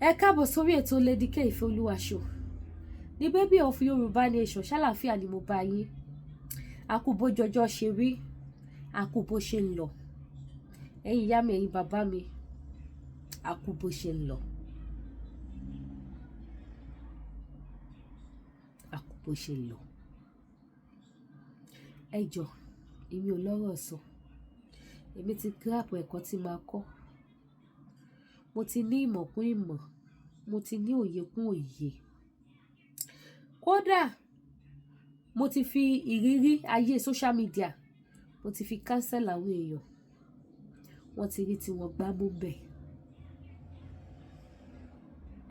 Ẹ káàbọ̀ sórí ètò Lady K Ìfẹ́olúwa show. Ní baby of Yorùbá nation, ṣàlàáfíà ni mo bá yín. Àkúbò jọjọ ṣe rí, àkúbò ṣe ń lọ. Ẹ̀yin ìyá mi, ẹ̀yin bàbá mi, àkúbò ṣe ń lọ. Àkúbò ṣe ń lọ. Ẹ jọ̀ọ́, èmi ò lọ́rọ̀ sọ. Èmi ti grab ẹ̀kọ́ tí máa kọ́. Mo ti ní ìmọ̀ kún ìmọ̀, mo ti ní òye kún òye. Kódà mo ti fi ìrírí ayé social media, mo ti fi cancel àwọn èèyàn. Wọ́n ti rí tí wọ́n gbá mú bẹ̀.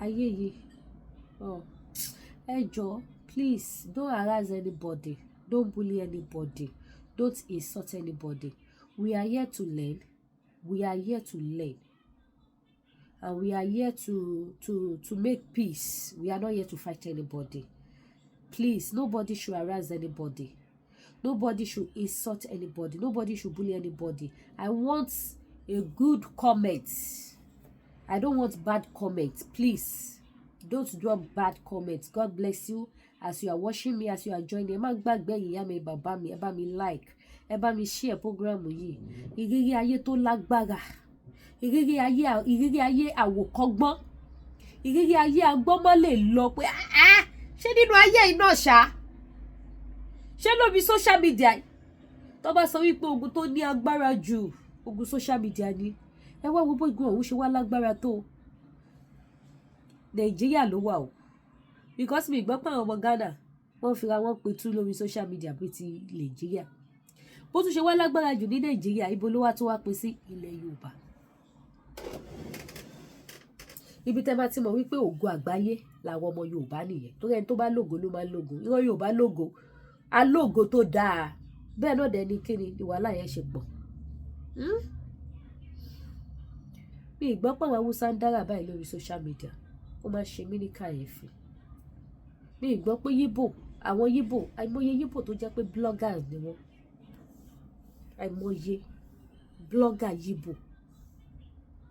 Ayé yìí, ẹ jọ̀ọ́, please don't harass anybody, don't bully anybody, don't insult anybody. We are here to learn. We are here to learn. And we are here to make peace. We are not here to fight anybody. Please, nobody should harass anybody. Nobody should insult anybody. Nobody should bully anybody. I want a good comment. I don't want bad comments. Please, don't drop bad comments. God bless you as you are watching me, as you are joining. Ẹ má gbàgbé ìyá mi, bàbá mi, ẹ bá mi like, ẹ bá mi share program yìí. Ìrírí ayé tó lágbára. Ìrírí ayé àwòkọ́gbọ́n. Ìrírí ayé agbọ́mọ́ lè lọ pé ṣé nínú ayé iná ṣá? Ṣé lórí social media? Tó bá sọ wípé ogun tó ní agbára jù, ogun social media ni. Ẹ wá wo bó igun ọ̀hún ṣe wá lágbára tó. Nàìjíríà ló wà o. Because mi gbọ́ pé àwọn ọmọ Ghana wọ́n fira wọn pitú lórí social media bí ti Nàìjíríà. Bó tún ṣe wá lágbára jù ní Nàìjíríà, ibo ló wá tó wá pín sí ilẹ̀ Yorùbá. Ibi tẹ́ máa ti mọ̀ wípé ògo àgbáyé làwọn ọmọ Yorùbá nìyẹn. Torí ẹni tó bá lógo ló máa lógo. Irọ́ Yorùbá lógo. Alógo tó dáa. Bẹ́ẹ̀ náà dẹ̀ ni kíni ìwàhálà yẹn ṣe pọ̀. Mi gbọ́ pé àwọn Haúsá ń dára báyìí lórí social media. Ó máa ṣe mí ní kàyéfì. Mi gbọ́ pé àwọn Yíbò, àìmọye Yíbò tó jẹ́ pé bloggers ni wọ́n. Àìmọye blogger Yíbò.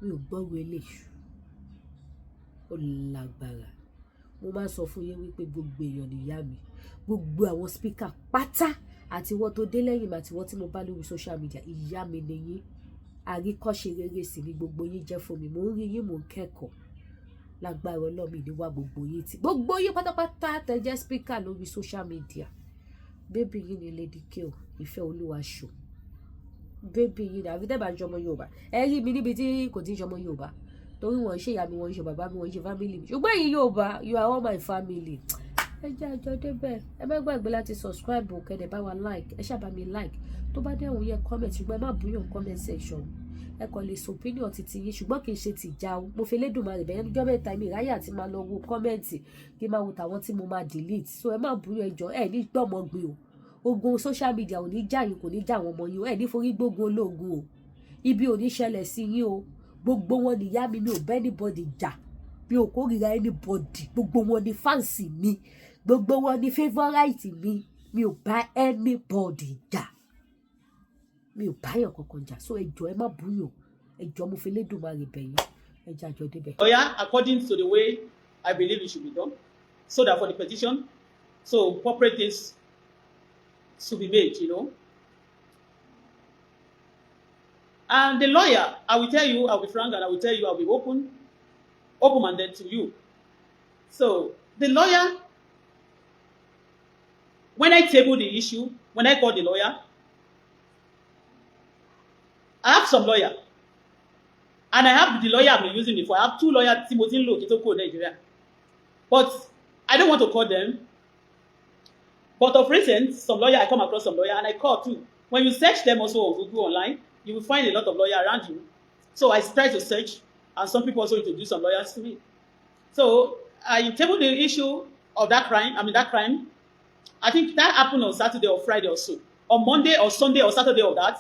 Mi ò gbọ́ wọlé. Ó lágbára. Mo máa sọ fún yín wípé gbogbo èèyàn nìyá mi. Gbogbo àwọn speaker pátá àti wọ́n tó dé lẹ́yìn àti wọ́n tí mo bá lórí social media, ìyá mi ni yín. Àríkọ́ṣe rere sì ni gbogbo yín jẹ́ fún mi. Mo ń rí yín, mo ń kẹ́kọ̀ọ́. Lágbára Ọlọ́run ni wá gbogbo yín tí. Gbogbo yín pátápátá tẹ́ jẹ́ speaker lórí social media. Baby yín ni Lady K Ìfẹ́olúwa show. Baby yín ni àfi tẹ́ bá jọmọ Yorùbá. Ẹ rí mi níbi tí kò tí ń jọmọ Yorùbá. Torí wọ́n ṣe ìyá mi, wọ́n ṣe bàbá mi, wọ́n ṣe family mi. Ṣùgbọ́n ẹ̀yin Yorùbá, you are all my family. Ẹ jẹ́ àjọ débẹ̀. Ẹ má gbàgbé láti subscribe o, kẹ́dẹ̀ bá wa like. Ẹ ṣáà bá mi like. Tó bá dẹ̀ wọ́n yẹ comment, ṣùgbọ́n ẹ má búyàn comment section. Ẹ kàn lè sọ opinion titi yín, ṣùgbọ́n kì í ṣe ti ìjà o. Mo fi Elédùmarè bẹ̀ yẹn níjọ́ mẹ́ta mi ráyè àti máa lọ wo comment kí n máa wo tàwọn tí mo máa delete. So ẹ má búyàn ẹjọ́, ẹ ní gbọ́mọgbé o. Ogun social media ò ní jà yín, kò ní jà àwọn ọmọ yín o. Ẹ ní forí gbógun ológun o. Ibi ò ní ṣẹlẹ̀ sí yín o. Gbogbo wọn ni ìyá mi, mi ò bá anybody jà. Mi ò kórìíra anybody. Gbogbo wọn ni fans mi. Gbogbo wọn ni favorite mi. Mi ò bá anybody jà. Mi ò bá yàn kankan jà. So ẹ jọ̀ọ́ ẹ má búyàn. Ẹ jọ̀ọ́ mo fi Elédùmarè bẹ̀ yín. Ẹ jẹ́ àjọ débẹ̀. According to the way I believe it should be done, so that for the petition, so corporate things should be made, And the lawyer, I will tell you, I'll be frank, and I will tell you, I'll be open-minded to you. So the lawyer, when I table the issue, when I call the lawyer, I have some lawyer. And I have the lawyer I've been using before. I have two lawyers, Timothy Lo, Kitoko, Nigeria. But I don't want to call them. But of recent, I come across some lawyer, and I call too. When you search them also on Google online, you will find a lot of lawyers around you. So I try to search, and some people also introduce some lawyers to me. So I tabled the issue of that crime. I think that happened on Saturday or Friday or so. On Monday or Sunday or Saturday of that,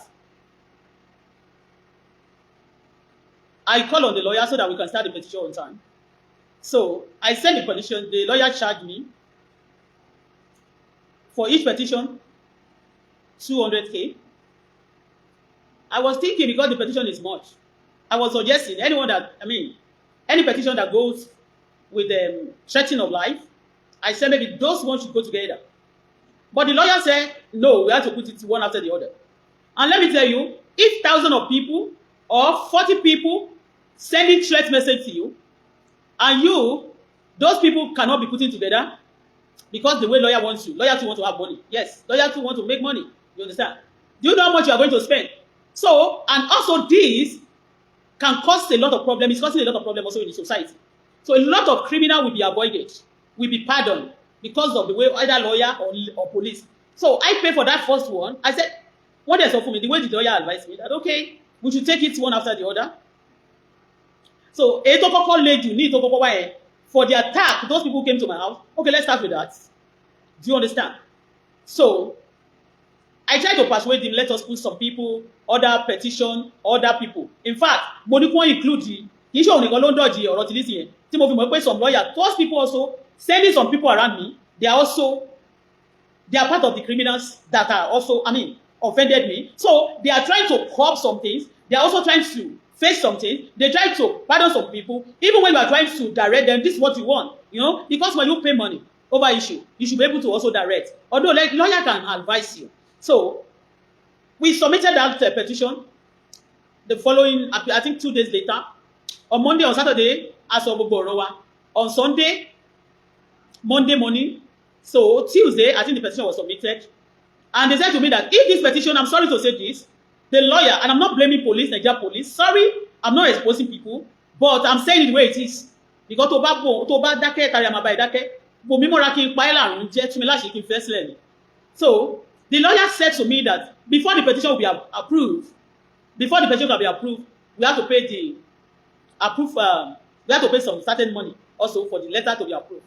I call on the lawyer so that we can start the petition on time. So I sent the petition. The lawyer charged me for each petition 200K. I was thinking, because the petition is much, I was suggesting anyone that, any petition that goes with threatening of life, I said maybe those ones should go together. But the lawyer said, no, we have to put it one after the other. And let me tell you, if thousands of people or 40 people sending threat message to you, and those people cannot be putting together because the way lawyer wants you. Lawyer too want to have money. Yes, lawyer too want to make money. You understand? Do you know how much you are going to spend? So, and also this can cause a lot of problems. It's causing a lot of problems also in the society. So a lot of criminal will be avoided, will be pardoned because of the way either lawyer or police. So I pay for that first one. I said, what they said for me, the way the lawyer advised me that, okay, we should take it one after the other. So, for the attack, those people came to my house. Okay, let's start with that. Do you understand? So, I tried to persuade him, let us put some people, other petition, other people. In fact, Monikon include the issue of Nicolondoji or Rotilisi. Some lawyer, those people also, sending some people around me, they are part of the criminals that are also, offended me. So, they are trying to curb some things. They are also trying to face something. They try to pardon some people. Even when you are trying to direct them, this is what you want. Because when you pay money over issue, you should be able to also direct. Although like lawyer can advise you. So we submitted that petition. The following, I think 2 days later, on Monday, on Saturday, as of Gbogbo, on Sunday, Monday morning. So Tuesday, I think the petition was submitted. And they said to me that if this petition, I'm sorry to say this, the lawyer, and I'm not blaming police, Nigeria police. Sorry, I'm not exposing people, but I'm saying it the way it is. Because so the lawyer said to me that before the petition will be approved, before the petition can be approved, we have to pay we have to pay some certain money also for the letter to be approved.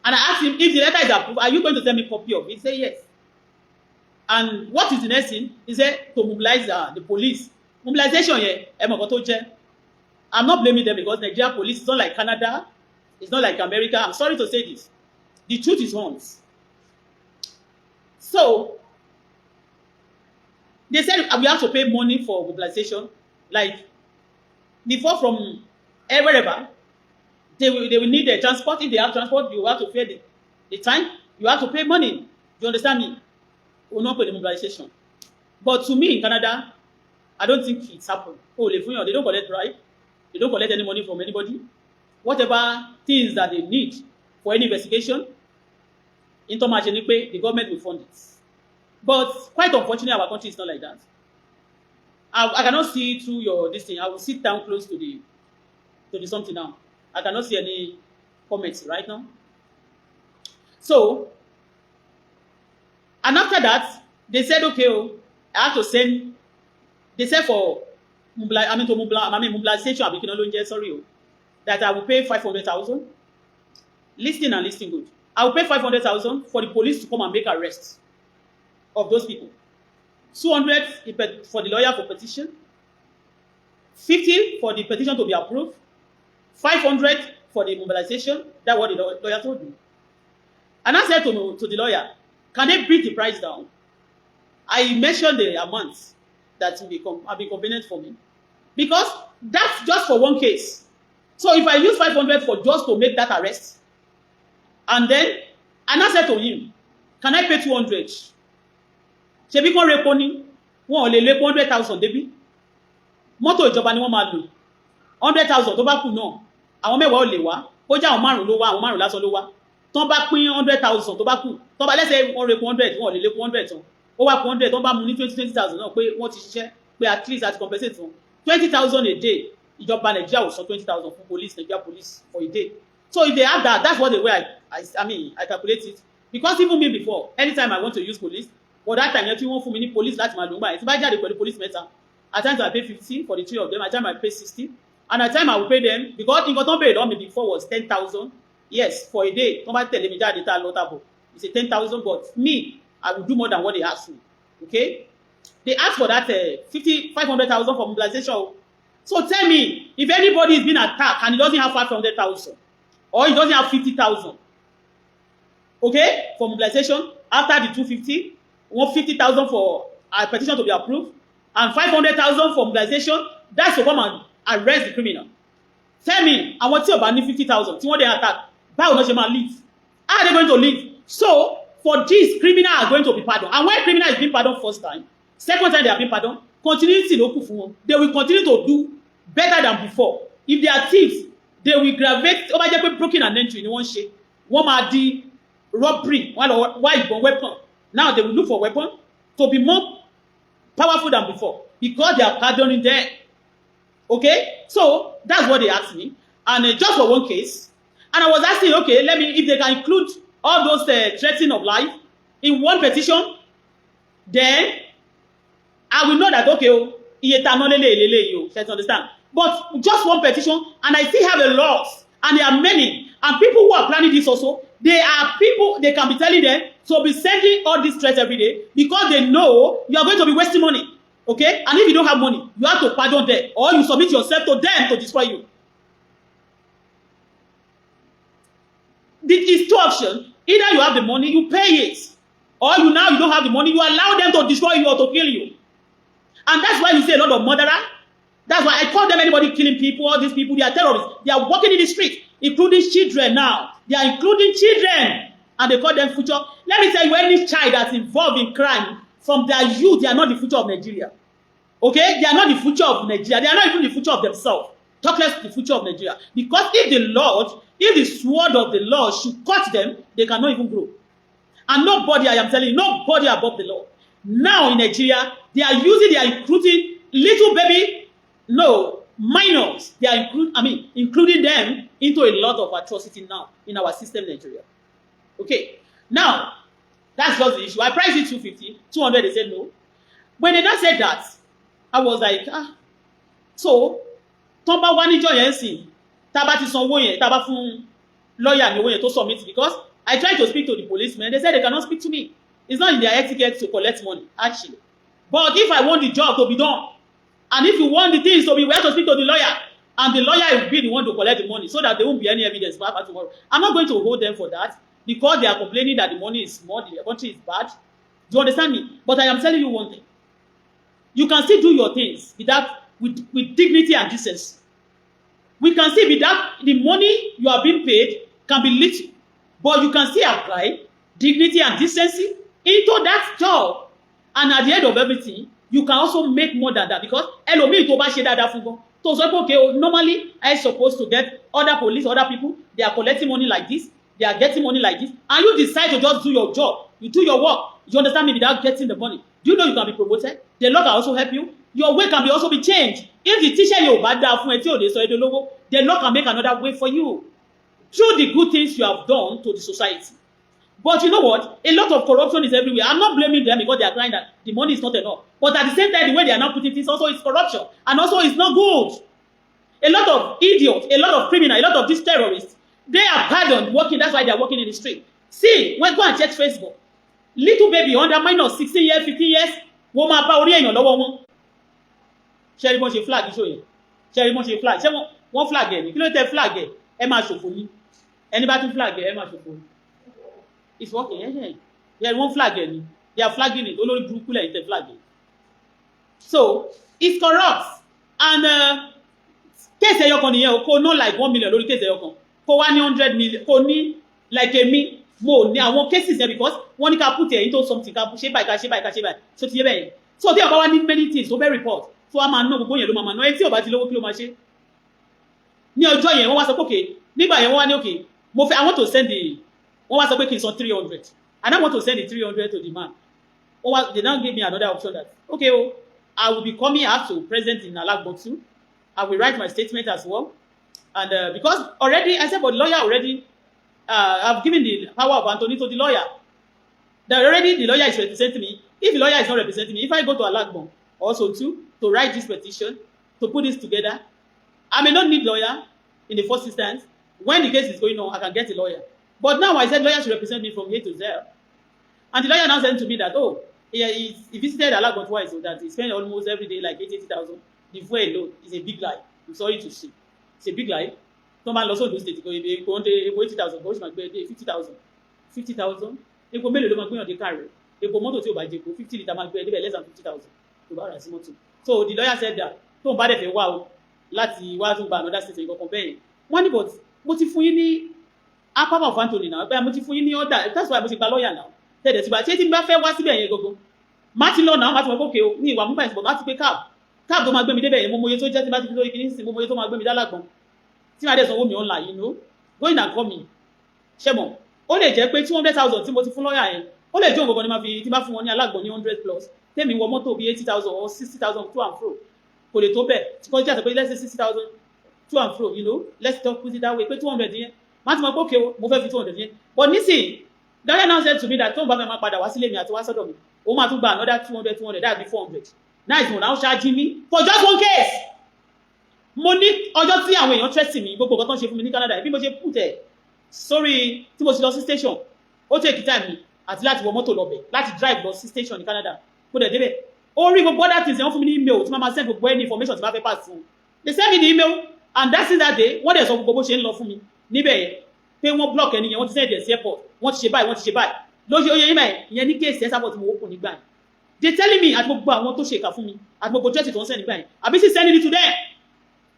And I asked him, if the letter is approved, are you going to send me a copy of it? He said yes. And what is the next thing? He said to mobilize the police. Mobilization here, I'm not blaming them because Nigeria police is not like Canada, it's not like America. I'm sorry to say this. The truth is once. So they said we have to pay money for mobilization. Like before from wherever, they will need the transport. If they have transport, you have to pay the time. You have to pay money. Do you understand me? Will not pay the mobilization. But to me in Canada, I don't think it's happened. They don't collect bribe. They don't collect any money from anybody. Whatever things that they need for any investigation, the government will fund it. But quite unfortunately, our country is not like that. I cannot see through this thing. I will sit down close to the something now. I cannot see any comments right now. So, and after that, they said, okay, I have to send. They said for mobilization, that I will pay 500,000. Listing and listing good. I will pay 500,000 for the police to come and make arrests of those people. 200 for the lawyer for petition. 50 for the petition to be approved. 500 for the mobilization. That's what the lawyer told me. And I said to the lawyer, can they bring the price down? I mentioned the amount that will be convenient for me. Because that's just for one case. So if I use 500 for just to make that arrest, and I said to him, can I pay 200? Ṣebí kon repo ni, wọ́n ò lè lé 100,000 débi. Mọ́tò ìjọba ni wọ́n máa lò. 100,000 tó bá kù náà, àwọn mẹ́wàá ò lè wá. Ó jẹ́ àwọn márùn-ún ló wá, àwọn márùn-ún lásán ló wá. Tọ́n bá pín 100,000 tó bá kù. Tọ́n bá lẹ́sẹ̀ wọ́n repo 100, wọ́n ò lè lé 100 tán. Ó wá kù 100, tọ́n bá mú ní 20,000 náà pé wọ́n ti ṣiṣẹ́, pé at least àti compensate wọn. 20,000 a day. Ìjọba Nigeria will sọ 20,000 for police, Nigeria police for a day. So if they have that, that's what the way I calculate it. Because even me before, anytime I want to use police, for that time, you won't for me police láti máa lò ń báyìí. Tí bá jáde pẹ̀lú police mẹ́ta, at times I pay 50 for the 3 of them, at times I pay 60, and at times I will pay them because nǹkan tó ń béèrè lọ́wọ́ mi before was 10,000. Yes, for a day. Tó bá tẹ̀lé mi jáde tá a lọ tàbọ̀, it's a 10,000, but me, I will do more than what they ask me. Okay? They ask for that 500,000 for mobilization. So tell me, if anybody is being attacked and he doesn't have 500,000 or he doesn't have 50,000, okay, for mobilization, after the 250, 150,000 for a petition to be approved, and 500,000 for mobilization, that's to come and arrest the criminal. Tell me, àwọn tí ò bá ní 50,000 tí wọ́n dẹ̀ attack, báwo ló ṣe máa live? How are they going to live? So for this, criminal are going to be pardoned. And when criminal is being pardoned first time, second time they are being pardoned, continuity ló kù fún wọn. They will continue to do better than before. If they are thieves, they will graduate. Ó bá jẹ́ pé broken and entry ni wọ́n ṣe. Wọ́n máa di robbery, wá ìbọn weapon. Now they will look for weapon to be more powerful than before because they are pardoning them. Okay? So that's what they asked me. And just for one case. And I was asking, okay, let me, if they can include all those threatening of life in one petition, then I will know that, okay, you understand? But just one petition, and I still have a lot, and there are many, and people who are planning this also, they are people, they can be telling them to be sending all these threats every day because they know you are going to be wasting money, okay? And if you don't have money, you have to pardon them, or you submit yourself to them to destroy you. It's two options. Either you have the money, you pay it, or you don't have the money, you allow them to destroy you or to kill you. And that's why you see a lot of murderers. That's why I call them anybody killing people, all these people, they are terrorists. They are walking in the street, including children now. They are including children, and they call them future. Let me tell you, any child that's involved in crime, from their youth, they are not the future of Nigeria. Okay? They are not the future of Nigeria. They are not even the future of themselves. Talk less the future of Nigeria. Because if the sword of the Lord should cut them, they cannot even grow. And nobody, I am telling you, nobody above the law. Now in Nigeria, they are including little baby, minors. They are including them into a lot of atrocity now in our system in Nigeria. Okay. Now, that's just the issue. I priced it 250, 200, they said no. When they now said that, I was like, so, tó bá wá níjọ́ yẹn sìn, tá bá ti san owó yẹn, tá bá fún lawyer ní owó yẹn tó submit, because I tried to speak to the policemen, they said they cannot speak to me. It's not in their etiquette to collect money, actually. But if I want the job to be done, and if you want the things to be, we have to speak to the lawyer, and the lawyer will be the one to collect the money, so that there won't be any evidence back tomorrow. I'm not going to hold them for that, because they are complaining that the money is small, the country is bad. Do you understand me? But I am telling you one thing. You can still do your things with dignity and decency. We can see without the money you are being paid can be little, but you can still apply dignity and decency into that job, and at the end of everything you can also make more than that, because ẹlòmíì tó bá ṣe dáadáa fún gan tó sọ pé okay, normally I supposed to get other police, other people, they are collecting money like this, they are getting money like this, and you decide to just do your job, you do your work, you understand me, without getting the money. Do you know you can be promoted? The Lord can also help you. Your way can be also be changed. If the teacher you bad dáa fún ẹ tí ò lè sọ èdè olówó, the Lord can make another way for you through the good things you have done to the society. But you know what? A lot of corruption is everywhere. I'm not blaming them because they are crying that the money is not enough. But at the same time, the way they are now putting things also is corruption. And also it's not good. A lot of idiots, a lot of criminals, a lot of these terrorists, they are pardoned working. That's why they are working in the street. See, when go and check Facebook, little baby under minus 16 years, 15 years, wọ́n máa bá orí èèyàn lọ́wọ́ wọn. Ṣé rí bọ́n ṣe flag iṣó yẹn? Ṣé rí bọ́n ṣe flag? Ṣé wọ́n flag ẹ̀ ní? Kí ló tẹ flag ẹ̀? Ẹ máa ṣòfò ní. Ẹni bá tún flag ẹ̀, ẹ máa ṣòfò ní. It's working. Yeah, one flag any. They are flagging it. Olórí burúkú lẹ́yìn tẹ flag it. So it's corrupt. And case ẹyọkan nìyẹn o, kò ná like 1 million lórí case ẹyọkan. Kò wá ní 100 million. Kò ní like èmi. Mo ní àwọn cases there because wọ́n ní ká put it into something ká ṣe báyìí. So ti yé bẹ́ẹ̀. So tí ọba wá ní many things tó bẹ́ẹ̀ report. So a máa ná gbogbo yẹn ló máa ná. Ẹ tí ọba ti lówó kí ló máa ṣe. Ní ọjọ́ yẹn wọ́n wá sọ pé okay. Nígbà yẹn wọ́n wá ní okay. I want to send the wọ́n wá sọ pé kí n san 300 and I want to send the 300 to the man. They now give me another option that okay, I will be coming out to present in Alagbotu. I will write my statement as well, and because already I said, but the lawyer already I've given the power of Anthony to the lawyer. That already the lawyer is representing me. If the lawyer is not representing me, if I go to Alagbon also to write this petition, to put this together, I may not need lawyer in the first instance. When the case is going on, I can get a lawyer. But now I said lawyer should represent me from A to Z. And the lawyer now said to me that, he visited Alagbon twice, so that he spent almost every day like 80,000. The fuel alone is a big lie. I'm sorry to say. It's a big lie. No man also do state, 80,000, go my birthday, 50,000. 50,000. Epo mélòó ló máa gbé on the car. Epo mọ́tò tí ó bá jẹ ko 50 litre máa gbé ẹdíbẹ̀ less than 50,000. To bá ra sí mọ́tò. So the lawyer said that tó ń bá dẹ̀ fẹ́ wá o láti wá tún gba another state nǹkan kan bẹ́ẹ̀ wọ́n ní but mo ti fún yín ní apá of Anthony náà bẹ́ẹ̀ mo ti fún yín ní order that's why mo ti gba lọ́ọ̀yà náà tẹ̀lé ti gba ṣé tí n bá fẹ́ wá síbẹ̀ yẹn gbogbo má ti lọ náà má ti mọ̀ pókè o ní ìwà múpa ìsìnkú má ti pé cab tó máa gbé mi débẹ̀ yẹn mo mọye tó jẹ́ tí bá ti fi lórí kìíní sí mo mọye tó máa gbé mi dálàgbọ̀n tí máa dẹ̀ sanwó mi online you know going and coming ṣé mọ̀ ó lè jẹ́ pé 200,000 tí mo ti fún lọ́ọ̀yà yẹn ó lè jẹ́ òun gbogbo ni máa fi tí bá fún wọn ní alágbọ̀n ní 100 plus tèmi wọ mọ́tò bíi 80,000 or 60,000 to and fro kò lè tó bẹ́ẹ̀ tí kò jẹ́ àti pé let's say 60,000 to and fro you know let's talk put it that way pé 200 yẹn má ti mọ̀ pé okay mo fẹ́ fi 200 yẹn but nísìnyí lọ́ọ̀yà now said to me that tóun bá fẹ́ máa padà wá sílé mi àti wá sọ́dọ̀ mi ó máa tún gba another 200 that be 400 now it's now charging me for just one case mo ní ọjọ́ tí àwọn èèyàn threaten mi gbogbo nǹkan tó ń ṣe fún mi ní Canada bí mo ṣe put ẹ̀ sórí tí mo ti lọ sí station ó take time mi àti láti wọ mọ́tò lọ́bẹ̀ láti drive lọ sí station ní Canada kó dẹ̀ débẹ̀ ó rí gbogbo other things wọ́n fún mi ní email tí wọ́n máa send gbogbo any information tí wọ́n fẹ́ pass fún they send me the email and that since that day wọ́n dẹ̀ sọ gbogbo bó ṣe ń lọ fún mi níbẹ̀ yẹn pé wọ́n block ẹni yẹn wọ́n ti send ẹ̀ sí airport wọ́n ti ṣe báyìí wọ́n ti ṣe báyìí lóṣù oyè yín báyìí ìyẹn ní kéèsì ẹ̀ sábọ̀ tí mo wó kùn nígbà yẹn they telling me àti gbogbo àwọn tó ṣe ìkà fún mi àti gbogbo threat tó ń send nígbà yẹn àbí sì sending it to them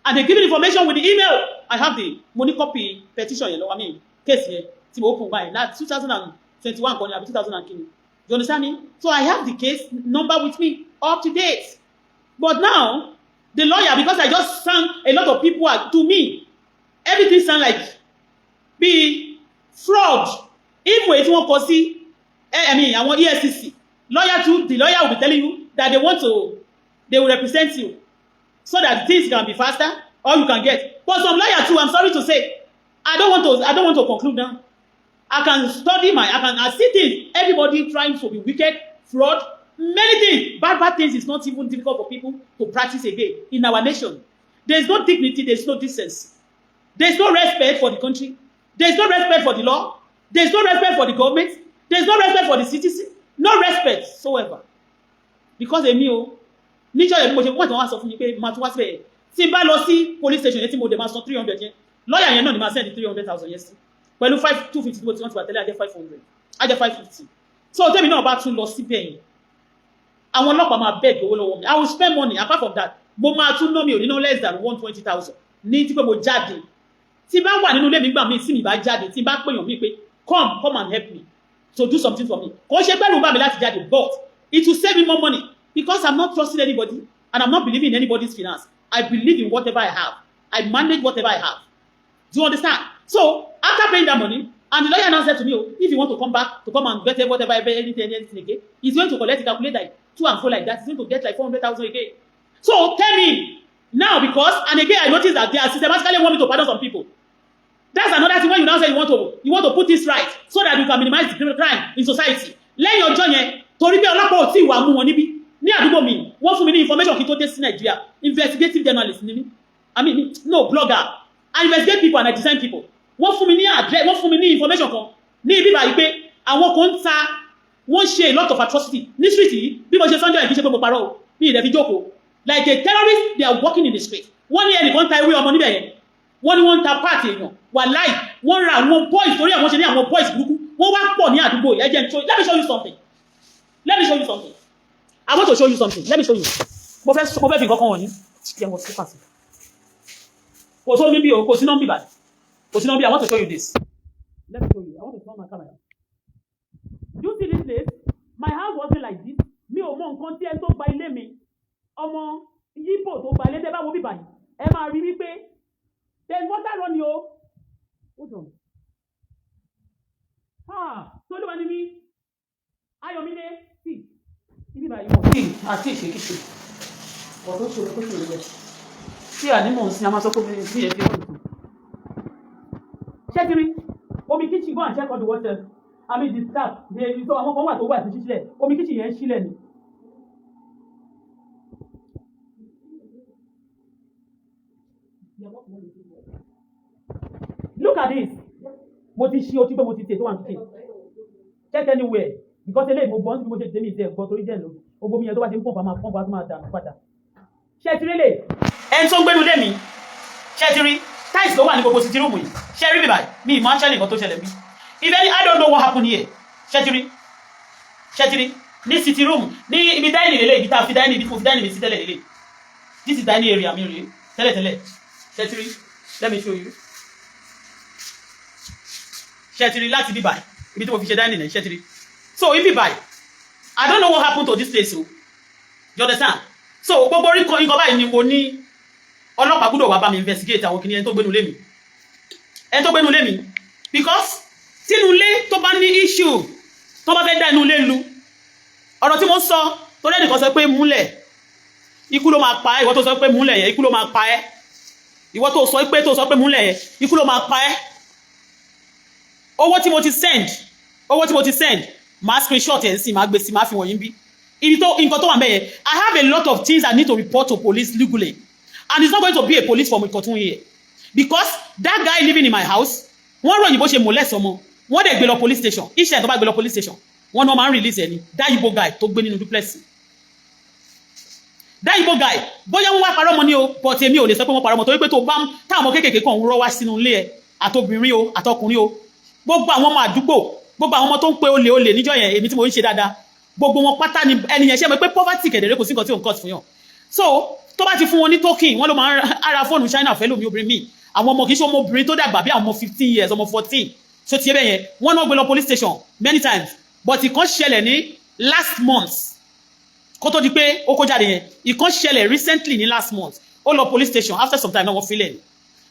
and they give me the information with the email I have the money copy petition yẹn lọ́wọ́ mi kéèsì yẹn tí mo wó kùn báyìí láti 2021 kan ní àbí 2000 kìíní you understand me so I have the case number with me up to date but now the lawyer because I just sang a lot of people are, to me everything sound like be fraud if wey tí wọ́n kọ sí I mean àwọn EFCC lawyer too the lawyer will be telling you that they will represent you so that things can be faster or you can get but some lawyer too I'm sorry to say I don't want to conclude now I can study I see things everybody trying to be wicked fraud many things bad things is not even difficult for people to practice again in our nation there is no dignity there is no decency there is no respect for the country there is no respect for the law there is no respect for the government there is no respect for the citizen no respect whatsoever because èmi o níjọ́ yẹn mo ṣe wọ́n ti wá sọ fún mi pé máa tún wá síbẹ̀ yẹn tí n bá lọ sí police station yẹn tí mo dẹ̀ máa san 300 yẹn lọ́ọ̀yà yẹn náà ni máa send 300,000 yẹn sí pẹ̀lú 250 tí mo ti wọ́n ti wà tẹ́lẹ̀ á jẹ́ 500 á jẹ́ 550 so tẹ́mi náà bá tún lọ síbẹ̀ yẹn àwọn ọlọ́pàá máa beg owó lọ́wọ́ mi I will spend money apart from that mo máa tún ná mi ò ní ná less than 120,000 ní tí pé mo jáde tí bá wà nínú ilé mi gbà mí tí mi bá jáde tí bá pèèyàn mi pé come and help me to do something for me kò ṣe pẹ́rù bá mi láti jáde but it will save me more money because I'm not trusting anybody and I'm not believing in anybody's finance I believe in whatever I have I manage whatever I have do you understand so after paying that money and the lawyer now said to me if you want to come back to come and get whatever anything again he's going to collect calculate like to and fro like that he's going to get like 400,000 again so tell me now because and again I noticed that they are systematically want me to pardon some people that's another thing when you now say you want to put this right so that you can minimize the crime in society lẹ́yìn ọjọ́ yẹn torí pé ọlọ́pàá ò tí ì wá mú wọn níbí ní àdúgbò mi wọ́n fún mi ní information kí tó dé sí Nàìjíríà investigative journalist ni mí I mean no blogger I investigate people and I design people wọ́n fún mi ní address wọ́n fún mi ní information kan ní ibi báyìí pé àwọn kan ń ta wọ́n ṣe a lot of atrocity ní street yìí bí mo ṣe Sunday kì í ṣe pé mo parọ́ o bí ìdẹ̀ fi jókòó like a terrorist they are working in the street wọ́n ní ẹnìkan ta ewé ọmọ níbẹ̀ yẹn wọ́n ní wọ́n ń ta páàtì èèyàn wàláì wọ́n ra àwọn boys torí àwọn ṣe ní àwọn boys burúkú wọ́n wá pọ̀ ní àdúgbò yìí ẹjẹ́ let me show you something I want to show you something let me show you mo fẹ́ fi nǹkan kan wọ̀nyí kí ẹ wọ́n sí pàṣẹ kò tó níbi o kò sí nọ́mbì báyìí kò sí nọ́mbì I want to show you this let me show you I want to turn my camera you see this place my house wasn't like this mi ò mọ nǹkan tí ẹ tó gba ilé mi ọmọ yíbò tó gba ilé tẹ́ bá wo bí báyìí ẹ máa rí wípé there is water running o hold on tó ló wà ní mi Ayọ̀mídé sí ibi báyìí wọ́n sí àti ìṣèkíṣe ọ̀dọ́ ṣòro tó ṣòro rẹ̀ tí ànímọ̀ sí a máa sọ pé mi sí ẹ̀fẹ́ ọ̀dùnkún ṣẹ́kiri omi kíchìn go and check all the water I mean the tap so àwọn kan wà tó wà sí ṣíṣílẹ̀ omi kíchìn yẹn ṣílẹ̀ ni. Look at this mo ti ṣí otí pé mo ti tè tó wà ní check anywhere because eléyìí mo gbọ́n sí bí mo ṣe tèmi ìtẹ́ ẹ̀gbọ́n torí jẹ́ lórí ogbó mi yẹn tó bá ṣe ń pọ̀npá máa pọ̀npá tó máa dànù padà ṣé ti rí lè ẹni tó ń gbénu lé mi ṣé ti rí táìsì ló wà ní gbogbo sitting room yìí ṣé rí mi báyìí mi ìmọ̀ ṣẹ́lẹ̀ nǹkan tó ṣẹlẹ̀ bí if any I don't know what happened here ṣé ti rí ní sitting room ní ibi dining lélẹ̀ ibi tá a fi dining ibi tí mo fi dining mi sí tẹ́lẹ̀ lélẹ̀ this is dining area mi rèé tẹ́lẹ̀ ṣé ti rí let me show you ṣẹ́tìrì láti bí báyìí ibi tí mo fi ṣe dining ẹ̀ ṣẹ́tìrì so ibi báyìí I don't know what happened to this place o you understand so gbogbo orí nǹkan báyìí ni mo ní ọlọ́pàá gbọ́dọ̀ wá bá mi investigate àwọn kìnìyàn tó gbénu lé mi because tínú ilé tó bá ní issue tó bá fẹ́ dá inú ilé lu ọ̀rọ̀ tí mo sọ tó lẹ́nìkan sọ pé múlẹ̀ ikú ló máa pa ẹ́ ìwọ tó sọ pé múlẹ̀ yẹn ikú ló máa pa ẹ́ ìwọ tó sọ pé múlẹ̀ yẹn ikú ló máa pa ẹ́ owó tí mo ti send máa screenshot ẹ̀ sí máa gbé sí máa fi wọ̀nyí bí ibi tó nǹkan tó wà mẹ́yẹn I have a lot of things I need to report to police legally and it's not going to be a police for me continue here because that guy living in my house wọ́n ròyìn bó ṣe molest ọmọ wọ́n dẹ̀ gbé lọ police station iṣẹ́ tó bá gbé lọ police station wọ́n náà máa ń release ẹni that Igbo guy tó gbé nínú duplex that Igbo guy bóyá wọ́n wá parọ́ ọmọ ní o but èmi ò lè sọ pé wọ́n parọ́ ọmọ torí pé tó bá táwọn ọmọ kéékèèké kan ń rọ́ wá sínú ilé ẹ̀ àtobìnrin o àtọkùnrin o gbogbo àwọn ọmọ àdúgbò gbogbo àwọn ọmọ tó ń pe olè níjọ́ yẹn èmi tí mo ń ṣe dáadáa gbogbo wọn pátá ni ẹni yẹn ṣe mọ̀ pé poverty kẹ̀dẹ̀rẹ́ kò sí nǹkan tí ò ń cut fún yàn so tó bá ti fún wọn ní token wọ́n ló máa ń ara fóònù China fẹ́ lómi obìnrin míì àwọn ọmọ kì í ṣe ọmọbìnrin tó dàgbà bí àwọn ọmọ 15 years ọmọ 14 so ti ẹbẹ yẹn wọ́n náà gbé lọ police station many times but ìkan ṣẹlẹ̀ ní last month kó tó di pé ó kó jáde yẹn ìkan ṣẹlẹ̀ recently ní last month ó lọ police station after some time náà wọ́n filẹ̀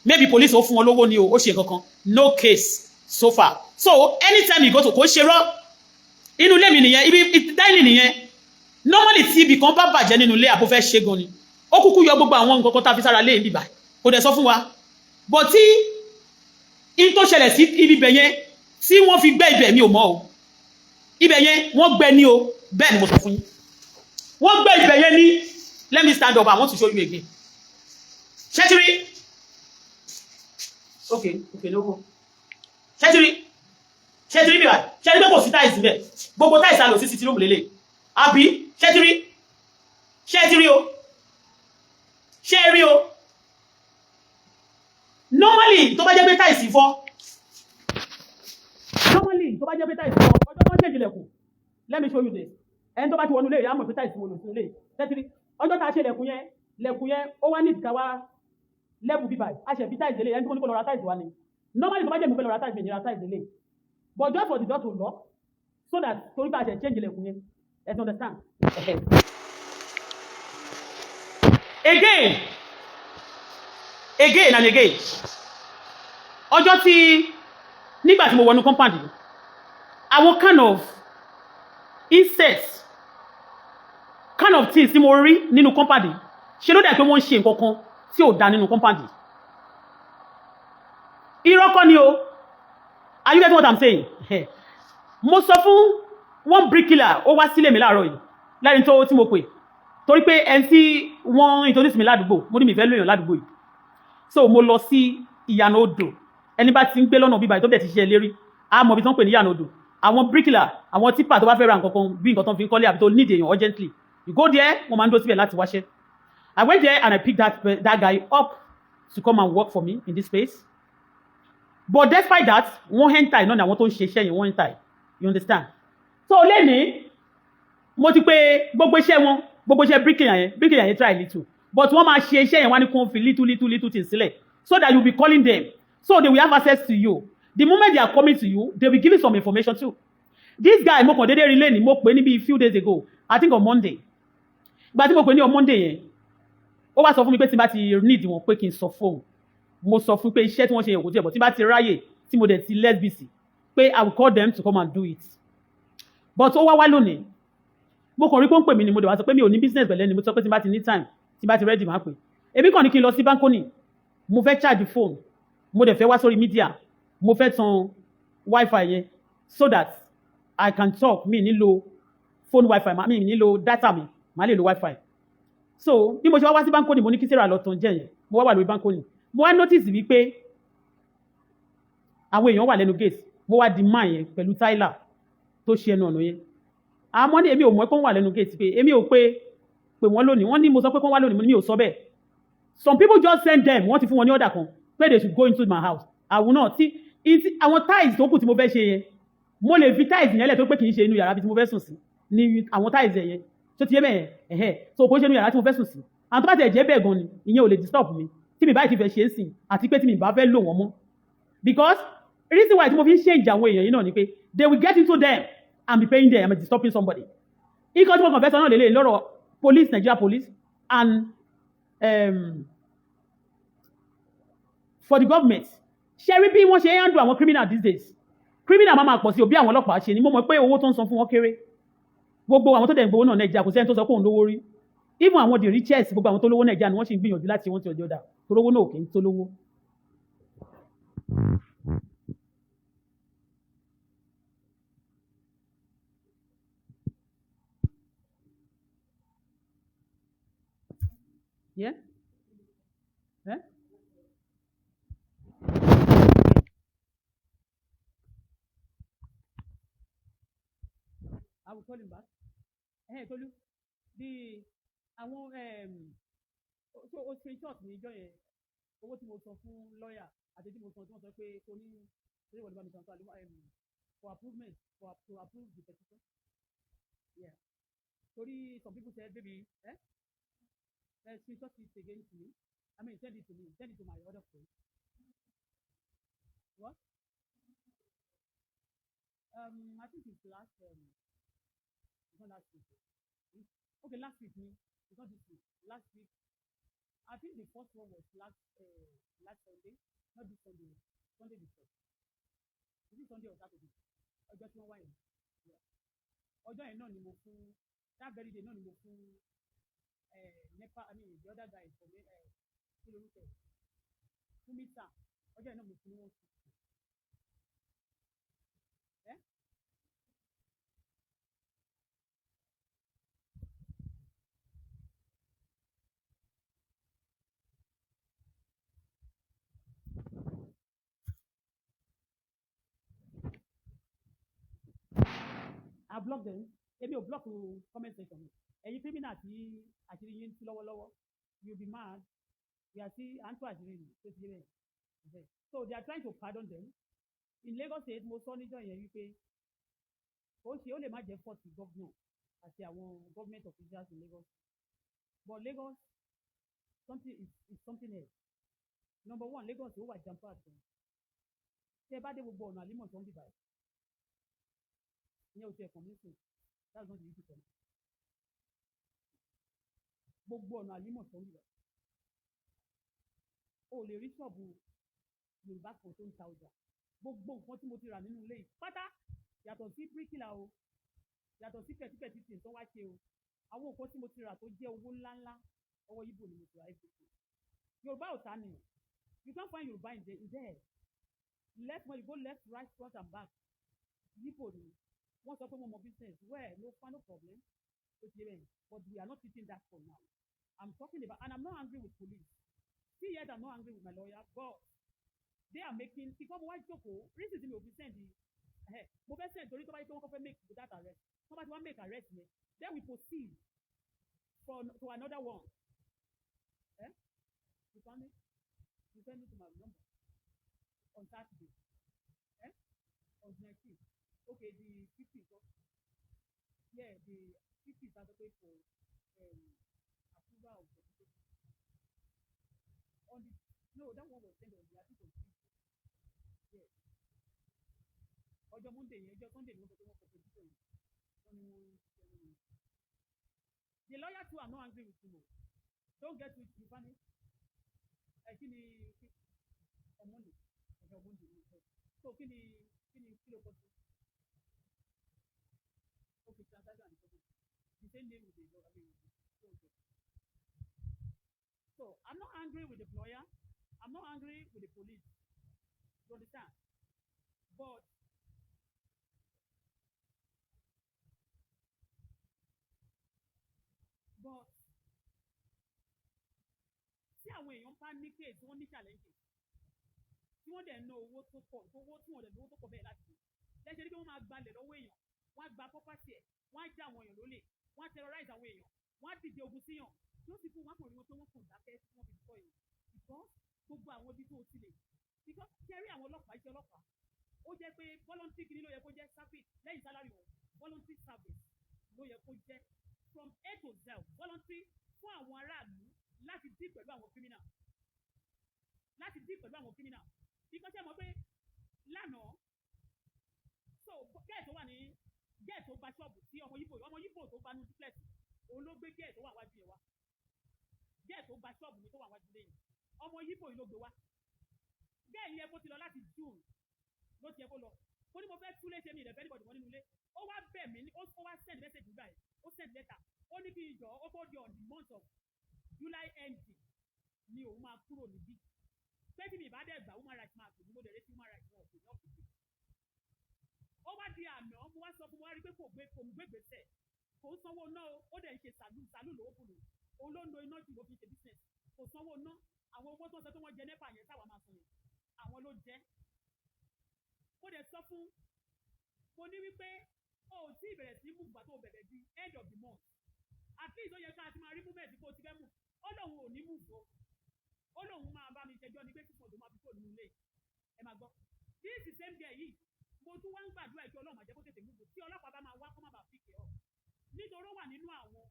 maybe police ó fún wọn lówó ni o ó ṣe kankan no case so far so anytime you go to kò ṣe rọ inú ilé mi nìyẹn ibi dining nìyẹn normally tí ibì kan bá bàjẹ́ nínú ilé àbó fẹ́ ṣe gan ni ó kúkú yọ gbogbo àwọn nǹkan kan tá a fi sára lé ibi báyìí kò dẹ̀ sọ fún wa but tí in tó ṣẹlẹ̀ sí ibi bẹ̀ yẹn tí wọ́n fi gbẹ́ ibẹ̀ mi ò mọ̀ o ibẹ̀ yẹn wọ́n gbẹ́ ní o bẹ́ẹ̀ ni mo sọ fún yín wọ́n gbẹ́ ibẹ̀ yẹn ní let me stand up I want to show you again ṣẹ́tìrí okay no go ṣẹ́tìrí bí wà ṣẹ́tìrí pé kò sí táìsì bẹ́ẹ̀ gbogbo táìsì àlò sí ti ló múlélẹ̀ àbí ṣẹ́tìrí o normally tó bá jẹ́ pé táìsì fọ́ ọjọ́ tó ń ṣèjìlẹ̀kùn let me show you this ẹni tó bá ti wọnú lé ìyá mọ̀ pé táìsì wọnú sí lé tẹ́tìrí ọjọ́ tá a ṣe lẹ̀kùn yẹn ó wá ní ìdíkà wá lẹ́bù bíbà a ṣe bí táìsì lé ẹni tó ní kó lọ ra táìsì wá ni normally tó bá jẹ́ mi pé lọ ra táìsì mi ra táìsì lé but just for the door to lock so that torí bá a ṣe change lẹ̀kùn yẹn ẹ ti understand again and again ọjọ́ tí nígbà tí mo wọnú compound yìí àwọn kind of insects kind of things tí mo rí nínú compound yìí ṣe ló dà pé wọ́n ń ṣe nǹkan kan tí ò dá nínú compound yìí irọ́ kọ́ ni o are you getting what I'm saying mo sọ fún one bricklayer ó wá sílé mi láàárọ̀ yìí lẹ́yìn tó tí mo pè torí pé ẹni tí wọ́n introduce mi ládùúgbò mo ní mi fẹ́ lóyún ládùúgbò yìí so mo lọ sí ìyànà odò ẹni bá ti ń gbé lọ́nà bíbá tó bẹ̀ ti ṣe lérí a mọ̀ bí tó ń pè ní ìyànà odò àwọn bricklayer àwọn tipa tó bá fẹ́ ra nǹkan kan bí nǹkan tó ń fi kọ́lé àbí tó need èèyàn urgently you go there wọ́n máa ń dó síbẹ̀ láti wáṣẹ́ I went there and I picked that guy up to come and work for me in this space but despite that wọ́n hentai náà ni àwọn tó ń ṣe iṣẹ́ yẹn wọ́n hentai you understand so lẹ́ni mo ti pé gbogbo iṣẹ́ bricklayer yẹn try little but wọ́n máa ṣe iṣẹ́ yẹn wá ní kó fi little things sílẹ̀ so that you be calling them so they will have access to you the moment they are coming to you they will give you some information too this guy mo kàn déédéé rí lẹ́ni mo pè níbi few days ago I think on Monday ìgbà tí mo pè ní on Monday yẹn ó wá sọ fún mi pé tí n bá ti need wọn pé kí n sọ fóun mo sọ fún pé iṣẹ́ tí wọ́n ṣe yẹn kò tiẹ̀ bọ̀ tí n bá ti ráyè tí mo dẹ̀ ti less busy pé I will call them to come and do it but ó wá lónìí mo kàn rí pé ó ń pè mí ni mo dẹ̀ wá sọ pé mi ò ní business pẹ̀lẹ́ ni mo sọ pé tí n bá ti ní time tí n bá ti ready máa pè èmi kàn ní kí n lọ sí balcony mo fẹ́ charge phone mo dẹ̀ fẹ́ wá sórí media mo fẹ́ tan wifi yẹn so that I can talk mi nílò phone wifi mi nílò data mi màá lè lo wifi so bí mo ṣe wá sí balcony mo ní kí Sarah lọ tàn jẹ́ yẹn mo wá lórí balcony mo wá notice wípé àwọn èèyàn wà lẹ́nu gate mo wá di man yẹn pẹ̀lú Tyler tó ṣe ẹnu ọ̀nà yẹn àmọ́ ní èmi ò mọ̀ pé wọ́n wà lẹ́nu gate pé èmi ò pé wọ́n lónìí wọ́n ní mo sọ pé wọ́n wá lónìí mo ní mi ò sọ bẹ́ẹ̀ some people just send them wọ́n ti fún wọn ní order kan pé they should go into my house àwọn náà tí àwọn tiles tó kù tí mo fẹ́ ṣe yẹn mo lè fi tiles yẹn lẹ̀ tó pé kì í ṣe inú yàrá bí tí mo fẹ́ sùn sí ní àwọn tiles yẹn tó ti yé bẹ́ẹ̀ so kò ṣe inú yàrá tí mo fẹ́ sùn sí àwọn tó bá tẹ̀ jẹ́ bẹ́ẹ̀ gan ni ìyẹn ò lè disturb mi tí mi báyìí ti fẹ́ ṣe é sìn àti pé tí mi bá fẹ́ lò wọ́n mọ́ because reason why tí mo fi ń change àwọn èèyàn yìí náà ni pé they will get into them and be paying them and stopping somebody. Ikọ̀ tí mo kàn fẹ́ sọ náà lélẹ̀ lọ́rọ̀ police, Nigeria police, and for the government. Ṣé rí bí wọ́n ṣe handle àwọn criminal these days? Criminal máa pọ̀ sí òbí àwọn ọlọ́pàá ṣe ni mo mọ̀ pé owó tó ń san fún wọn kéré. Gbogbo àwọn tó dẹ̀ ń gbowó náà Nàìjíríà kò sẹ́ni tó sọ pé òun lówó rí. Even àwọn the richest gbogbo àwọn tó lówó Nàìjíríà ni wọ́n sì ń gbìyànjú láti wọ́n ti ọjọ́ dà. Torówó náà kì í tó lówó. Yeah? Eh? I will call him back. Tolu, àwọn o screenshot ní ìjọ yẹn owó tí mo san fún lọ́ọ̀yà àti tí mo san tí wọ́n sọ pé kò ní ṣé wọ́n lè bá mi san for approvement to approve the petition. Yeah. Torí some people said baby screenshot it again to me. I mean send it to me, send it to my other friend. What? I think it's last it's not last week. Okay, last week, it's not this week. Last week, I think the first one was last Sunday, not this Sunday, Sunday before. Is it Sunday or Saturday? Ọjọ́ tí wọ́n wáyé. Ọjọ́ yẹn náà ni mo fún that very day náà ni mo fún NEPA, I mean the other guy for me kilometer fún mítà. Ọjọ́ yẹn náà mo fún wọn. I block them. Èmi ò block comment section. Ẹ̀yin criminal tí àṣírí yín tú lọ́wọ́lọ́wọ́, you be mad. We are still anto àṣírí tó ti rẹ̀. So they are trying to pardon them. In Lagos State, mo sọ níjọ́ yẹn wípé ó lè má jẹ́ fault governor àti àwọn government officials in Lagos. But Lagos is something else. Number one, Lagos ó wà jam-packed. Ṣé bá dé gbogbo ọ̀nà àlímọ̀ tó ń bì báyìí? Ìyẹn ò tiẹ̀ kàn mí sùn. That's not the issue for me. Gbogbo ọ̀nà àlímọ̀ tó ń bì báyìí. O lè rí ṣọ́ọ̀bù Yorùbá kan tó ń ta ọjà. Gbogbo nǹkan tí mo ti rà nínú ilé yìí pátá yàtọ̀ sí bíríkìlà o yàtọ̀ sí pẹ̀típẹ̀tì tí nǹkan wá ṣe o àwọn nǹkan tí mo ti rà tó jẹ́ owó ńláńlá ọwọ́ Yíbò ni mo ti rà everything. Yorùbá ò ta ni you can't find Yorùbá in there left when you go left right front and back Yíbò ni wọ́n sọ pé mo mọ business well no problem but we are not teaching that for now. I'm talking about and I'm not angry with police. See yet I'm not angry with my lawyer but they are making because mo wá jókòó reason tí mi ò fi send mo fẹ́ send torí tó bá yẹ kí wọ́n kọ́ fẹ́ make without arrest tó bá ti wá make arrest yẹn then we proceed to another one. You found it? You send it to my number on Saturday. On 19th. Okay, the 15th. Yeah, the 15th are okay for approval of the petition. No, that one was sent on the article. Yeah. Ọjọ́ Monday yẹn, ọjọ́ Sunday ni wọ́n sọ pé wọ́n kọ petition yìí. The lawyer too are not angry with you. Don't get with you, Fanny. Kí ni on Monday? Ọjọ́ Monday ni wọ́n sọ. So kí ni kí ló kọ́ sí? Okay, transaction and deposit. The same name with the lawyer. So I'm not angry with the lawyer. I'm not angry with the police. You understand? But tí àwọn èèyàn bá ní case wọ́n ní challenges tí wọ́n dẹ̀ ná owó tó pọ̀ owó tí wọ́n dẹ̀ ná owó tó pọ̀ bẹ́ẹ̀ láti lẹ́sẹ̀ ní pé wọ́n máa gbalẹ̀ lọ́wọ́ èèyàn wọ́n á gba property ẹ̀ wọ́n á já àwọn èèyàn lólè wọ́n á terrorize àwọn èèyàn wọ́n á dìde ogun síyàn tí ó sì fún wọn kàn rí wọn pé wọ́n kàn dákẹ́ tí wọ́n fi sọ èèyàn because gbogbo àwọn ibi tó o ti lè because kẹ́rí àwọn ọlọ́pàá iṣẹ́ ọlọ́pàá ó jẹ́ pé voluntary kìíní ló yẹ kó jẹ́ service lẹ́yìn salary wọn voluntary service ló yẹ kó jẹ́ from A to Z voluntary fún àwọn aráàlú láti deal pẹ̀lú àwọn criminal because ẹ mọ̀ pé lánàá tó wà ní gẹ́ẹ̀ tó gba ṣọ́ọ̀bù tí ọmọ Yíbò tó gba ní duplex òun ló gbé gẹ́ẹ̀ tó wà wájú yẹn wá gẹ́ẹ̀ tó gba ṣọ́ọ̀bù mi tó wà wájú lẹ́yìn ọmọ Yíbò yìí ló gbé wá gẹ́ẹ̀ yẹn kó ti lọ láti June ló ti yẹ kó lọ mo ní mo fẹ́ túlé ṣe mi ìrẹ̀fẹ́ níbọ̀dì mọ́ nínú ilé ó wá bẹ̀ mí ó wá send message nígbà yẹn ó send letter ó ní kí ìjọ ó kó di on the month of July ending ni òun máa kúrò níbí pé tí mi ìbá dẹ̀ gbà human rights máa pè ní mo dẹ̀ rétí human rights wọn ò pè ní ọ̀pẹ̀ ó wá di àná mo wá sọ fún wa rí pé kò ń gbé gbèsè kò ń sanwó ná ó dẹ̀ ń ṣe sàlù lówó fún un òun ló ń lo iná jù ló fi ṣe business kò sanwó ná àwọn owó tó ń sọ pé wọ́n jẹ nẹ́pà yẹn táwa máa san yẹn àwọn ló jẹ́ mo dẹ̀ sọ fún mo ní wípé o ò tí ì bẹ̀rẹ̀ sí mú ìgbà tó bẹ̀rẹ̀ di end of the month at least ó yẹ ká ti máa rí movement kó o ti fẹ́ mú ó lóun ò ní mú fún ó lóun máa bá mi jẹjọ́ ní pé sísọ tó máa fi kó nínú ilé ẹ máa gbọ́ this is same girl yìí mo tún wá ń gbàdúrà ìjọ ọlọ́run àjẹkó tètè mú tí ọlọ́pàá bá máa wá kó má bàa fìkẹ́ ọ nítorí ó wà nínú àwọn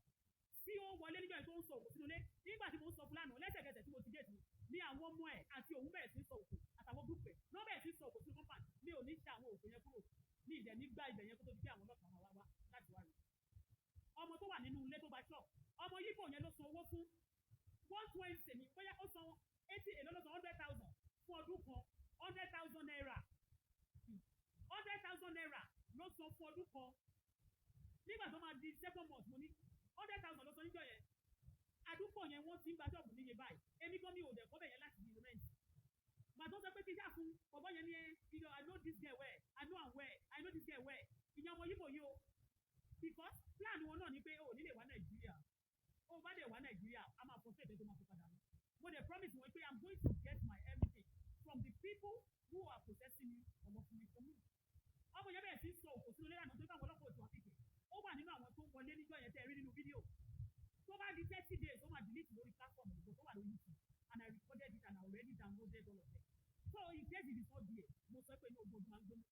tí ó wọlé níjọ́ tó ń sọ òkú sínú ilé nígbà tí mo ń sọ fúlànà lẹ́sẹ̀kẹsẹ̀ tí mo ti géètì ní àwọn ọmọ ẹ̀ àti òun bẹ̀rẹ̀ sí sọ òkú àtàwọn gúrùpẹ̀ náà bẹ̀rẹ̀ sí sọ òkú sínú compound mi ò ní ṣe àwọn òkú yẹn kúrò ní ìdẹ̀ nígbà ibẹ̀ yẹn kó tó di pé àwọn ọlọ́pàá máa wá láti wá rí ọmọ tó wà nínú ilé tó bá ṣọ ọmọ Yíbò yẹn ló san owó fún 120 ní bóyá ó san 80 èlò ló san 100,000 fún ọdún kan 100,000 naira 100,000 naira ló san fún ọdún kan nígbà tó máa di second month mo ní 100,000 ló san níjọ́ yẹn àdúgbò yẹn wọ́n ti ń gba ṣọ́ọ̀bù níye báyìí èmi gan mi ò dẹ̀ kọ́ bẹ̀ yẹn láti di rent màá tó sọ pé kíjà fún bọ̀bọ̀ yẹn ní ẹ I know this girl well I know am well I know this girl well ìyẹn ọmọ Yíbò yìí o because plan wọn náà ni pé o nílé wá Nàìjíríà o bá dẹ̀ wá Nàìjíríà a máa fọ́ fẹ́ẹ̀dẹ̀ tó máa fi padà ní mo dẹ̀ promise wọn pé I'm going to get my everything from the people who are possessing me ọmọ fún mi fún mi ọmọ yẹn bẹ̀rẹ̀ sí sọ òkò sínú lẹ́yìn àná tó bá wọn lọ́pọ̀ òtún àfihàn ó wà nínú àwọn tó wọlé níjọ́ yẹn tẹ́ rí nínú fídíò tó bá di 30 days ó máa delete lórí platform ìgbò tó wà lórí YouTube and I recorded it and I already downloaded all of them so in case it is not there mo sọ pé ní ogun ọdún máa ń gbóná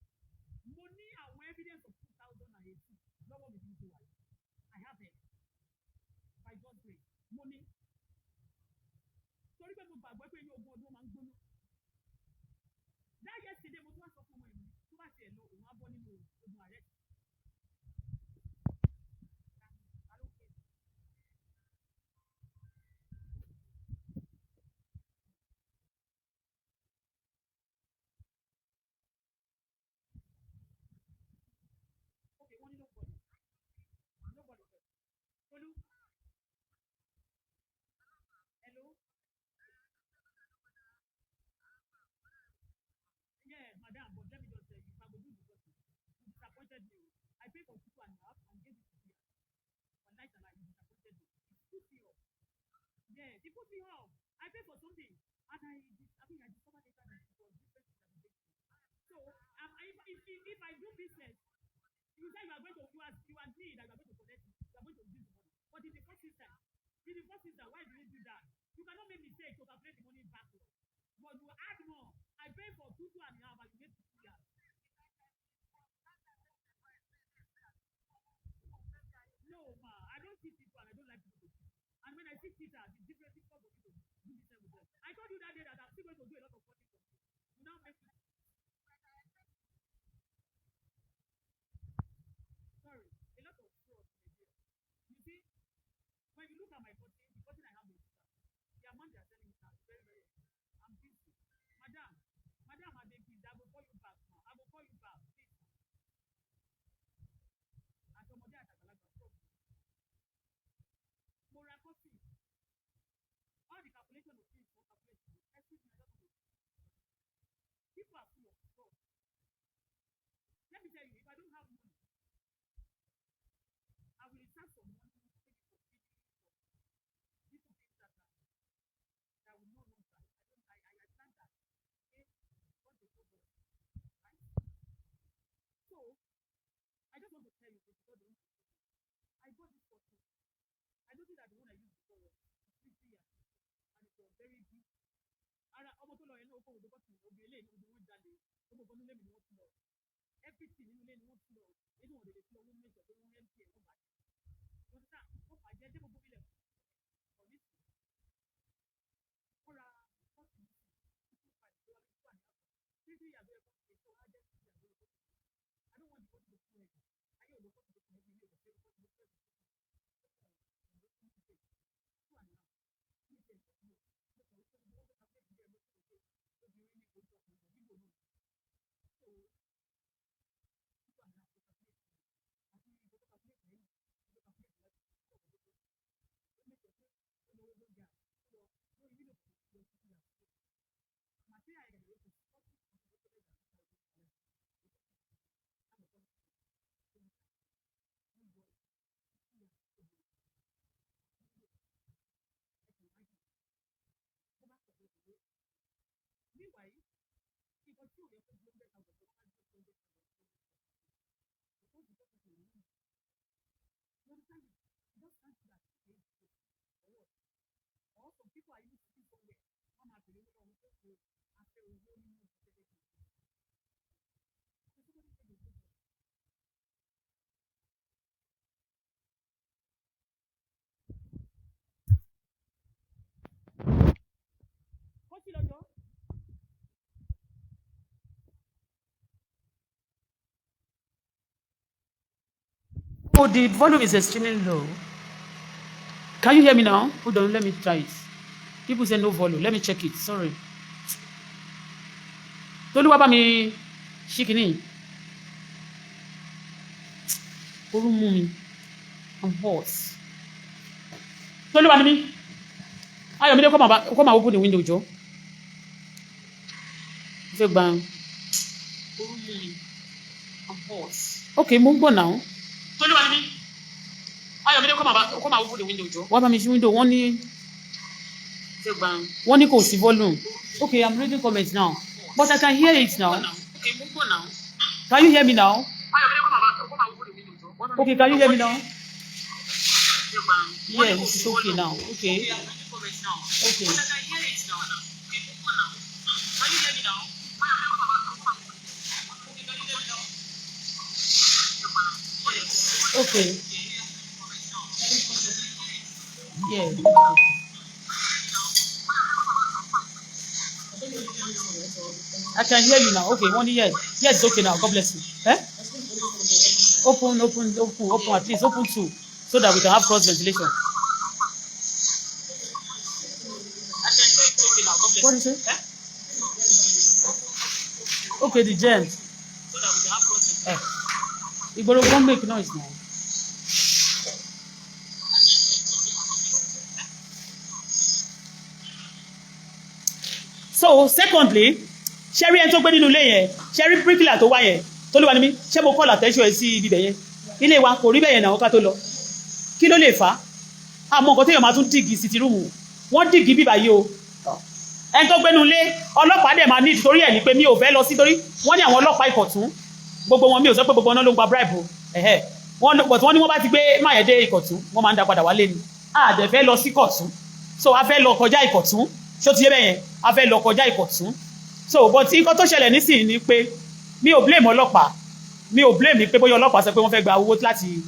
mo ní àwọn evidence of 2018 lọ́wọ́ mi bí mo ṣe wà yìí I have it by God's grace mo ní torí pé mo gbàgbọ́ pé ní ogun ọdún máa ń gbóná that yesterday mo tún wá sọ fún ọmọ ìlú tó bá tiẹ̀ lọ òun á bọ́ nínú ogun ààrẹ. Okay, one nobody. Olu. Hello. Yeah, madam, but let me just tell you, if I go do the person, you disappointed me. I paid for 2.5 and gave it to you. But night and night, you disappointed me. It put me off. Yeah, it put me off. I paid for something, and I discovered later that it was different than the basic. So, if I do business, you say you are need that you are going to collect it, you are going to use the money. But in the first instance, why do you do that? You cannot make mistake to calculate the money backwards. But you add more. I pay for 2.5 and you get 2 years. No, ma, I don't see people and I don't like people to cheat. And when I see cheaters, it's different for me to do business with them. I told you that day that I'm still going to do a lot of work for you. You now make it. Sorry, a lot of fraud in Nigeria. You see, when you look at my body, the body I have is the amount they are selling is very, very expensive. I'm busy. Madam, I beg you, I will call you back now. I will call you back, please. Àtọmọdé àtàgbàlagbà stop. Mo ra coffee. All the calculation of things for calculation. Everything I don't know. People are full of fraud. Let me tell you, if I don't have money, I will return some money to pay for feeding for people things that will no longer. I plan that. Okay, what they told us, right? So I just want to tell you this because I got this for free. I noticed that the one I used before was 50 years and it was very big. Ara ọmọ tó lọ yẹn náà ó kọ́ òdo bọ́sì òbí eléyìí òdo wọn jáde gbogbo ọgbọ́n nílé mi ni wọ́n ti lọ everything nínú ilé ni wọ́n ti lọ nínú òde lè fi lọ wọ́n mẹ́jọ tó wọ́n mp ẹ̀ wọ́n bàjẹ́ wọ́n ti sá wọ́n bàjẹ́ dé gbogbo ilẹ̀ ọ̀ní sí wọ́n ra bọ́sì ní sí 2.5 tó wà ní 2.5 3 years ago ẹ̀kọ́ ṣe tó wá jẹ́ 3 years ago Oh, the volume is extremely low. Can you hear me now? Hold on, let me try it. People say no volume. Let me check it. Sorry. Toluwa bá mi ṣí kíní. Oru mú mi. I'm hot. Toluwa ni mi. Ayọ̀mídé come open the window, Joe. Fẹ́ gba. Oru mú mi. I'm hot. Okay, mo ń gbọ́ now. Toluwa ni mi. Ayọ̀mídé come open the window, Joe. Wá bá mi ṣí window. Wọ́n ní kò sí volume. Okay, I'm reading comments now. But I can hear it now. Okay, mo ń gbọ́ now. Can you hear me now? Okay, can you hear me now? Yes, it's okay now. Okay. Okay. Okay. Yeah. I can hear you now. Okay, one yes. Yes, it's okay now. God bless you. Eh? Open at least open two so that we can have cross ventilation. What is it? Eh? Okay, the gent. So that we can have cross ventilation. Igboro won't make noise now. So secondly, ṣẹ́rí ẹni tó gbé nínú ilé yẹn, ṣẹ́rí bíríkìlà tó wá yẹn, Tolúwa ni mí, ṣé mo call attention ẹ sí ibi bẹ̀ yẹn? Ilé wa kò rí bẹ́ẹ̀ yẹn náà ká tó lọ. Kí ló lè fà á? Àmọ́ nǹkan téèyàn máa tún dìgì sí ti rúùmù. Wọ́n dìgì bíbà yìí o. Ẹni tó gbé nínú ilé, ọlọ́pàá dẹ̀ máa ní ìtorí ẹ̀ ní pé mi ò fẹ́ lọ sí torí wọ́n ní àwọn ọlọ́pàá Ìkọ̀tún. Gbogbo wọn mi ò sọ pé gbogbo wọn ló ń gba bribe o. Wọ́n ní wọ́n bá ti gbé máyẹ̀dé Ìkọ̀tún, wọ́n máa ń dá padà wálé ni. A dẹ̀ fẹ́ lọ sí Ìkọ̀tún. So a fẹ́ lọ kọjá Ìkọ̀tún. Ṣó ti yé bẹ́ẹ̀ yẹn? A fẹ́ lọ kọjá Ìkọ̀tún. So but nǹkan tó ṣẹlẹ̀ nísìnyí ni pé mi ò blame ọlọ́pàá. Mi ò blame pé bóyá ọlọ́pàá sọ pé wọ́n fẹ́ gba owó láti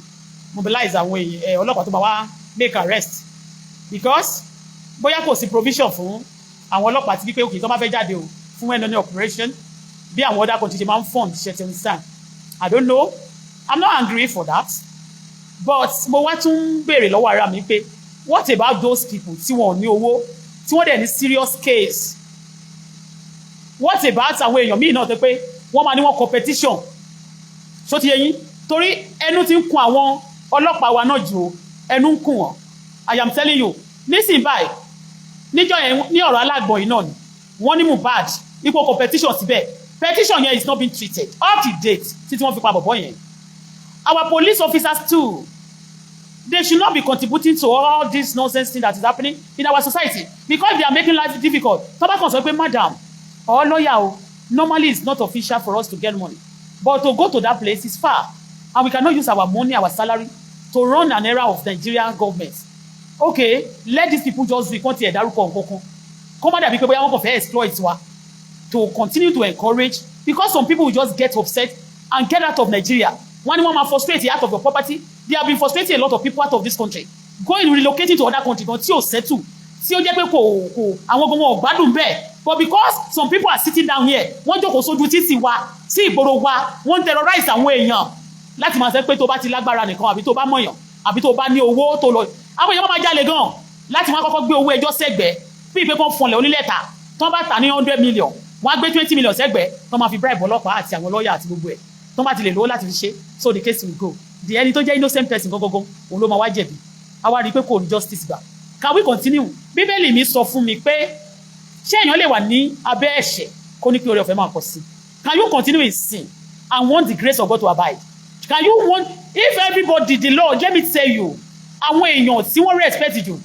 mobilize àwọn èèyàn ọlọ́pàá tó bá wá make arrest. Because bóyá kò sí provision fún àwọn ọlọ́pàá ti wípé òkè tó bá fẹ́ jáde o fún any operation bí àwọn other countries máa ń fund ṣe ti understand. I don't know. I'm not angry for that. But mo wá tún béèrè lọ́wọ́ ara mi pé what about those people tí wọn ò ní owó tí wọ́n dẹ̀ ní serious case? What about àwọn èèyàn míì náà tó pé wọ́n máa ní wọ́n competition? So ti yé yín torí ẹnu ti ń kun àwọn ọlọ́pàá wa náà jù o ẹnu ń kun wọn. I am telling you nísìnyí báyìí níjọ́ yẹn ní ọ̀rọ̀ alágbọ̀n yìí náà ni wọ́n ní Mohbad ipò competition síbẹ̀ petition yẹn is not being treated up to date títí wọ́n fi pa bọ̀bọ̀ yẹn. Our police officers too, they should not be contributing to all this nonsense thing that is happening in our society because they are making life difficult. Tọ́ba kan sọ pé madam or lawyer o normally it's not official for us to get money but to go to that place is far and we cannot use our money, our salary to run an era of Nigerian government. Okay, let these people just be kọ́ntì ẹ̀dárúkọ nǹkankan kọ́ má dàbí pé bóyá wọ́n kàn fẹ́ exploit wa to continue to encourage because some people will just get upset and get out of Nigeria. Wọ́n ní wọ́n máa frustrate out of your property. They have been frustrating a lot of people out of this country going relocating to other country kan tí ò settle tí ó jẹ́ pé kò àwọn gbogbo ọ̀gbádùn bẹ́ẹ̀ but because some people are sitting down here wọ́n jókòó sójú títì wa sí ìgboro wa wọ́n terrorize àwọn èèyàn láti máa sọ pé tó bá ti lágbára nìkan àbí tó bá mọ̀yàn àbí tó bá ní owó tó lọ àwọn èèyàn máa jalè gan láti wọ́n kọ́kọ́ gbé owó ẹjọ́ sẹ́gbẹ̀ẹ́ bí ìpé kan fọnlẹ̀ onílẹ̀ta tó bá tà ní 100 million wọ́n á gbé 20 million sẹ́gbẹ̀ẹ́ tó máa fi bribe ọlọ́pàá àti àwọn lọ́ọ̀yà àti gbogbo ẹ̀ tó bá ti lè lówó láti fi ṣe so the case will go the ẹni tó jẹ́ innocent person gangan òun ló máa wá jẹ̀bi àwa rí i pé kò ní justice gbà. Can we continue? Bíbélì mi sọ fún mi pé ṣé èèyàn lè wà ní abẹ́ ẹ̀ṣẹ̀ kó ní kí oore ọ̀fẹ́ máa pọ̀ sí. Can you continue in sin and want the grace of God to abide? Can you want, if everybody the Lord, let me tell you, àwọn èèyàn tí wọ́n respect jù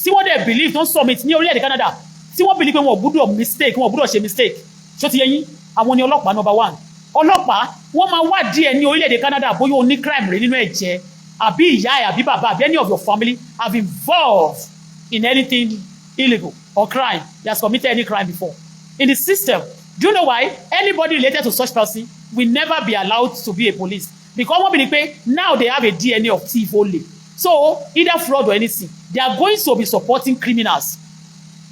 tí wọ́n dẹ̀ believe tó ń submit ní orílẹ̀-èdè Canada tí wọ́n believe pé wọn ò gbúdọ̀ mistake wọn ò gbúdọ̀ ṣe mistake ṣó ti yẹ yín àwọn ni ọlọ́pàá number one. Ọlọ́pàá wọ́n máa wádìí ẹ ní orílẹ̀-èdè Canada bóyá o ní crime rẹ nínú ẹ̀jẹ̀ àbí ìyá ẹ̀ àbí bàbá àbí any of your family have involved in anything illegal or crime. He has committed any crime before. In the system, do you know why? Anybody related to such person will never be allowed to be a police. Because one minute now they have a DNA of thief only. So either fraud or anything, they are going to be supporting criminals.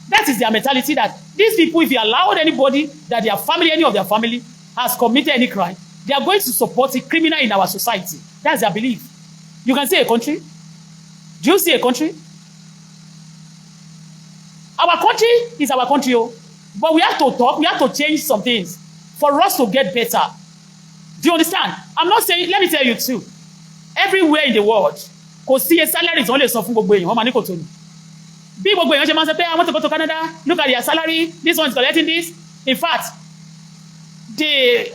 That is their mentality that these people, if you allowed anybody that their family, any of their family has committed any crime, they are going to support a criminal in our society. That's their belief. You can see a country. Do you see a country? Our country is our country, but we have to talk, we have to change some things for us to get better. Do you understand? I'm not saying, let me tell you too, everywhere in the world, kò sí a salary tó lè sọ fún gbogbo èèyàn, wọ́n máa ní kò tó ní. Bí gbogbo èèyàn ṣe máa sọ pé I want to go to Canada, look at their salary, this one is collecting this. In fact,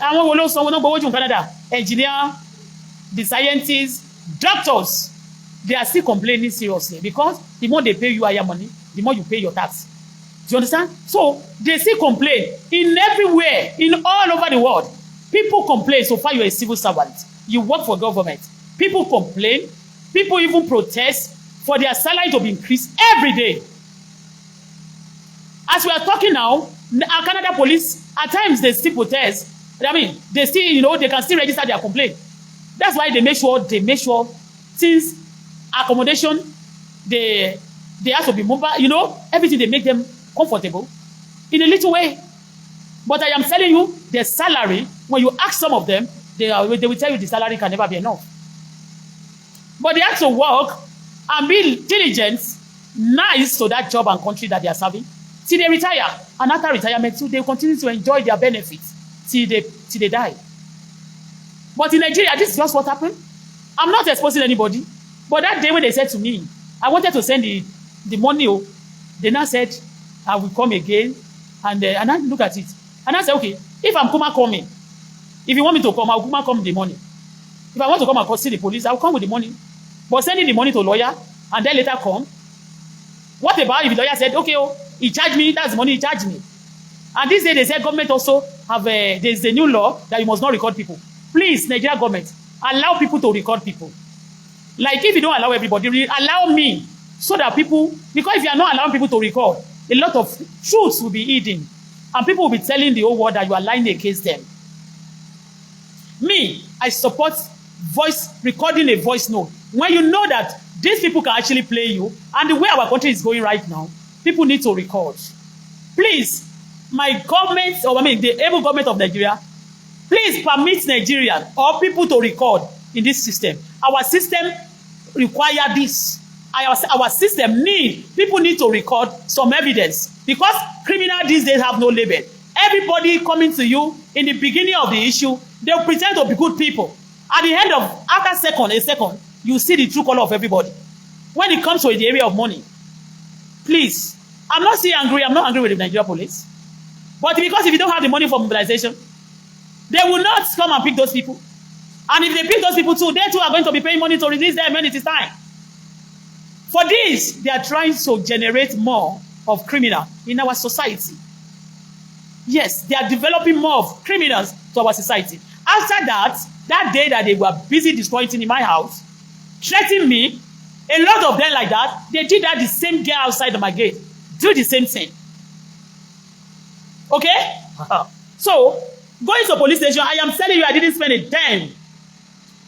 àwọn wo ló sanwó náà gbowó jù in Canada? Engineer, the scientists, doctors, they are still complaining seriously because the more they pay you higher money, the more you pay your tax. Do you understand? So they still complain in everywhere, in all over the world. People complain. So far, you're a civil servant. You work for government. People complain. People even protest for their salary to be increased every day. As we are talking now, our Canada police, at times they still protest. I mean, they still, they can still register their complaint. That's why they make sure since accommodation, they have to be mobile, everything they make them comfortable in a little way. But I am telling you, their salary, when you ask some of them, they will tell you the salary can never be enough. But they have to work and be diligent, nice to that job and country that they are serving, till they retire. And after retirement, too, they will continue to enjoy their benefits till they die. But in Nigeria, this is just what happened. I'm not exposing anybody. But that day when they said to me, I wanted to send the money, they now said, I will come again. And I look at it. And I said, okay, if I'm coming, if you want me to come, I will come with the money. If I want to come and see the police, I will come with the money. But sending the money to a lawyer and then later come, what about if the lawyer said, okay, he charged me, that's the money he charged me. And this day they said government also there's a new law that you must not record people. Please, Nigeria government, allow people to record people. Like if you don't allow everybody, allow me so that people, because if you are not allowing people to record, a lot of truths will be hidden. And people will be telling the whole world that you are lying against them. Me, I support recording a voice note. When you know that these people can actually play you, and the way our country is going right now, people need to record. Please, my government, the able government of Nigeria, please permit Nigerians or people to record in this system. Our system require this. Our system people need to record some evidence because criminals these days have no label. Everybody coming to you in the beginning of the issue, they'll pretend to be good people. At the end of, after a second, you see the true color of everybody. When it comes to the area of money, please, I'm not angry with the Nigeria police. But because if you don't have the money for mobilization, they will not come and pick those people. And if they pick those people too, they too are going to be paying money to release them when it is time. For this, they are trying to generate more of criminals in our society. Yes, they are developing more of criminals to our society. After that day that they were busy destroying in my house, threatening me, a lot of them like that, they did that the same girl outside of my gate. Do the same thing. Okay? So, going to police station, I am telling you, I didn't spend a dime.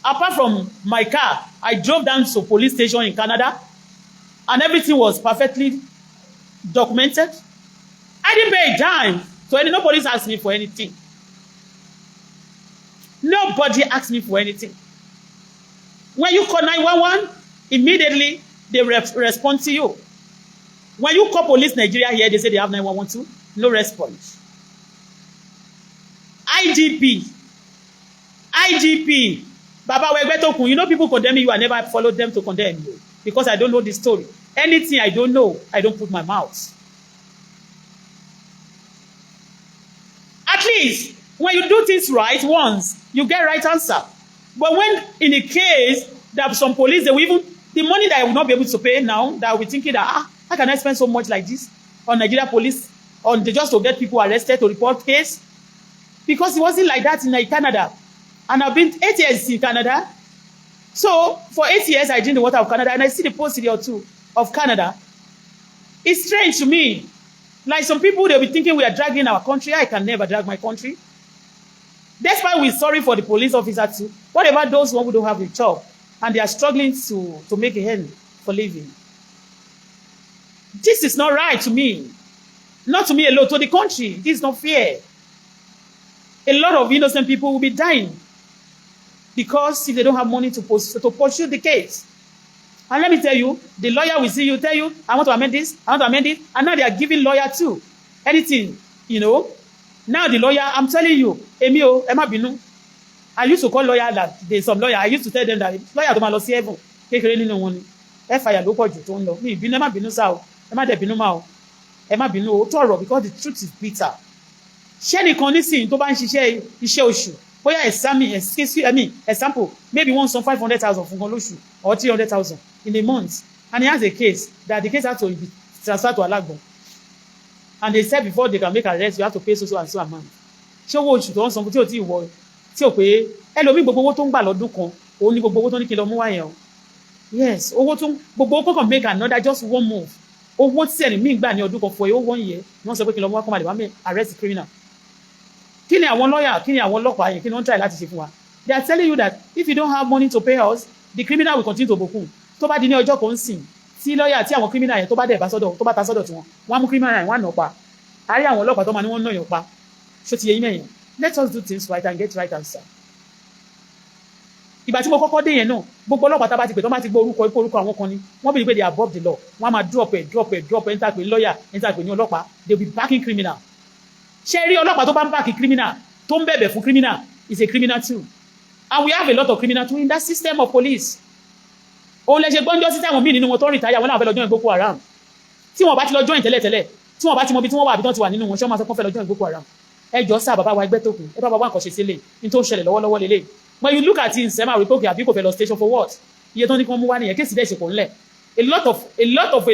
Apart from my car, I drove down to police station in Canada, and everything was perfectly documented. I I didn't pay a dime to any. Nobody's asked me for anything. Nobody asked me for anything. When you call 911, immediately they respond to you. When you call police Nigeria here, they say they have 911 too. No response. IGP. Baba Wegbetokun, you know people condemn you, I never followed them to condemn you because I don't know the story. Anything I don't know, I don't put my mouth. At least, when you do things right once, you get right answer. But when in a case that some police, they will even, the money that I will not be able to pay now, that I will be thinking that, how can I spend so much like this on Nigeria police, on the, just to get people arrested to report case? Because it wasn't like that in Canada. And I've been 8 years in Canada. So, for 8 years, I drink the water of Canada, and I see the post city or two of Canada. It's strange to me. Like some people, they'll be thinking we are dragging our country. I can never drag my country. That's why we're sorry for the police officer too. What about those who don't have a job and they are struggling to make a hand for living? This is not right to me. Not to me alone, to the country. This is not fair. A lot of innocent people will be dying because if they don't have money to pursue the case. And let me tell you, the lawyer will see you, tell you, I want to amend this, I want to amend it, and now they are giving lawyer too. Anything, you know. Now the lawyer, I'm telling you, Emio, Emma Binu, I used to call lawyer that there's some lawyer, I used to tell them that lawyer to my law see heaven, kékeré nínú wọn ni. FIR ló pọ̀jù tó ń lọ. Mi ìbínú, Emma Binu sá o, Emma dẹ̀ bínú máa o, Emma Binu o tọrọ because the truth is bitter. Ṣé nìkan nísìnyí tó bá ń ṣiṣẹ́ iṣẹ́ oṣù, bóyá example, maybe wọ́n san 500,000 fún gan lóṣù or 300,000 in a month, and he has a case that the case has to be transferred to Alagbon. And they said before they can make arrest, you have to pay so and so amount. Ṣé owó oṣù tó ń san fún tí ò tí ì wọ tí ò pé ẹlòmíì gbogbo owó tó ń gbà lọ́dún kan òun ní gbogbo owó tó ní kí lọ mú wá yẹn o. Yes, owó tó gbogbo owó kọ̀ọ̀kan make another just one move. Owó tí ẹlòmíì gbà ní ọdún kan for a whole 1 year ni wọ́n sọ pé kí lọ mú wá kọ́ máa lè wá mẹ́ arrest criminal. Kí ni àwọn lawyer, kí ni àwọn ọlọ́pàá yẹn, kí ni wọ́n try láti ṣe fún wa? They are telling you that if you don't have money to pay us, the criminal will continue to bokun. Tó bá di ní ọjọ́ kan sìn tí lawyer tí àwọn criminal yẹn tó bá dẹ̀ bá sọ́dọ̀ tó bá ta sọ́dọ̀ tiwọn wọ́n á mú criminal yẹn wọ́n á nà pa. Àárí àwọn ọlọ́pàá tó máa ní wọ́n náà yàn pa. Ṣó ti yẹ yín mẹ́yìn? Let us do things right and get right answer. Ìgbà tí mo kọ́kọ́ dé yẹn náà, gbogbo ọlọ́pàá tá bá ti pè tó máa ti gbọ́ orúkọ àwọn kan ni. Wọ́n believe they are above the law. Wọ́n á máa drop enter pé lawyer, enter pé ní ọlọ́pàá. They will be backing criminal. Ṣé rí ọlọ́pàá tó bá ń back criminal, tó ń bẹ̀bẹ̀ fún criminal is a criminal too. And we have a lot of criminal too in that system of police. Òun lè ṣe gbọ́njọ́ sí táwọn míì nínú wọn tó ń retire wọn náà fẹ́ lọ join Boko Haram. Tí wọ́n bá ti lọ join tẹ́lẹ̀tẹ́lẹ̀, tí wọ́n bá ti mọ bí tí wọ́n wà àbí tán ti wà nínú wọn, ṣé wọ́n máa sọ pé wọ́n fẹ́ lọ join Boko Haram. Ẹ jọ̀ọ́ sá bàbá wa Ẹgbẹ́tókun, ẹ bá bàbá nǹkan ṣe sílẹ̀ ní tó ń ṣẹlẹ̀ lọ́wọ́lọ́wọ́ lélẹ̀. When you look at it sẹ́mà rí pé òkè àbí kò fẹ́ lọ station for what? Iye tó ní kí wọ́n mú wá nìyẹn kéèsì dẹ̀ ṣe pọ̀ ńlẹ̀. A lot of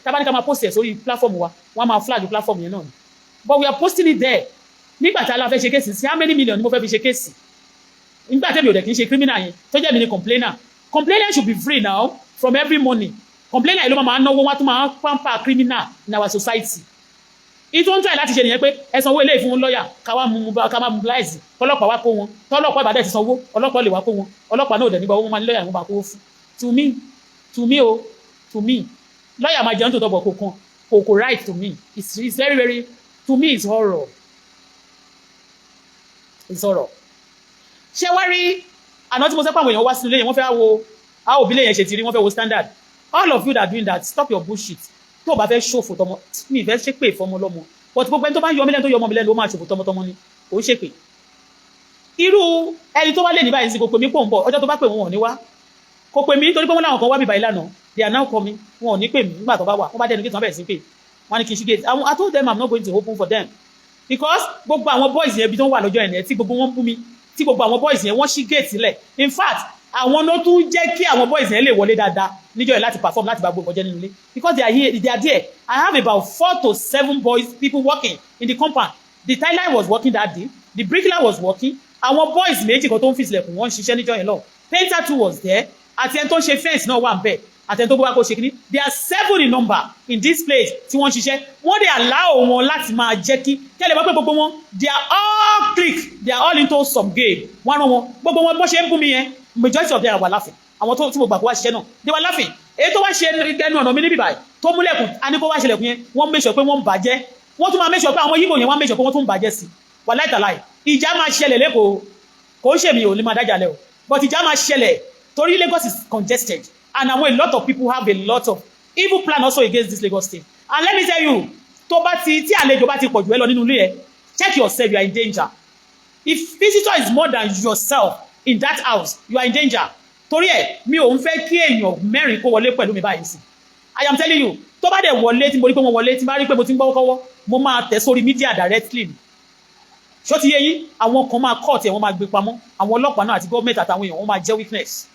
tábánikà máa post ẹ̀ sórí platform wa, wọ́n máa flag platform yẹn náà ni. But we are posting it there. Nígbà tí a la fẹ́ ṣe kéèsì sí how many million ni mo fẹ́ fi ṣe kéèsì? Nígbà tẹ́mi ò dẹ̀ kì í ṣe criminal yẹn tó jẹ́ mi ni complainer. Complainer should be free now from every money. Complainer yìí ló máa náwó wá tó máa pamper criminal in our society. Ìtò ń try láti ṣe nìyẹn pé ẹ sanwó ilé ìfún lọ́yà ká máa mobilize kọ́lọ́pàá wá kó wọn tọ́lọ́pàá ìbàdàn ti sanwó ọlọ́pàá lè wá kó wọn ọlọ́pàá náà ò dẹ̀ nígbà owó máa ní lọ́yà wọn bá kó fún. To me lọ́yà máa jẹun tó tọ́ bọ̀ kò right to me. It's very very to me it's horror. Ìsọ̀rọ̀ ṣé wá rí àná tí mo sọ pé àwọn èèyàn wá sínú ilé yẹn wọ́n fẹ́ wo how òbí lè yẹn ṣe ti rí wọ́n fẹ́ wo standard. All of you that are doing that, stop your bullshit. Tó o bá fẹ́ ṣòfò tọmọ mi ìfẹ́ ṣe pé ìfọmọ lọ́mọ but gbogbo ẹni tó bá ń yọ mílẹ̀ tó yọ ọmọ mi lẹ́nu ó máa ṣòfò tọmọtọmọ ni ó ṣe pé irú ẹni tó bá lè ní báyìí sí kò pè mí pò ń bọ̀ ọjọ́ tó bá pè wọ́n ò ní wá kò pè mí nítorí pé wọ́n láwọn kan wá bíbá ìlànà they are now coming wọn ò ní pè mí nígbà tó bá wà wọ́n bá dẹnu gate wọ́n bẹ̀rẹ̀ sí pé wọ́n ní kí n ṣí gate I told them I'm not going to open for them because gbogbo àwọn boys yẹn bí tó ń wà lọ́jọ́ yẹn tí gbogbo wọn bú mi tí gbogbo àwọn boys yẹn wọ́n ṣí gate sílẹ̀ in fact àwọn ló tún jẹ́ kí àwọn boys yẹn lè wọlé dáadáa níjọ́ yẹn láti perform láti bá gbogbo ọjọ́ nínú ilé because they are there I have about 4 to 7 boys people working in the compound the tiler was working that day the bricklayer was working àwọn boys méjì kan tó ń fi sílẹ̀kùn wọ́n ń ṣiṣẹ́ níjọ́ yẹn lọ painter too was there àti ẹni tó ń ṣe fence náà wà ń bẹ̀ àti ẹni tó bá kó ṣe kíní they are 7 in number in this place tí wọ́n ń ṣiṣẹ́ wọ́n dey allow wọn láti máa jẹ́ kí kẹ́lẹ̀ bá pé gbogbo wọn they are all clique they are all into some game wọ́n rán wọn gbogbo wọn bó ṣe ń bú mi yẹn majority of them were laughing àwọn tó tí mo gbà kó wá ṣiṣẹ́ náà they were laughing èyí tó wá ṣe ẹnu ọ̀nà mi níbí báyìí tó múlẹ̀kùn a ní kó wá ṣẹlẹ̀kùn yẹn wọ́n make sure pé wọ́n bàjẹ́ wọ́n tún máa make sure pé àwọn Yíbò yẹn wọ́n make sure pé wọ́n tún bàjẹ́ sí wàláì tàláì ìjà máa ṣẹlẹ̀ lẹ́kọ̀ọ́ kò ń ṣèmi ò ní máa dájà lẹ́ o but ìjà máa ṣẹlẹ̀ torí Lagos is congested and àwọn a lot of people have a lot of evil plan also against this Lagos state and let me tell you tó bá ti tí àlejò bá ti pọ̀jù ẹ lọ nínú ilé ẹ check yourself, you are in danger. If visitor is more than yourself in that house, you are in danger. Torí ẹ̀ mi ò ń fẹ́ kí èèyàn mẹ́rin kó wọlé pẹ̀lú mi báyìí sí. I am telling you, tó bá dẹ̀ wọlé tí mo rí pé wọ́n wọlé tí bá rí pé mo ti ń gbọ́ kọ́wọ́, mo máa tẹ̀ sórí media directly. Ṣó ti yé yín, àwọn kan máa court ẹ̀ wọ́n máa gbé pamọ́, àwọn ọlọ́pàá náà àti gọ́ọ̀mẹ̀ntì àtàwọn èèyàn wọ́n máa jẹ́ witness.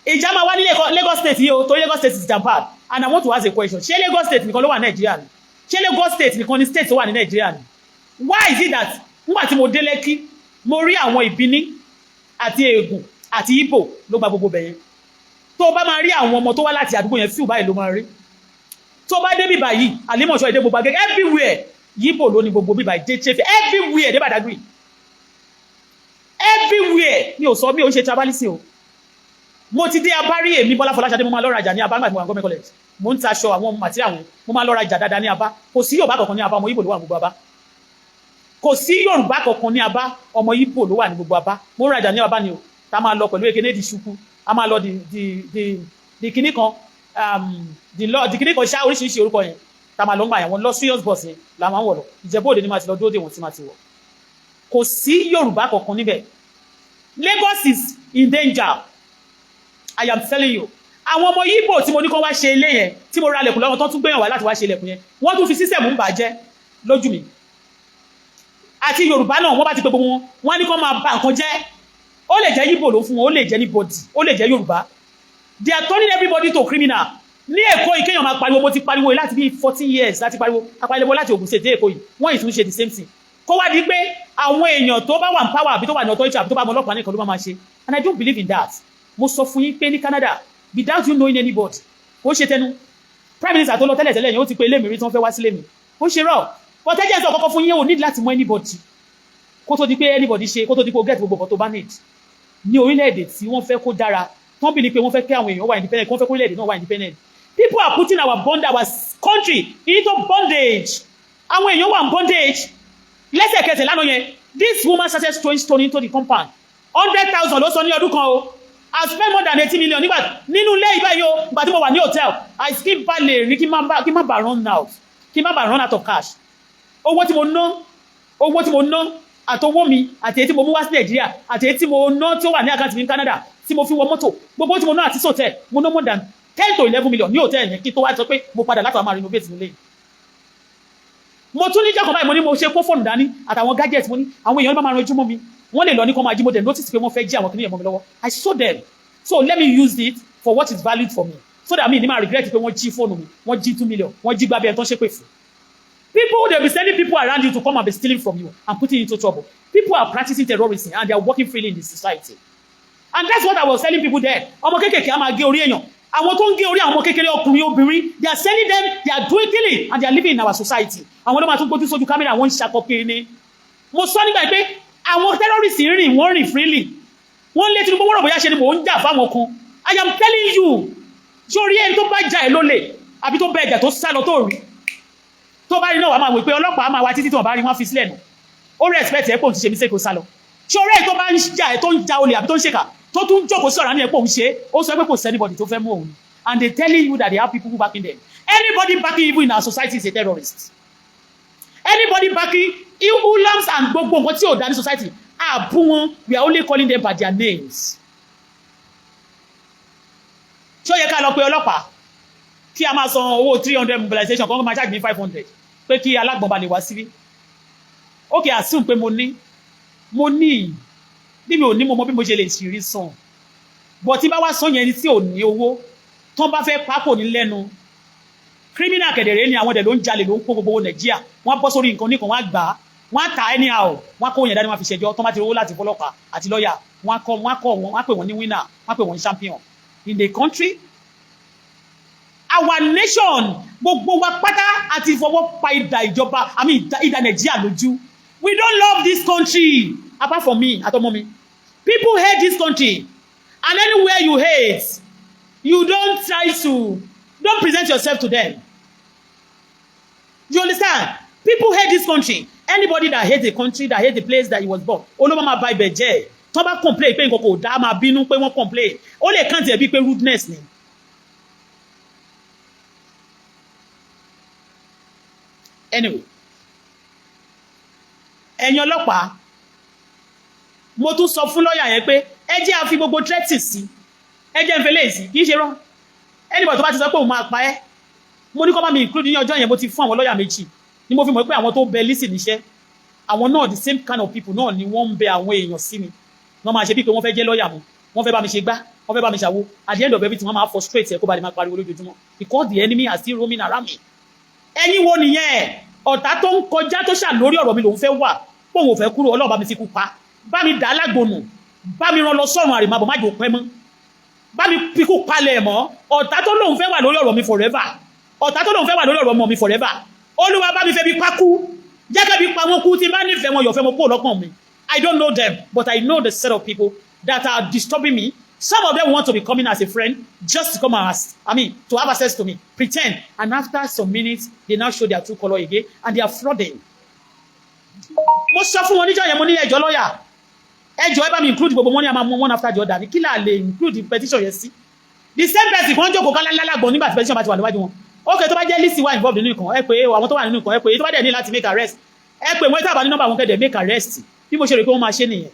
Ìjà máa wá ní Lagos state yìí o, torí Lagos state is jam-packed and I want to ask a question. Ṣé Lagos state nìkan ló wà ní Nàìjíríà ni? Ṣé Lagos state nìkan ni state tó wà ní Nàìjíríà ni? Why is it that nígbà tí mo dé Lẹ́kí mo rí àwọn ìbíní àti ègùn àti Ìgbò ló gba gbogbo bẹ̀yẹn tó bá máa rí àwọn ọmọ tó wá láti àdúgbò yẹn fíù báyìí ló máa rí tó bá dé bíbà yìí àlímọ̀ṣọ́ èdè gbogbo agẹ́gẹ́ everywhere Ìgbò ló ní gbogbo bíbà dé chefe everywhere dé Badagry everywhere mi ò sọ mi ò ṣe trabalisi o mo ti dé Abárí èmi Bọ́lá Fọláṣadé mo máa lọ rajà ní Abá nígbà tí mo wà ní Government College mo ń taṣọ àwọn material wọn mo máa lọ rajà dáadáa ní Abá kò sí Yorùbá kankan ní Abá ọmọ Ìgbò ló wà gbogbo Abá kò sí Yorùbá kankan ní Abá ọmọ Ìgbò ló wà ní gbogbo Abá mo rajà ní Abá ni o tá máa lọ pẹ̀lú ekene di ṣuku a máa lọ di kíní kan di kíní kan ṣá oríṣiríṣi orúkọ yẹn tá máa lọ gbà yẹn wọn lọ serious bus yẹn la máa ń wọ̀ lọ Ìjẹ̀bú-Òde ni máa ti lọ dóde wọn tí máa ti wọ̀ kò sí Yorùbá kankan níbẹ̀ Lagos is in danger I am telling you àwọn ọmọ Ìgbò tí mo ní kó wá ṣe ilé yẹn tí mo ra lẹ̀kùn lọ́wọ́ tó tún gbéyàn wá láti wá ṣe ilẹ̀kùn yẹn wọ́n tún fi sísẹ̀mù ń bàjẹ́ lójú mi àti Yorùbá náà wọ́n bá ti pé gbogbo wọn wọ́n ní kó máa bà nǹkan jẹ́ ó lè jẹ́ Ìgbò ló fún wọn ó lè jẹ́ anybody ó lè jẹ́ Yorùbá they are turning everybody to criminal ní Èkó yìí kéèyàn máa pariwo mo ti pariwo láti bí 14 years láti pariwo apariwo láti Ògùn State Èkó yìí wọ́n ìtún ṣe the same thing kó wá di pé àwọn èèyàn tó bá wà ní power àbí tó wà ní authority àbí tó bá mọ ọlọ́pàá nìkan ló máa ṣe and I don't believe in that mo sọ fún yín pé ní Canada without you knowing anybody ó ṣe tẹnu prime minister tó lọ tẹ́lẹ̀ yẹn ó ti pé ilé mi rí tí wọ́n fẹ́ wá sílé mi ó ṣe rọ̀ but ẹ jẹ́ sọ kọ́kọ́ fún yín ò need láti mọ anybody kó tó di pé anybody ṣe kó tó di pé o get gbogbo nǹkan tó bá need ní orílẹ̀-èdè tí wọ́n fẹ́ kó dára wọ́n bí ní pé wọ́n fẹ́ kí àwọn èèyàn wà independent wọ́n fẹ́ kó orílẹ̀-èdè náà wà independent people are putting our country into bondage àwọn èèyàn wà in bondage lẹ́sẹ̀kẹsẹ̀ lánàá yẹn this woman started throwing stone into the compound 100,000 ló sọ ní ọdún kan o I spent more than 80 million nígbà nínú ilé ìbá yìí o ìgbà tí mo wà ní hotel I still bá lè rí kí n má bà run out of cash owó tí mo ná àtọwọ́ mi àti èyí tí mo mú wá sí Nàìjíríà àti èyí tí mo ná tí ó wà ní àkáǹtì mi ní Canada tí mo fi wọ mọ́tò gbogbo tí mo ná àti sọ̀tẹ̀ mo ná more than 10 to 11 million ní hotel yẹn kí tó wá sọ pé mo padà láti wá máa renovate nílé mo tún ní jẹ́kọ̀ọ́ báyìí mo ní mo ṣe kó fóònù dání àtàwọn gadgets mo ní àwọn èèyàn bá máa ranjú mọ́ mi wọ́n lè lọ ní kọ́ máa jí mo dẹ̀ notice pé wọ́n fẹ́ jí àwọn kìnìyàn mọ́ mi lọ́wọ́ I saw them so let me use it for what is valued for me so that me ní máa regret pé wọ́n jí fóònù mi wọ́n jí 2 million wọ́n jí gbábẹ́ ẹ̀ tó ń ṣépè fún. People they be sending people around you to come and be stealing from you and putting you into trouble. People are practicing terrorism and they are working freely in the society. And that's what I was telling people there. Ọmọ kékèké á máa gé orí èèyàn. Àwọn tó ń gé orí àwọn ọmọ kékeré ọkùnrin obìnrin they are sending them they are doing killing and they are living in our society. Àwọn ló máa tún gbójú sójú kámẹ́rà wọ́n ń ṣàkókiri ni. Mo sọ nígbà pé àwọn terrorists rìn wọ́n rìn freely. Wọ́n lé Tinubu wọ́n rò bóyá ṣe ni mò ń jà fáwọn kan. I am telling you. Sórí ẹni tó bá jà ẹ́ lólè àbí tó bẹ ẹ̀jà tó sá lọ tó rí. Tó bá rí náà wà máa wò pé ọlọ́pàá máa wá títí tí wọ́n bá rí wọ́n fi sílẹ̀ nù ó respect ẹ̀ pé òun ti ṣe mí sẹ́kọ̀ọ́ sálọ ṣé orí ẹ̀ tó bá ń jà ẹ̀ tó ń ja olè àbí tó ń ṣèkà tó tún jókòó sọ̀rọ̀ ní ẹ̀ pé òun ṣe ó sọ pé kò sí anybody tó fẹ́ mú òun and they telling you that they have people who backing them anybody backing evil in our society is a terrorist anybody backing hoodlums and gbogbo nǹkan tí ò dá ní society àbú wọn we are only calling them by their names ṣé ó yẹ ká lọ pé ọlọ́pàá kí a máa san owó 300 mobilization kan máa charge me 500 pé kí alágbọ̀n bá lè wá síbí ókè assume pé mo ní bí mi ò ní mo mọ bí mo ṣe lè ṣìírí san but tí bá wá sọ yẹn ni tí ò ní owó tán bá fẹ́ pápò ní lẹ́nu criminal kẹ̀dẹ̀rẹ́ ni àwọn ẹ̀dẹ̀ ló ń jalè ló ń kó gbogbo Nàìjíríà wọ́n bọ́ sórí nǹkan nìkan wọ́n gbà á wọ́n ta anyhow wọ́n kó yẹn dání wọ́n fi ṣẹjọ́ tán bá ti rówó láti fọlọ́pàá àti lọ́ọ̀yà wọ́n pè wọ́n ní winner wọ́n pè wọ́n ní champion in the country our nation gbogbo wa pátá àti fọwọ́ pa idà ìjọba idà Nàìjíríà lójú we don't love this country apart from me àtọmọ mi people hate this country and anywhere you hate you don't present yourself to them you understand People hate this country. Anybody that hates the country, that hates the place that he was born, olóma máa ba ibẹ̀ jẹ́. Tó bá complain pé nǹkan kò dá, máa bínú pé wọ́n complain. Ó lè kàn tiẹ̀ bí pé rudeness ni. Anyway, ẹ̀yin ọlọ́pàá, mo tún sọ fún lọ́ọ̀yà yẹn pé ẹ jẹ́ a fi gbogbo threats sí, ẹ jẹ́ n fẹ́lẹ́ sí, kì í ṣe rán. Anybody tó bá ti sọ pé òun máa pa ẹ́, mo ní kó bá mi include ní ọjọ́ yẹn mo ti fún àwọn lọ́ọ̀yà méjì ni mo fi mọ̀ pé àwọn tó bẹ Lizzy níṣẹ́ àwọn náà the same kind of people náà ni wọ́n ń bẹ àwọn èèyàn sí mi wọ́n máa ṣe bí pé wọ́n fẹ́ jẹ́ lọ́ọ̀yà mu wọ́n fẹ́ bá mi ṣe gbá wọ́n fẹ́ bá mi ṣàwo at the end of everything wọ́n máa frustrate ẹ̀ kó ba lè máa pariwo lójoojúmọ́ because the enemy are still roaming around me. ẹ̀yin wo nìyẹn ọ̀tá tó ń kọjá tó ṣà lórí ọ̀rọ̀ mi lòun fẹ́ wà póun ò fẹ́ kúrò Ọlọ́run bá mi fi kú pa bá mi dà á lágbónù bá mi rán lọ sọ́run àrèmábọ̀ má jò pẹ́ mọ́ bá mi fi kú palẹ̀ mọ́ ọ̀tá tó lóun fẹ́ wà lórí ọ̀rọ̀ mi forever ọ̀tá tó lóun fẹ́ wà lórí ọ̀rọ̀ ọmọ mi forever Olúwa bá mi fẹ́ bí pákú jẹ́ kẹ́ bí pa wọn kú tí bá nífẹ̀ẹ́ wọn yọ̀fẹ́ wọn kó lọ́kàn mi. I don't know them but I know the set of people that are disturbing me. Some of them want to be coming as a friend just to come and to have access to me, pretend, and after some minutes they now show their true color again and they are flooding. Mo sọ fún wọn níjọ́ yẹn mo ní ẹjọ́ lọ́yà ẹjọ́ ẹ bá mi include gbogbo wọn ní àmà one after the other ní kí là lè include petition yẹn sí. The same person kan jókòó kálá lálágbọ̀n nígbà tí petition bá ti wà níwájú wọn. Okay, tó bá jẹ́ Lizzy wà involved nínú nǹkan ẹ pé àwọn tó wà nínú nǹkan ẹ pé tó bá dẹ̀ ní láti make arrest ẹ pé wọ́n sábà ní nọ́mbà wọn kẹ́dẹ̀ make arrest bí mo ṣe rò pé wọ́n máa ṣe nìyẹn.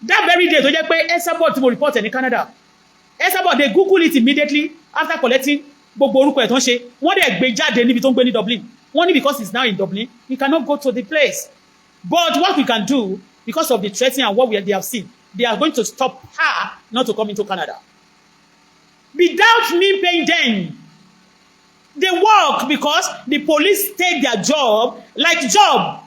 That very day tó jẹ́ pé Esabod tí mo report ẹ̀ ní Canada Esabod they Google it immediately after collecting gbogbo orúkọ ẹ̀ tó ń ṣe wọ́n dẹ̀ gbé jáde níbi tó ń gbé ní Dublin wọ́n ní because it's now in Dublin he cannot go to the place but what we can do because of the threatening and what they have seen they are going to stop her not to come into Canada without me paying them. They work because the police take their job like job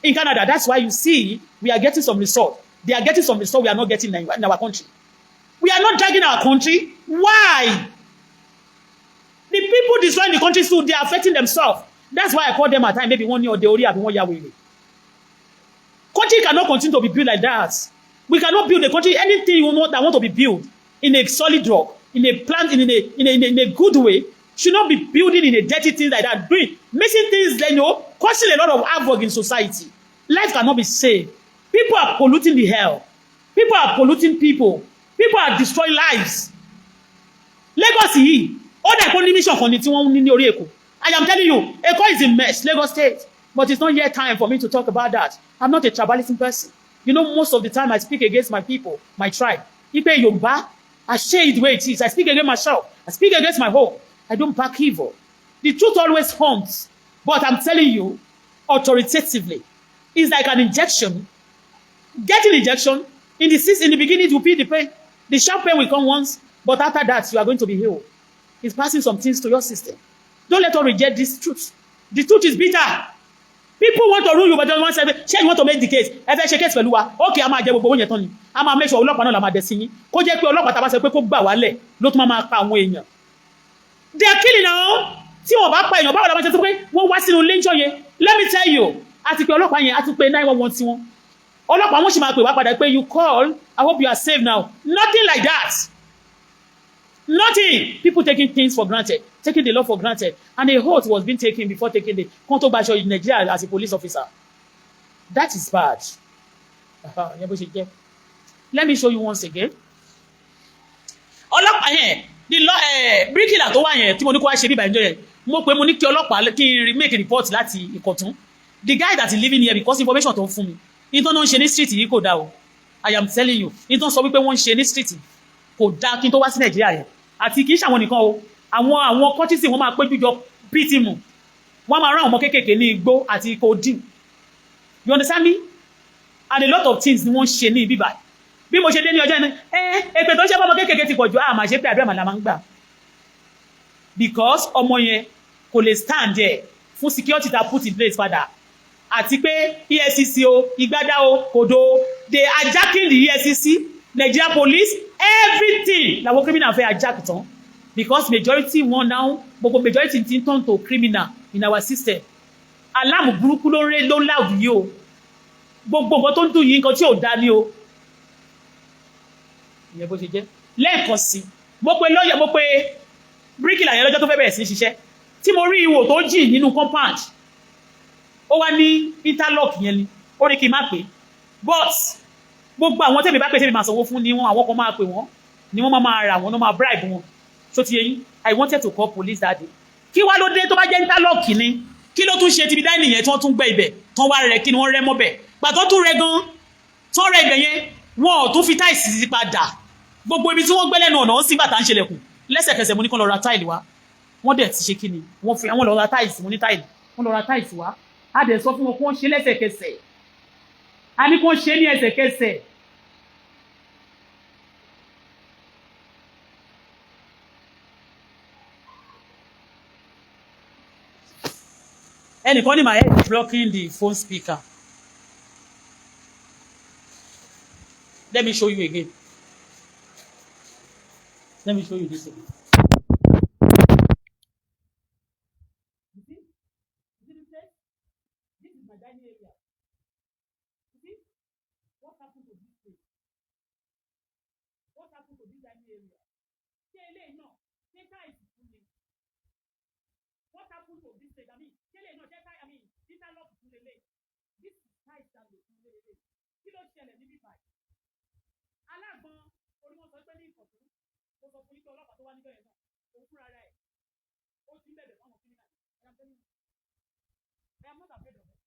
in Canada. That's why you see we are getting some result. They are getting some result we are not getting in our country. We are not dragging our country. Why? The people destroying the country too, they are affecting themselves. That's why I call them at time maybe 1 year or they already have 1 year away. Country cannot continue to be built like that. We cannot build a country. Anything you want that want to be built in a solid rock, in a plant, in a good way, should not be building in a dirty things like that, doing missing things, causing a lot of havoc in society. Life cannot be saved. People are polluting the hell. People are polluting people. People are destroying lives. Lagos yìí, ó dà kó ní mission kan ní tí wọ́n ní orí Èkó. I am telling you, Èkó is a mess, Lagos State. But it's not yet time for me to talk about that. I'm not a tribalism person. You know, most of the time I speak against my people, my tribe. Ipe Yoruba, I say it the way it is. I speak against myself. I speak against my home. I don't back evil. The truth always haunts. But I'm telling you, authoritatively, it's like an injection. Getting injection, in the beginning, it will feel the pain. The sharp pain will come once, but after that, you are going to be healed. It's passing some things to your system. Don't let us reject this truth. The truth is bitter. People want to rule you, but don't want to say, you want to make the case. Ẹ fẹ́ ṣe case pẹ̀lú wa. Okay, a máa jẹ gbogbo owó yẹn tán ni. A máa make sure ọlọ́pàá náà la máa dẹ̀ sí yín. Kó jẹ́ pé ọlọ́pàá tá bá sọ pé kó gbà wálẹ̀ ló tún máa pa àwọn èèyàn. They are killing now. Tí wọ́n bá pa èèyàn báwo la máa ṣe tó pé wọ́n wá sínú lẹ́jọ́ yẹn. Let me tell you, àti pé ọlọ́pàá yẹn àti pé 911 tí wọ́n. Ọlọ́pàá wọ́n sì máa pè wá padà pé you call, I hope you are safe now. Nothing like that. Nothing. People taking things for granted, taking the law for granted, and a oath was being taken before taking the Konto Basho in Nigeria as a police officer. That is bad. Let me show you once again. Ọlọ́pàá yẹn, the law, bricklayer tó wà yẹn tí mo ní kó wá ṣe bí ìbànújẹ́ yẹn, mo pé mo ní kí ọlọ́pàá kí make a report láti Ìkọ̀tún. The guy that is living here because information tó ń fún mi. Nítorí wọ́n ń ṣe ní street yìí kò dá o. I am telling you. Nítorí sọ wípé wọ́n ń ṣe ní street kò dá kí n tó wá sí Nàìjíríà yẹn. Àti kì í ṣàwọn nìkan o. Àwọn kọ́tísì wọ́n máa péjú jọ pt mu. Wọ́n máa rán ọmọ kéékèèké ní igbó àti codeine. You understand me? And a lot of things ni wọ́n ṣe ní ibi báyìí. Bí mo ṣe dé ní ọjọ́ ẹni, èpè tó ṣe fọ́mọ kéékèèké ti pọ̀ jù, máa ṣe pé àdúrà màlá máa ń gbà. Because ọmọ yẹn kò lè stand there fún security ta put in place padà. Àti pé EFCC o, Ìgbádá o, Kodo, they are jacking the EFCC, Nigeria police, everything. Làwọn criminal fẹ́ ajak tán. Because majority wọn now, gbogbo majority ti turn to criminal in our system. Aláàmù burúkú ló ń loud yìí o. Gbogbo nǹkan tó ń dùn yìí nǹkan tí ò dá ní o. Ìyẹn bó ṣe jẹ́. Lẹ́ẹ̀kan sí, mo pe bricklayer yẹn lọ́jọ́ tó fẹ́ bẹ̀rẹ̀ sí ṣiṣẹ́. Tí mo rí ihò tó jìn nínú compound. ó wá ní interlock yẹn ni ó ní kí n má pè but gbogbo àwọn tẹ́mi bá pè tẹ́mi máa sanwó fún ni wọ́n àwọn kan máa pè wọ́n ni wọ́n máa ra wọn ló máa bribe wọn so ti yẹn I wanted to call police that day kí wá ló dé tó bá jẹ́ interlock ni kí ló tún ṣe ti bí dáìnì yẹn tí wọ́n tún gbẹ ibẹ̀ tán wá rẹ̀ kí ni wọ́n rẹ́ mọ́bẹ̀ gbà tó tún rẹ̀ gan tán rẹ̀ ibẹ̀ yẹn wọn ò tún fi táìsì padà gbogbo ibi tí wọ́n gbẹ́ lẹ́nu ọ̀nà ó sì bàtà ń ṣẹlẹ̀kùn lẹ́sẹ̀kẹsẹ̀ mo ní kán lọ ra táìlì wá wọ́n dẹ̀ ti ṣe kí ni wọ́n lọ ra táìsì mo ní táìlì wọ́n lọ ra táìsì wá a dẹ̀ sọ fún wọn kí wọ́n ṣe lẹ́sẹ̀kẹsẹ̀ a ní kí wọ́n ṣe ní ẹsẹ̀kẹsẹ̀ ẹnìkan ní my head is blocking the phone speaker. Let me show you again. Let me show you this again. You see? You see this place? This is my dining area. You see? What happened to this place? What happened to this dining area? What happened to this place? Interlock to the lake. This is tight down to the lake. Kí ló ṣẹlẹ̀ níbí báyìí? Alágbọn orí wọn sọ pé ní ìkọ̀tún mo sọ fún ikọ̀ ọlọ́pàá tó wá níbẹ̀ yẹn náà òun fúnra rẹ̀ ó ti ń bẹ̀rẹ̀ fún àwọn kíníkà I am not afraid of it.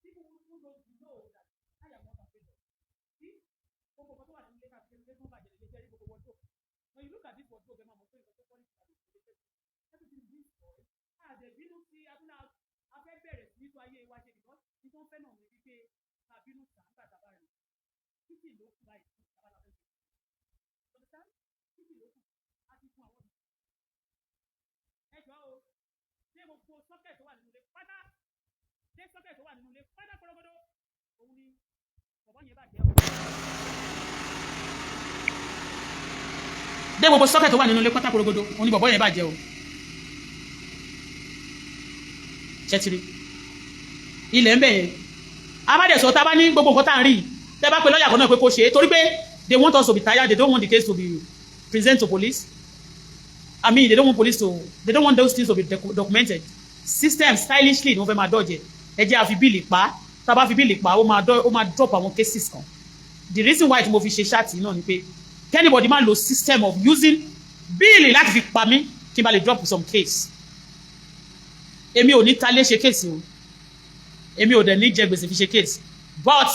People who don't know that I am not afraid of it. See? Gbogbo ọkọ̀ tó wà nínú ilé káàkiri ilé tó ń bàjẹ́ lè jẹ́ gbogbo wardrobe. When you look at this wardrobe, ẹ máa mọ̀ pé nǹkan tó kọ́ ní ìpàdé everything is being spoiled. Àdẹ̀bínú sí abúlé afẹ́ bẹ̀rẹ̀ sí nítorí ayé wa ṣe nìkan tí wọ́n fẹ́ náà ní wípé àbínú sàǹtà tàbá rẹ̀ títí ló kù báyìí tàbá tàbá rẹ̀ ọ̀dọ̀tán títí ló kù á ti fún àwọn ẹjọ́ o ṣé gbogbo sọ́kẹ̀ tó wà nínú ilé pátá ṣé sọ́kẹ̀ tó wà nínú ilé pátá kọ́rọ́gọ́dọ́ òun ni bọ̀bọ́ yẹn bàjẹ́ o. Dé gbogbo sọ́kẹ̀ tó wà nínú ilé pátá kọ́rọ́gọ́dọ́ òun ni bọ̀bọ́ yẹn bàjẹ́ o. Ṣẹ́tìrì ilẹ̀ ń bẹ̀ yẹn abádẹ̀sọ tá a bá ní gbogbo nǹkan tá à ń rí tẹ́ bá pe lọ́ọ̀yà kan náà pé kó ṣe é torí pé they want us to be tired they don't want the case to be presented to police I mean they don't want those things to be documented system stylishly ni wọ́n fẹ́ máa dọ́jẹ̀ ẹ jẹ́ àfi bíìlì pa tá a bá fi bíìlì pa ó máa drop àwọn cases kan the reason why tí mo fi ṣe ṣáàtì náà ni pé anybody máa lo system of using bíìlì láti fi pa mí kí n bá lè drop some case. Èmi ò ní talé ṣe kéèsì o èmi ò dẹ̀ ní jẹ gbèsè fi ṣe kéèsì but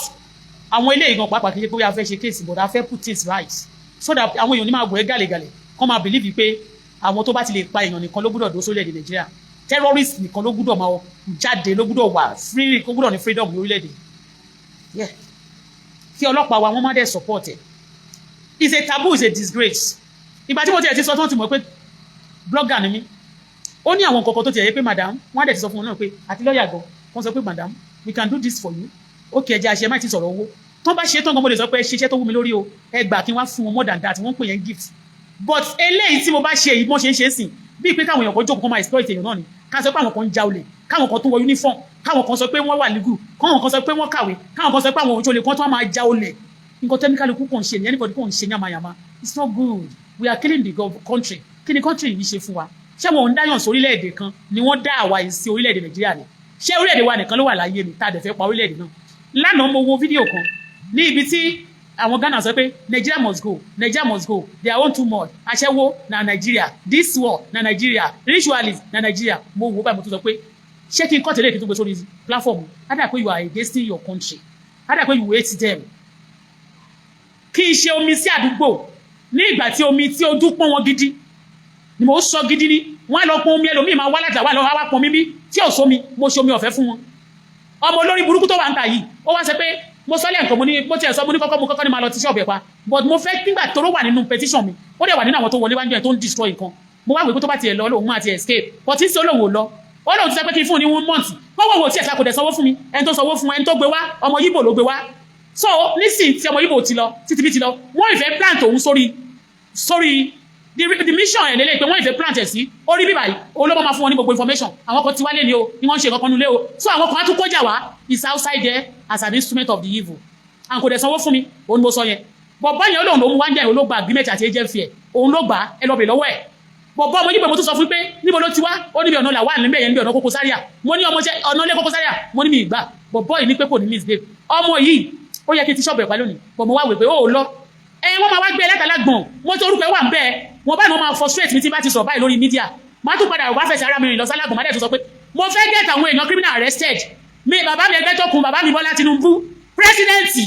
àwọn ilé ìgan pàápàá kì í ṣe pé we fẹ́ ṣe kéèsì but a fẹ́ put things right so that àwọn èèyàn ní máa gbọ́ ẹ́ gàlẹ́gàlẹ́ kọ́ máa believe pé àwọn tó bá ti lè pa èèyàn nìkan ló gbúdọ̀ dó sórílẹ̀-èdè Nàìjíríà terrorist nìkan ló gbúdọ̀ máa jáde ló gbúdọ̀ wà free ló gbúdọ̀ ní freedom ní orílẹ̀-èdè kí ọlọ́pàá wa wọ́n má dẹ̀ support ẹ̀ it's a taboo it's a disgrace ìgbà tí mo tiẹ̀ ti sọ tán ti mọ̀ pé blogger ni mí ó ní àwọn kọ̀ọ̀kan tó ti ẹ̀yẹ́ pé madam wọ́n á dẹ̀ ti sọ fún wọn náà pé àti lọ́ọ̀yà gan wọ́n sọ pé madam we can do this for you okay ẹja àṣẹ má ti sọ̀rọ̀ owó tó bá ṣe tán gan mo lè sọ pé ṣiṣẹ́ tó wú mi lórí o ẹ gbà kí wọ́n fún wọn more than that wọ́n pè yẹn gift but eléyìí tí mo bá ṣe èyí bọ́n ṣe ń ṣe sìn bíi pé káwọn èèyàn kan jókòó kan máa exploit èèyàn náà ni ká sọ pé àwọn kan ń ja olè káwọn kan tó wọ uniform káwọn kan sọ pé wọ́n wà legal káwọn kan sọ pé wọ́n kàwé káwọn kan sọ pé àwọn òjòlè kan tó máa ja olè nǹkan tẹ́míkálukú kàn ṣe ní anybody kàn ṣe yamayama it's not good we are killing the country kí ni country yìí ṣe fún wa ṣé wọn ò ń dáyàn sí orílẹ̀-èdè kan ni wọ́n dá àwa yìí sí orílẹ̀-èdè Nàìjíríà ni ṣé orílẹ̀-èdè wa nìkan ló wà láyé ni tá a dẹ̀ fẹ́ pa orílẹ̀-èdè náà lánàá mo wo fídíò kan ní ibi tí àwọn Ghana sọ pé Nigeria must go Nigeria must go they are on too much aṣẹ́wó na Nigeria this war na Nigeria ritualist na Nigeria mo wo báyìí mo tún sọ pé ṣé kí n kọ́ tẹ̀lé kí n tún gbé sórí platform á dà pé you are against your country á dà pé you hate them kí n ṣe omi sí àdúgbò ní ìgbà tí omi tí ojú pọ́n wọn gidi ni mo sọ gidi ni wọ́n lọ pọn omi ẹlòmíì máa wá lájà wà lọ́wọ́ wá pọn mi bí tí ò sómi mo ṣe omi ọ̀fẹ́ fún wọn ọmọ olórí burúkú tó wà ń ta yìí ó wá sọ pé mo sọ lẹ́ǹkan mo ní bó tiẹ̀ sọ mo ní kọ́kọ́ ní máa lọ ti ṣọ́ọ̀bù ẹ̀ pa but mo fẹ́ nígbà tó wà nínú petition mi ó dẹ̀ wà nínú àwọn tó wọlé wájú ẹ̀ tó ń destroy nǹkan mo wá wí pé tó bá tiẹ̀ lọ lóun máa ti escape but tí ń sọ lòun ò lọ ó lóun ti sọ pé kí n fún un ní 1 month wọ́n wò tí ẹ̀ka kò dẹ̀ sanwó fún mi ẹni tó sanwó fún ẹni tó gbé wá ọmọ Yíbò ló gbé wá so nísìnyí tí ọmọ Yíbò ti lọ títí bí ti lọ wọ́n ìfẹ́ plant òun sórí the mission ẹ̀ lélẹ̀ pé wọ́n ìfẹ́ plant ẹ̀ sí orí bíbà yìí olóbọ̀ máa fún wọn ní gbogbo information àwọn kan ti wálé ni o ni wọ́n ń ṣe kankan nulẹ̀ o so àwọn kan á tún kọjá wá is outside there as an instrument of the evil and kò dẹ̀ sanwó fún mi òun ni mo sọ yẹn bọ̀bọ́ yẹn olóhùn ló mú wájú ẹ̀ olóògbà agreement àti agent fee òun ló gbà ẹ lọ bè lọ́wọ́ ẹ̀ bọ̀bọ̀ ọmọ yípo mo tún sọ fún pé níbo ló ti wá ó níbi ọ̀nà làwà níbẹ̀ yẹn níbi ọ̀nà Koko Zaria mo ní ọmọ jẹ́ ọ̀nà ilé Koko Zaria mo ní mi ìgbà bọ̀bọ̀ yìí ní pé kò ní miss babe ọmọ yìí ó yẹ kí n ti ṣọ́ọ̀bù ẹ̀pá lónìí bọ̀ mo wá wè pé ó lọ wọ́n máa wá gbé ẹlẹ́tàlágbọ̀n mo tó orúkọ ẹ̀ wà ń bẹ́ẹ̀ wọn bá ní wọ́n máa frustrate mi tí bá ti sọ̀rọ̀ báyìí lórí mídíà máa tún padà wá fẹsẹ̀ ara mi rìn lọ sálágbọ̀n máa dẹ̀ tó sọ pé mo fẹ́ get àwọn èèyàn criminal arrested mi bàbá mi ẹgbẹ́ tó kun bàbá mi Bọ́lá Tinubu pírẹsidẹ́ǹtì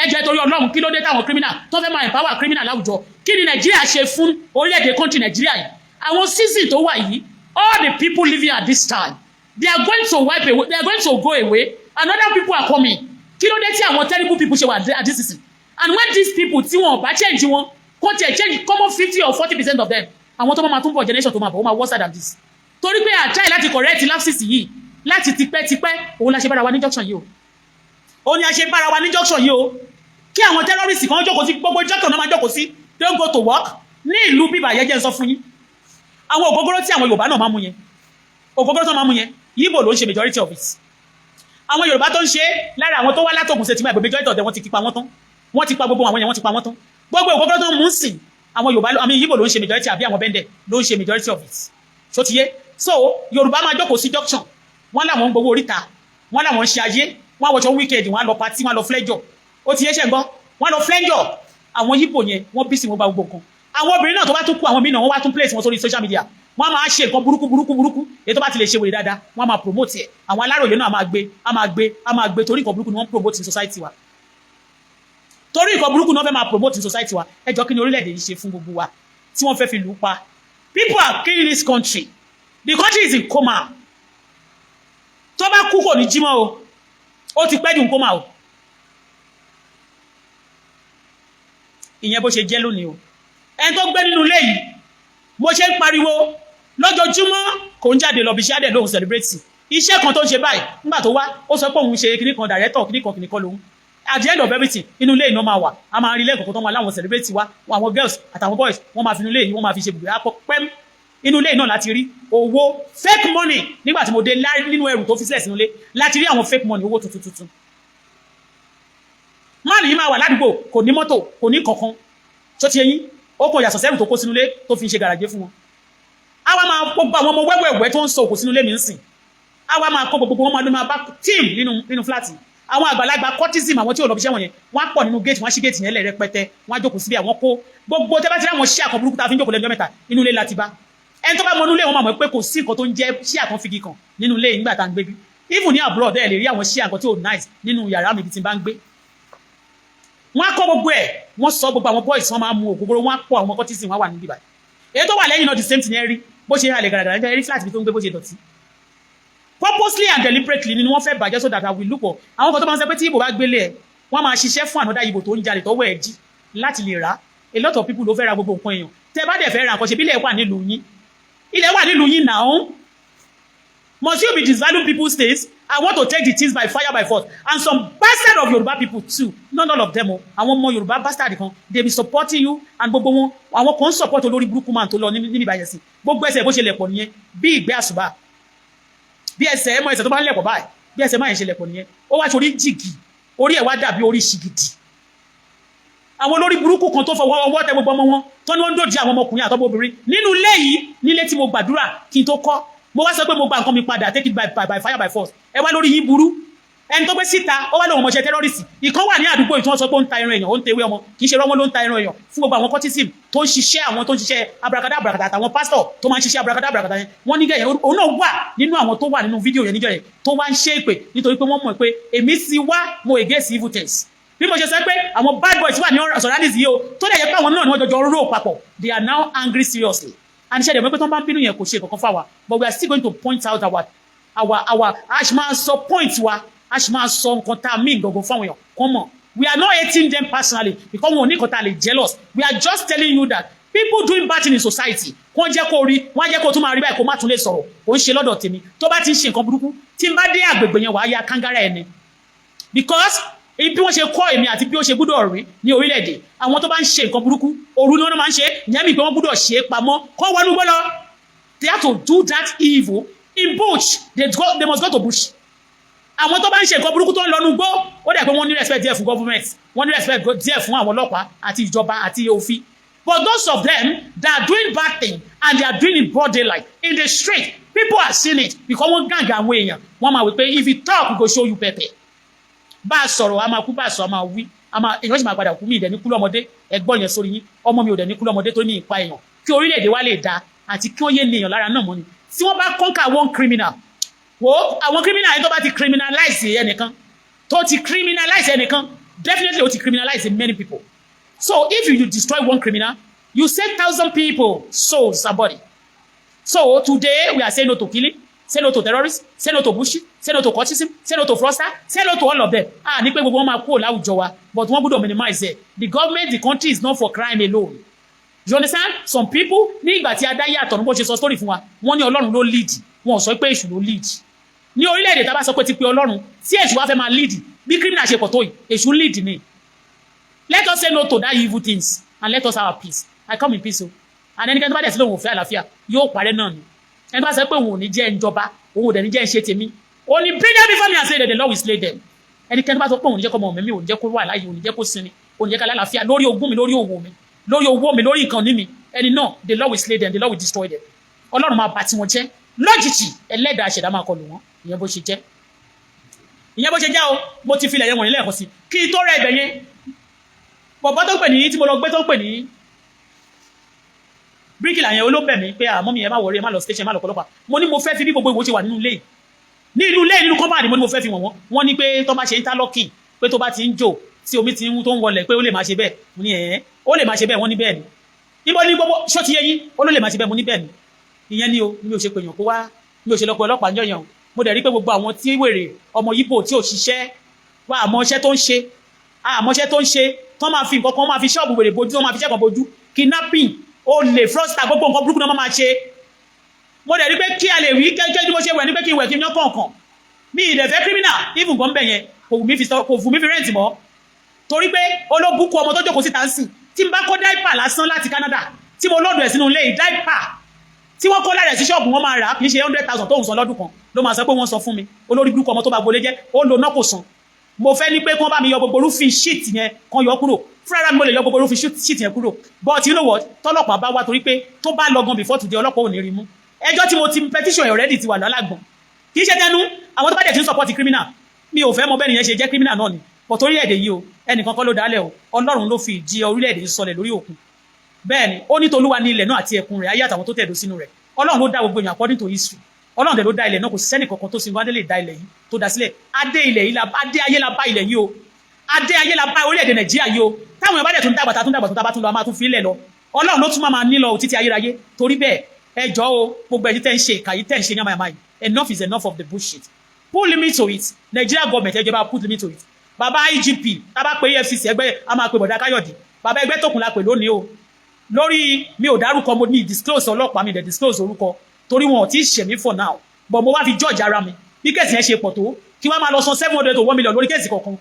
ẹjẹ torí Ọlọ́run kí ló dé táwọn criminal tó fẹ́ máa empower criminal láwùjọ kí ni Nàìjíríà ṣe fún orílẹ̀-èdè country Nàìjíríà yìí àwọn season tó wà yìí all the people living at this time they are going to wipe away they are going to go away and other people are coming kí ló dé tí àwọn terrible people ṣe wà at this season and when these people tí wọn bá change wọn kó tiẹ̀ change common 50 or 40% of them àwọn tó máa tún bọ̀ generation tó máa bọ̀ ó máa worse than this torí pé àtàì láti correct lapses yìí láti tipẹ́tipẹ́ òun la ṣe bára wa ní junction yìí o òun ni a ṣe bára wa ní junction yìí o kí àwọn terrorists kan jókòó sí gbogbo junction náà máa jókòó sí don't go to work ní ìlú bíbà yẹn jẹ́ ń sọ fún yín àwọn ògógóró tí àwọn Yorùbá náà máa mú yẹn ògógóró tó máa mú yẹn Yíbò ló ń ṣe majority of it àwọn Yorùbá tó ń ṣe lára àwọn tó wá látòkùn ṣe ti máa gbé majority of them wọ́n ti pa wọ́n tán wọ́n ti pa gbogbo àwọn yẹn wọ́n ti pa wọ́n tán gbogbo ògógóró tó ń mú sìn àwọn Yorùbá àmì Yíbò ló ń ṣe majority àbí àwọn bẹ́ndẹ̀ ló ń ṣe majority of it so ti yé so Yorùbá máa jókòó sí junction wọ́n làwọn ń gbowó oríta wọ́n làwọn ń ṣe ayé wọ́n wọṣọ weekend wọ́n á lọ party wọ́n á lọ flẹ́jọ̀ ó ti yé ṣe gbọ́ wọ́n lọ flẹ́jọ̀ àwọn Yíbò yẹn wọ́n bí sí wọn bá gbogbo nǹkan àwọn obìnrin náà tó bá tún kú àwọn mìíràn wọ́n wá tún place wọn sórí social media wọ́n máa ṣe nǹkan burúkú èyí tó bá ti lè ṣe wèrè dáadáa wọ́n máa promote ẹ̀ àwọn Aláròyé náà máa gbé torí nǹkan burúkú ni wọ́n promote in society wa torí nǹkan burúkú ni wọ́n fẹ́ máa promote in society wa ẹ jọ kí ni orílẹ̀-èdè yìí ṣe fún gbogbo wa tí wọ́n fẹ́ fi lù ú pa people are killing this country the country is in coma tó bá kú kò ní jímọ̀ o ó ti pẹ́ jù ń coma o ìyẹn bó ṣe jẹ́ lónìí o ẹni tó gbé nínú ilé yìí mo ṣe ń pariwo lójoojúmọ́ kò ń jáde lọ bí iṣẹ́ àdẹ̀ lóhun celebrate iṣẹ́ kan tó ń ṣe báyìí nígbà tó wá ó sọ pé òun ṣe kíní kan director kíní kan lòun at the end of everything inú ilé iná máa wà a máa rí lẹ́ẹ̀kọ̀ọ̀kan tó máa láwọn celebrate wa àwọn girls àtàwọn boys wọ́n máa fi inú ilé yìí wọ́n máa fi ṣe gbogbo àpọ̀ pẹ́m inú ilé náà láti rí owó fake money nígbà tí mo dé nínú ẹrù tó fi sílẹ̀ sínú ilé láti rí àwọn fake money owó tuntun máàlì yìí máa wà ládùúgbò kò ní mọ́tò kò ní kankan tó ti yẹyìn ó kò yàtọ̀ sẹ́rù tó kó sínú ilé tó fi ń ṣe gàràjé fún wọn àwa máa gbogbo àwọn ọmọ wẹ́wẹ́wẹ́ tó ń sọ òkú sínú ilé mi ń sìn àwa máa kó gbogbo wọn máa bá team nínú fúláàtì àwọn àgbàlagbà cortism àwọn tí ò lọ bí iṣẹ́ wọn yẹn wọ́n á pọ̀ nínú gate wọ́n á ṣí gate yẹn lẹ̀ rẹpẹtẹ wọ́n á jókòó síbi àwọn kó gbogbo tẹ́ bá ti ráwọn ṣí àkàn burúkú tá a fi ń jókòó lẹ́jọ́ mẹ́ta inú ilé láti bá ẹni tó bá mọ inú ilé wọn máa mọ̀ pé kò sí nǹkan tó ń jẹ́ ṣí àkàn figi kan nínú ilé yìí nígbà tá à ń gbé bí even ní àbúrò ọ̀dẹ́ ẹ̀ lè rí àwọn ṣí àkàn tí ò nice nínú yàrá mi tí n bá ń gbé wọ́n á kọ́ gbogbo ẹ̀ wọ́n sọ gbogbo àwọn boys wọ́n máa mu ògógóró wọ́n á pọ̀ àwọn cortism wọ́n wà níbí báyìí èyí tó wà lẹ́yìn náà the same thing ẹ rí bó ṣe halẹ̀ gàràgàrà ẹ rí flat bí tó ń gbé bó ṣe dọ̀tí purposely and deliberately ni wọ́n fẹ́ bàjẹ́ so that I will look for àwọn kan tó máa ń sọ pé tí Ìbò bá gbélé ẹ̀ wọ́n máa ṣiṣẹ́ fún ànádá Ìbò tó ń jalè tọ́wọ́ ẹ̀ jí láti lè rà a lot of people ló fẹ́ ra gbogbo nǹkan èèyàn tẹ́ bá dẹ̀ fẹ́ ra nǹkan ṣe bí ilẹ̀ wà nílùú yín ilẹ̀ wà nílùú yín now must you be devaluing people's states I want to take the things by fire by force and some bastard of Yoruba people too not all of them o àwọn ọmọ Yoruba bastard kan they be supporting you and gbogbo wọn àwọn kan support olórí burúkú man tó lọ níbi ìbàyẹ̀ sí gbogbo ẹsẹ̀ bó ṣe lẹ̀pọ̀ nìyẹn bí ìgbẹ́ àṣùbà bí ẹsẹ̀ ẹmọ ẹsẹ̀ tó bá ń lẹ̀pọ̀ báyìí bí ẹsẹ̀ máa ń ṣe lẹ̀pọ̀ nìyẹn ó wá sórí jìgì orí ẹ̀ wá dàbí orí ṣìgìdì àwọn olórí burúkú kan tó fọwọ́ ọwọ́ tẹ gbogbo ọmọ wọn tó ní wọ́n ń dòdì àwọn ọmọkùnrin àtọ́mọbìnrin nínú ilé yìí nílé tí mo gbàdúrà kí n tó kọ́ mo wá sọ pé mo gba nǹkan mi padà take it by fire by force ẹ wá lórí yín burú ẹni tó gbé síta ó wá lóun ọmọọṣẹ́ terrorist ìkan wà ní àdúgbò ìtún sọ pé ó ń ta ẹran èèyàn ó ń tewé ọmọ kì í ṣe rọ́mọ́ ló ń ta ẹran èèyàn fún gbogbo àwọn cortism tó ń ṣiṣẹ́ àwọn tó ń ṣiṣẹ́ abrakadabrakada àtàwọn pásítọ̀ tó máa ń ṣiṣẹ́ abrakadabrakada yẹn wọ́n ní gẹ̀yẹ̀ òun náà wà nínú àwọn tó wà nínú fídíò yẹn níjọ́ yẹn tó wá ń ṣe èpè nítorí pé wọ́n mọ̀ pé èmi ti wá mo against evil things bí mo ṣe sọ pé àwọn bad boys wà ní surroundings yìí o tó dẹ̀ yẹ pé àwọn náà ni wọ́n jọjọ rò papọ̀ they are now angry seriously and ṣe dẹ̀ mọ́ pé tó ń bá ń bínú yẹn kò ṣe kankan fáwa but we are still going to point out our ashma sọ point wa ashma sọ nǹkan tá a mí gbogbo fáwọn èèyàn kọ́ mọ̀ we are not hating them personally because wọn ò ní nǹkan tá a lè jealous we are just telling you that people doing bad things in society wọ́n jẹ́ kó rí wọ́n jẹ́ kó tún máa rí báyìí kó má tún lè sọ̀rọ̀ kò ń ṣe lọ́dọ̀ tèmi tó bá ti ń ṣe nǹkan burúkú tí n bá dé àgbègbè yẹn wàá ya kangara ẹni because bí wọ́n ṣe kọ́ èmi àti bí ó ṣe gbúdọ̀ rí ní orílẹ̀-èdè àwọn tó bá ń ṣe nǹkan burúkú òru ni wọ́n máa ń ṣe ìyẹn mi pé wọ́n gbúdọ̀ ṣe é pamọ́ kọ́ wọnú gbọ́ lọ they have to do that evil in bush they must go to bush àwọn tó bá ń ṣe nǹkan burúkú tó ń lọ́nu gbó ó dẹ̀ pé wọ́n ní respect díẹ̀ fún government wọ́n ní respect díẹ̀ fún àwọn ọlọ́pàá àti ìjọba àti òfin But those of them that are doing bad thing and they are doing it broad daylight in the street, people are seeing it because one gang and way one man will pay. If you talk, we go show you Pepe. Bá sọ̀rọ̀ a máa kú, bá sọ a máa wí, a máa èèyàn sì máa padà kú. Mi ìdẹ̀ ní kú lọ́mọdé, ẹ̀gbọ́n yẹn sórí yín, ọmọ mi ò dẹ̀ ní kú lọ́mọdé tó ní ìpa èèyàn. Kí orílẹ̀-èdè wa lè da àti kí wọ́n yé ní èèyàn lára náà mọ́ ni. Tí wọ́n bá conquer one criminal, wo àwọn criminal yẹn tó bá ti criminalize ẹnìkan, tó ti criminalize ẹnìkan, definitely ó ti criminalize many people. So if you destroy one criminal, you save 1,000 people souls and body. So today we are saying no to killing, say no to terrorists, say no to bullshit, say no to cultism, say no to fraudster, say no to all of them. Ní pé gbogbo wọn máa kúrò láwùjọ wa, but wọ́n gbọ́dọ̀ minimize it. The government, the country is not for crime alone. You understand? Some people ní ìgbà tí adáyé àtọ̀run bó ṣe sọ story fún wa, wọ́n ní Ọlọ́run ló lead, wọ́n sọ pé èṣù ló lead. Ní orílẹ̀-èdè tá bá sọ pé ti pé Ọlọ́run, tí èṣù wá fẹ́ máa lead, bí criminal ṣe pọ̀ tó yìí, èṣù lead ni. Let us say no to that evil things and let us have our peace. I come in peace o. And ẹnikẹ́ni tó bá dẹ̀ sí lóhùn òfin àlàáfíà yóò parẹ́ náà ni. Ẹni tó bá sọ pé òun ò ní jẹ́ ìjọba, òun ò dẹ̀ ní jẹ́ ìṣe tèmi. Only bring them before me and say that the Lord will slay them. Ẹnikẹ́ni tó bá sọ pé òun ò ní jẹ́ kó ọmọ mi, òun ò ní jẹ́ kó wà láàyè, òun ò ní jẹ́ kó sinmi, òun ò ní jẹ́ ká lálàáfíà lórí ogún mi, lórí òwò mi, lórí owó mi, lórí nǹkan ní mi. Ẹni náà, the Lord will slay them, the Lord will destroy them. Ọlọ́run máa bà tí wọn jẹ́. Lójijì ẹlẹ́dàá àṣẹ̀dá máa kọlù wọn. Ìyẹn bó ṣe jẹ́. Ìyẹn bó ṣe jẹ́ o, mo ti filẹ̀ yẹn wọ̀nyí lẹ́ẹ̀kan sí. Kí n tó rẹ̀ ibẹ̀ yẹn, bọ̀bọ́ tó pè ní tí mo lọ gbé tó pè ní bíríkìlà yẹn olóbẹ̀ mi pé àmọ́ mi ẹ má wọrí ẹ má lọ station ẹ má lọ ọlọ́pàá. Mo ní mo fẹ́ fi bí gbogbo ìwò ṣe wà nínú ilé nínú kọ́mpáàdì mo ní mo fẹ́ fi wọ̀n wọ́n ní pé tó bá ṣe interlocking pé tó bá ti ń jò tí omi ti ń tó ń wọlẹ̀ pé ó lè máa ṣe bẹ́ẹ̀ mo ní ó lè máa ṣe bẹ́ẹ̀ wọ́n ní bẹ́ẹ̀ ni níbo ní gbogbo ṣó ti yé yín ó ló lè máa ṣe bẹ́ẹ̀ mo ní bẹ́ẹ̀ ni ìyẹn ni o mi ò ṣe pé èèyàn kó wá mi ò ṣe lọ pé ọlọ́pàá ń yọ̀yàn mo dẹ̀ rí pé gbogbo àwọn tí wèrè ọmọ Yíbò tí ò ṣiṣẹ́ wá àmọ́ṣẹ́ tó ń ṣe tó máa fi nǹkan kan máa fi ṣọ́ọ̀bù wèrè bojú tó máa fi ṣẹ́kàn bojú kidnapping olè fraudster gbogbo nǹkan burúkú náà máa ṣe mo dẹ̀ rí pé kí a lè rí kẹ́kẹ́ bí mo ṣe wẹ̀ ní pé kí n wẹ̀ kí n yán kọ̀ọ̀kan mi ìdẹ̀fẹ́ criminal even gan bẹ̀ yẹn kò fún mi fi rent mọ́ torí pé olóbùkún ọmọ tó jókòó síta ń sìn tí n bá kó dáìpà lásán láti Canada tí mo lọ́dọ̀ ẹ̀ sínú ilé dáìpà tí wọ́n kó lára ẹ̀ sí ṣọ́ọ̀bù wọn máa rà kì í ṣe 100,000 tó ń san lọ́dún kan ló máa sọ pé wọ́n sọ fún mi olórí burúkú ọmọ tó bá gbolé jẹ́ ó lo náà kò san mo fẹ́ ní pé kí wọ́n bá mi yọ gbogbo rúfin sheet yẹn kan yọ kúrò fúnra mi mo lè yọ gbogbo rúfin sheet yẹn kúrò but you know what tọ́lọ́pàá bá wá torí pé tó bá lọ gan before today ọlọ́pàá ò ní rí mú ẹjọ́ tí mo ti petition already ti wà lọ́lágbọ̀n kì í ṣe tẹnu àwọn tó bá dẹ̀ ti ń support criminal mi ò fẹ́ mọ bẹ́ẹ̀ nìyẹn ṣe jẹ́ criminal náà ni but orílẹ̀-èdè yìí o ẹnìkan kọ́ ló dálẹ̀ o Ọlọ́run ló fi ìjì orílẹ̀-èdè sọlẹ̀ lórí òkun bẹ́ẹ̀ ni ó ní tolúwa ní ilẹ̀ náà àti ẹ̀kún rẹ̀ ayé àtàwọn tó tẹ̀dó sínú rẹ̀ Ọlọ́run ló dá gbogbo èèyàn according to history Ọlọ́run dẹ̀ ló dá ilẹ̀ náà kò sí sẹ́nì kankan tó sin wádé lè dá ilẹ̀ yìí tó dá sílẹ̀ adé ayé la bá ilẹ̀ yìí o adé ayé la bá orílẹ̀-èdè Nàìjíríà yìí o táwọn ìbádẹ̀ tó ń dàgbà tó tábà tún lọ a máa tún fi ilẹ̀ lọ Ọlọ́run ló tún máa nílọ títí ayérayé torí bẹ́ẹ̀ ẹjọ́ o gbogbo ẹ̀yin tẹ́ ń ṣe ìkà yìí tẹ́ ń ṣe yamayama yìí enough is enough of the bullshit put limit to it Nigeria government ẹjọba put limit to it bàbá IGP tábà pé EFCC ẹgbẹ́ a máa pe bọ̀dá Káyọ̀dé bàbá ẹgbẹ́ tó kùn la pè lónìí o lórí mi ò dárúkọ mo ní disclose ọlọ́pàá mi dẹ̀ disclose orúkọ torí wọn ò tí ì ṣẹ̀mí for now but mo wá fi judge ara mi bí kẹ́sì yẹn ṣe pọ̀ tó kí wọ́n máa lọ san 700 to 1 million lórí kẹ́sì kọ̀ọ̀kan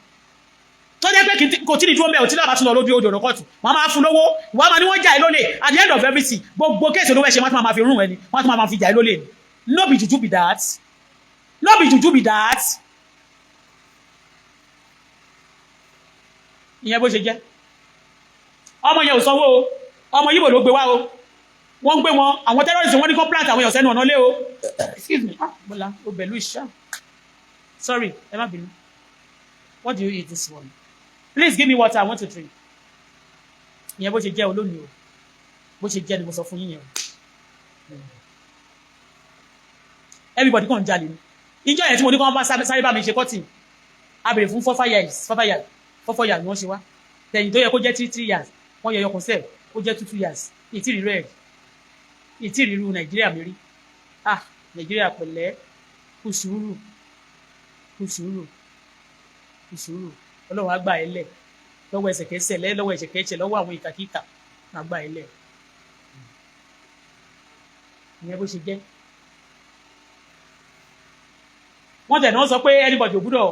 tó jẹ́ pé kò tí ní dúró mẹ́ọ̀ tí lábàá tún lọ lójú odò ọ̀rọ̀kọ̀tù wọ́n máa fún lówó wọ́n máa ní wọ́n jà ẹ́ lólè at the end of everything gbogbo kẹ́sì olówó ẹ̀ṣẹ̀ wọ́n tún máa fi rún ẹni wọ́n tún máa fi jà ẹ́ lólè no be juju be that no be juju be that ìyẹn bó ṣe jẹ́ ọmọ yẹn ò sanwó o ọmọ Yíbò ló gbé wá o wọ́n gbé wọn àwọn terrorists wọ́n ní kó plant àwọn èèyàn sẹ́nu ọ̀nà lé o excuse me bọ́lá o bẹ̀lú ìṣá sorry ẹ má bínú what do you eat this morning please give me water I want to drink ìyẹn bó ṣe jẹ́ olónìí o bó ṣe jẹ́ ni mo sọ fún yín yẹn o everybody kàn jalè ni ìjọ yẹn tí mo ní kí wọ́n bá sáré bá mi ṣe cutting a béèrè fún 4 years ni wọ́n ṣe wá tẹ̀yìn tó yẹ kó jẹ́ 3 years wọ́n yẹ yọkùn sẹ́ẹ̀ ó jẹ́ 2 years ìtìrírú ẹ̀ ìtìrírú Nàìjíríà mi rí Nàìjíríà pẹ̀lẹ́ kù sùúrù Ọlọ́run á gbà ẹ́ lẹ̀ lọ́wọ́ ẹsẹ̀kẹsẹ̀ lọ́wọ́ ẹ̀ṣẹ̀kẹsẹ̀ lọ́wọ́ àwọn ìkàkíkà á gbà ẹ́ lẹ̀ ìyẹn bó ṣe jẹ́ wọ́n tẹ̀ náà sọ pé anybody ò gbúdọ̀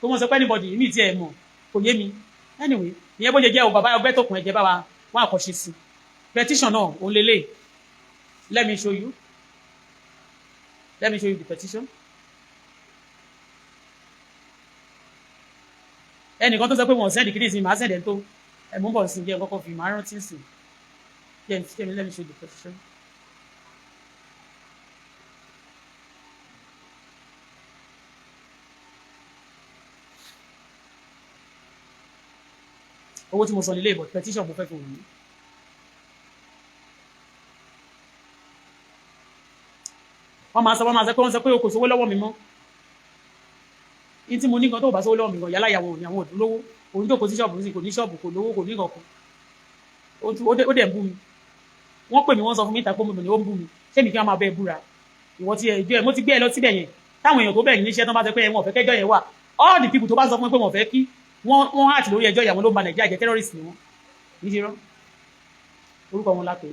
tó wọ́n sọ pé anybody ní ìtì ẹ̀ mọ̀ kò yé mi anyway ìyẹn bó ṣe jẹ́ o bàbá ọgbẹ́ tó kùn ẹ̀jẹ̀ bá wa wọ́n àkọ́ṣe sí petition náà òun lélẹ̀ let me show you the petition ẹnìkan tó sọ pé wọ́n sẹ́ndì kìíní sí màá sẹ́ndì tó ẹ̀mú bọ̀ sí jẹ́ kọ́kọ́ fi màá rántí sí Let me show the petition. Owó tí mo sọ nílé but petition mo fẹ́ fi wò ní. Wọ́n máa sọ pé wọ́n sọ pé o kò sówó lọ́wọ́ mi mọ́. Ní tí mo ní kan tó bá sówó lọ́wọ́ mi gan yálà ìyàwó ni àwọn òdú lówó. Òun tó kò sí ṣọ́ọ̀bù sí kò ní ṣọ́ọ̀bù kò lówó kò ní kankan. Ó dẹ̀ ń bú mi. Wọ́n pè mí wọ́n sọ fún mi ìta pé mo ní ó ń bú mi. Ṣé mi kí wọ́n máa bẹ búra? Ìwọ tí ẹjọ́ ẹ mo ti gbé ẹ lọ síbẹ̀ yẹn. Táwọn èèyàn tó bẹ̀rẹ̀ níṣẹ́ tán bá sọ pé wọn ò fẹ́ kẹ́jọ́ yẹn wà. All the people tó bá sọ fún mi pé wọn ò fẹ́ kí wọ́n hàtì lórí ẹjọ́ ìyàwó ló ń ba Nàìjíríà jẹ́ terrorist ni wọ́n. Ní ṣe rán. Orúkọ wọn lápè.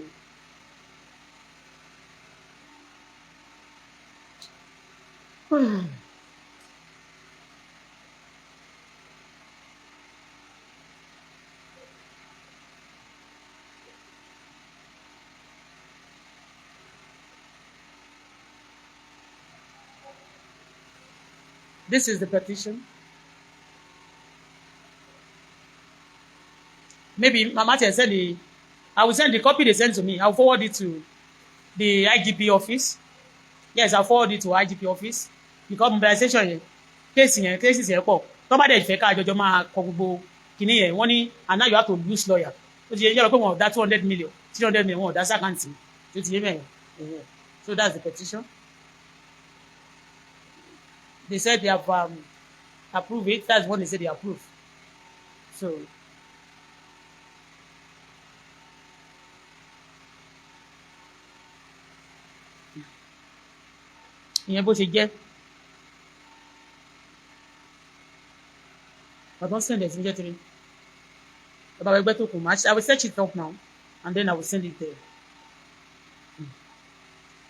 This is the petition. Maybe Mama Tia said I will send the copy they sent to me. I'll forward it to the IGP office. Yes, I'll forward it to IGP office. Because mobilization yẹn, cases yẹn pọ̀. Tó bá dẹ̀ fẹ́ ká jọjọ máa kọ gbogbo kìíní yẹn, wọ́n ní and now you have to use lawyer. Ó ti yẹ yẹ́rọ pé wọ́n dá 200 million, 300 million, wọ́n dá sákàǹtì. Ó ti yẹ mẹ́rin. So that's the petition. They said they have approved it. That's what they said they approve. So ìyẹn bó ṣe jẹ́. Bàbá send it immediately. Bàbá ẹgbẹ́ tó kù match. I will search it up now and then I will send it there.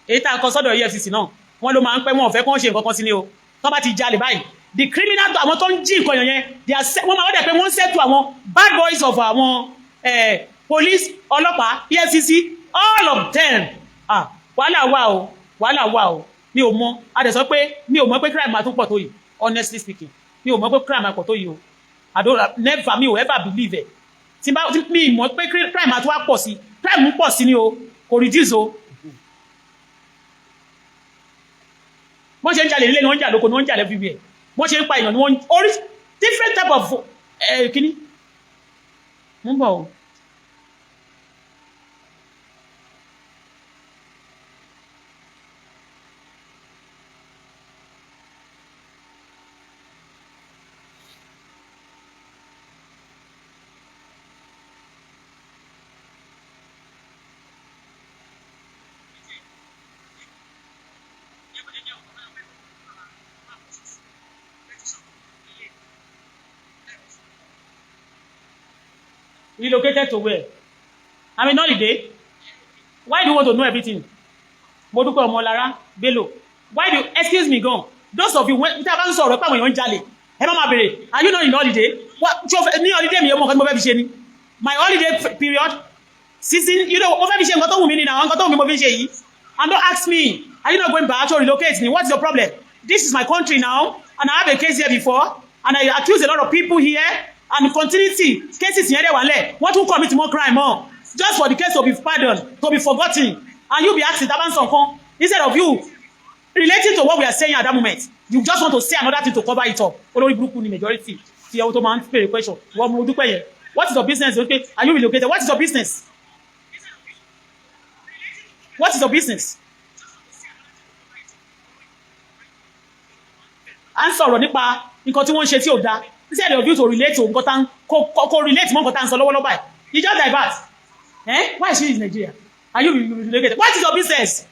Èyí tá a kọ sọ́dọ̀ EFCC náà wọ́n ló máa ń pẹ́ wọn ò fẹ́ kí wọ́n ṣe nǹkan kan sí ni o. Tó bá ti jalè báyìí the criminal àwọn tó ń jí nǹkan yẹn wọ́n máa wọ́n dẹ̀ pé wọ́n ń settle àwọn bad boys of àwọn police ọlọ́pàá EFCC all of them. Wàhálà wà o mi ò mọ̀ a dẹ̀ sọ pé mi ò mọ̀ pé crime máa tún pọ̀ tó yìí honestly speaking mi ò mọ̀ pé crime máa pọ̀ tó yìí o never mi ò ever believe it tí mi mọ̀ pé crime máa tún wá pọ̀ sí crime ń pọ̀ sí ni o kò reduce o. wọ́n ṣe ń jalè nílé ni wọ́n ń jà lóko ni wọ́n ń jà everywhere wọ́n ṣe ń pa èèyàn ni wọ́n orí different type of kíní ń bọ̀ o. Relocated to where? I'm in holiday. Why do you want to know everything? Modupe Omolara Bello. Why do you excuse me gan? Those of you when ta bá ń sọ̀rọ̀ pé àwọn èèyàn ń jalè. Ẹ má bèrè. Are you not in holiday? What ní holiday mi mo kan mo fẹ́ fi ṣe ni. My holiday period season you know mo fẹ́ fi ṣe nǹkan tó wù mí ni na nǹkan tó wù mí mo fi ṣe yìí. And don't ask me. Are you not going back to relocate me? What's your problem? This is my country now and I have a case here before and I accuse a lot of people here. And continuity cases yẹn dẹ̀ wà lẹ̀ wọ́n tún commit more crime more just for the case to be pardoned to be forgotten and you be asking taban sankan instead of you relating to what we are saying at that moment you just want to say another thing to cover it up olórí burúkú ni majority ti ẹwọ tó máa ń pèrè question wọ́n mú dúpẹ́ yẹn what is your business okay are you relocated what is your business what is your business à ń sọ̀rọ̀ nípa nǹkan tí wọ́n ń ṣe tí ò dáa instead of you to relate to nǹkan tán kò relate mọ́ nǹkan tán sọ lọ́wọ́lọ́wọ́ báyìí you just divert why is she in Nigeria are you relocated what is your business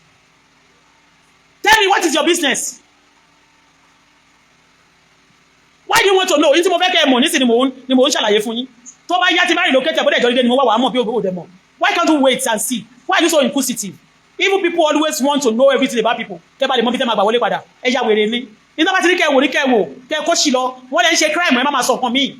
tell me what is your business why do you want to know ní tí mo fẹ́ kẹ́ ẹ mọ̀ nísìnyí ni mò ń ṣàlàyé fún yín tó bá yá tí bá relocated bó dẹ̀ jọ dídé ni mo wá wà á mọ̀ bí òbí òde mọ̀ why can't you wait and see why are you so inquisitive even people always want to know everything about people kẹ́ bá lè mọ̀ bí tẹ́ máa gbà wọlé padà ẹ ya wèrè ni nígbà bá ti rí kẹ́wò kẹ́ kó sì lọ wọ́n lè ń ṣe crime ẹ má máa sọ nǹkan míì.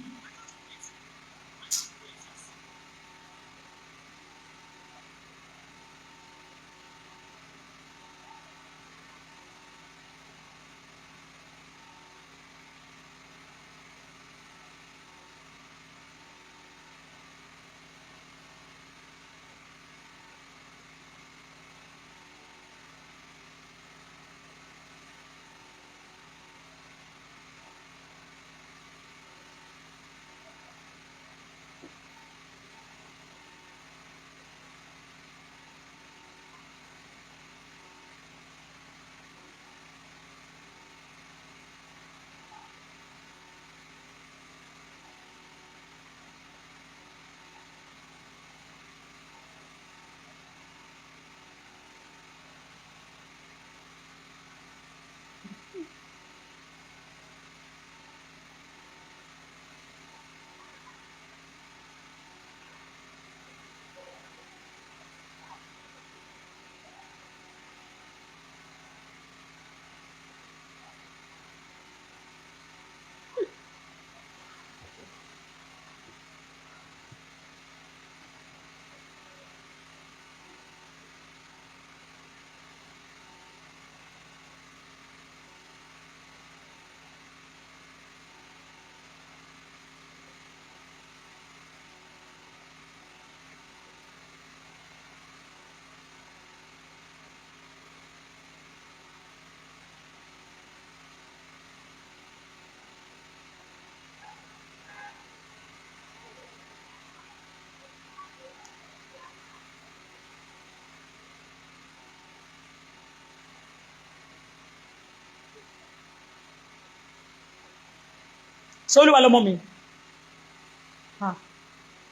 Ṣolúwa lọmọ mi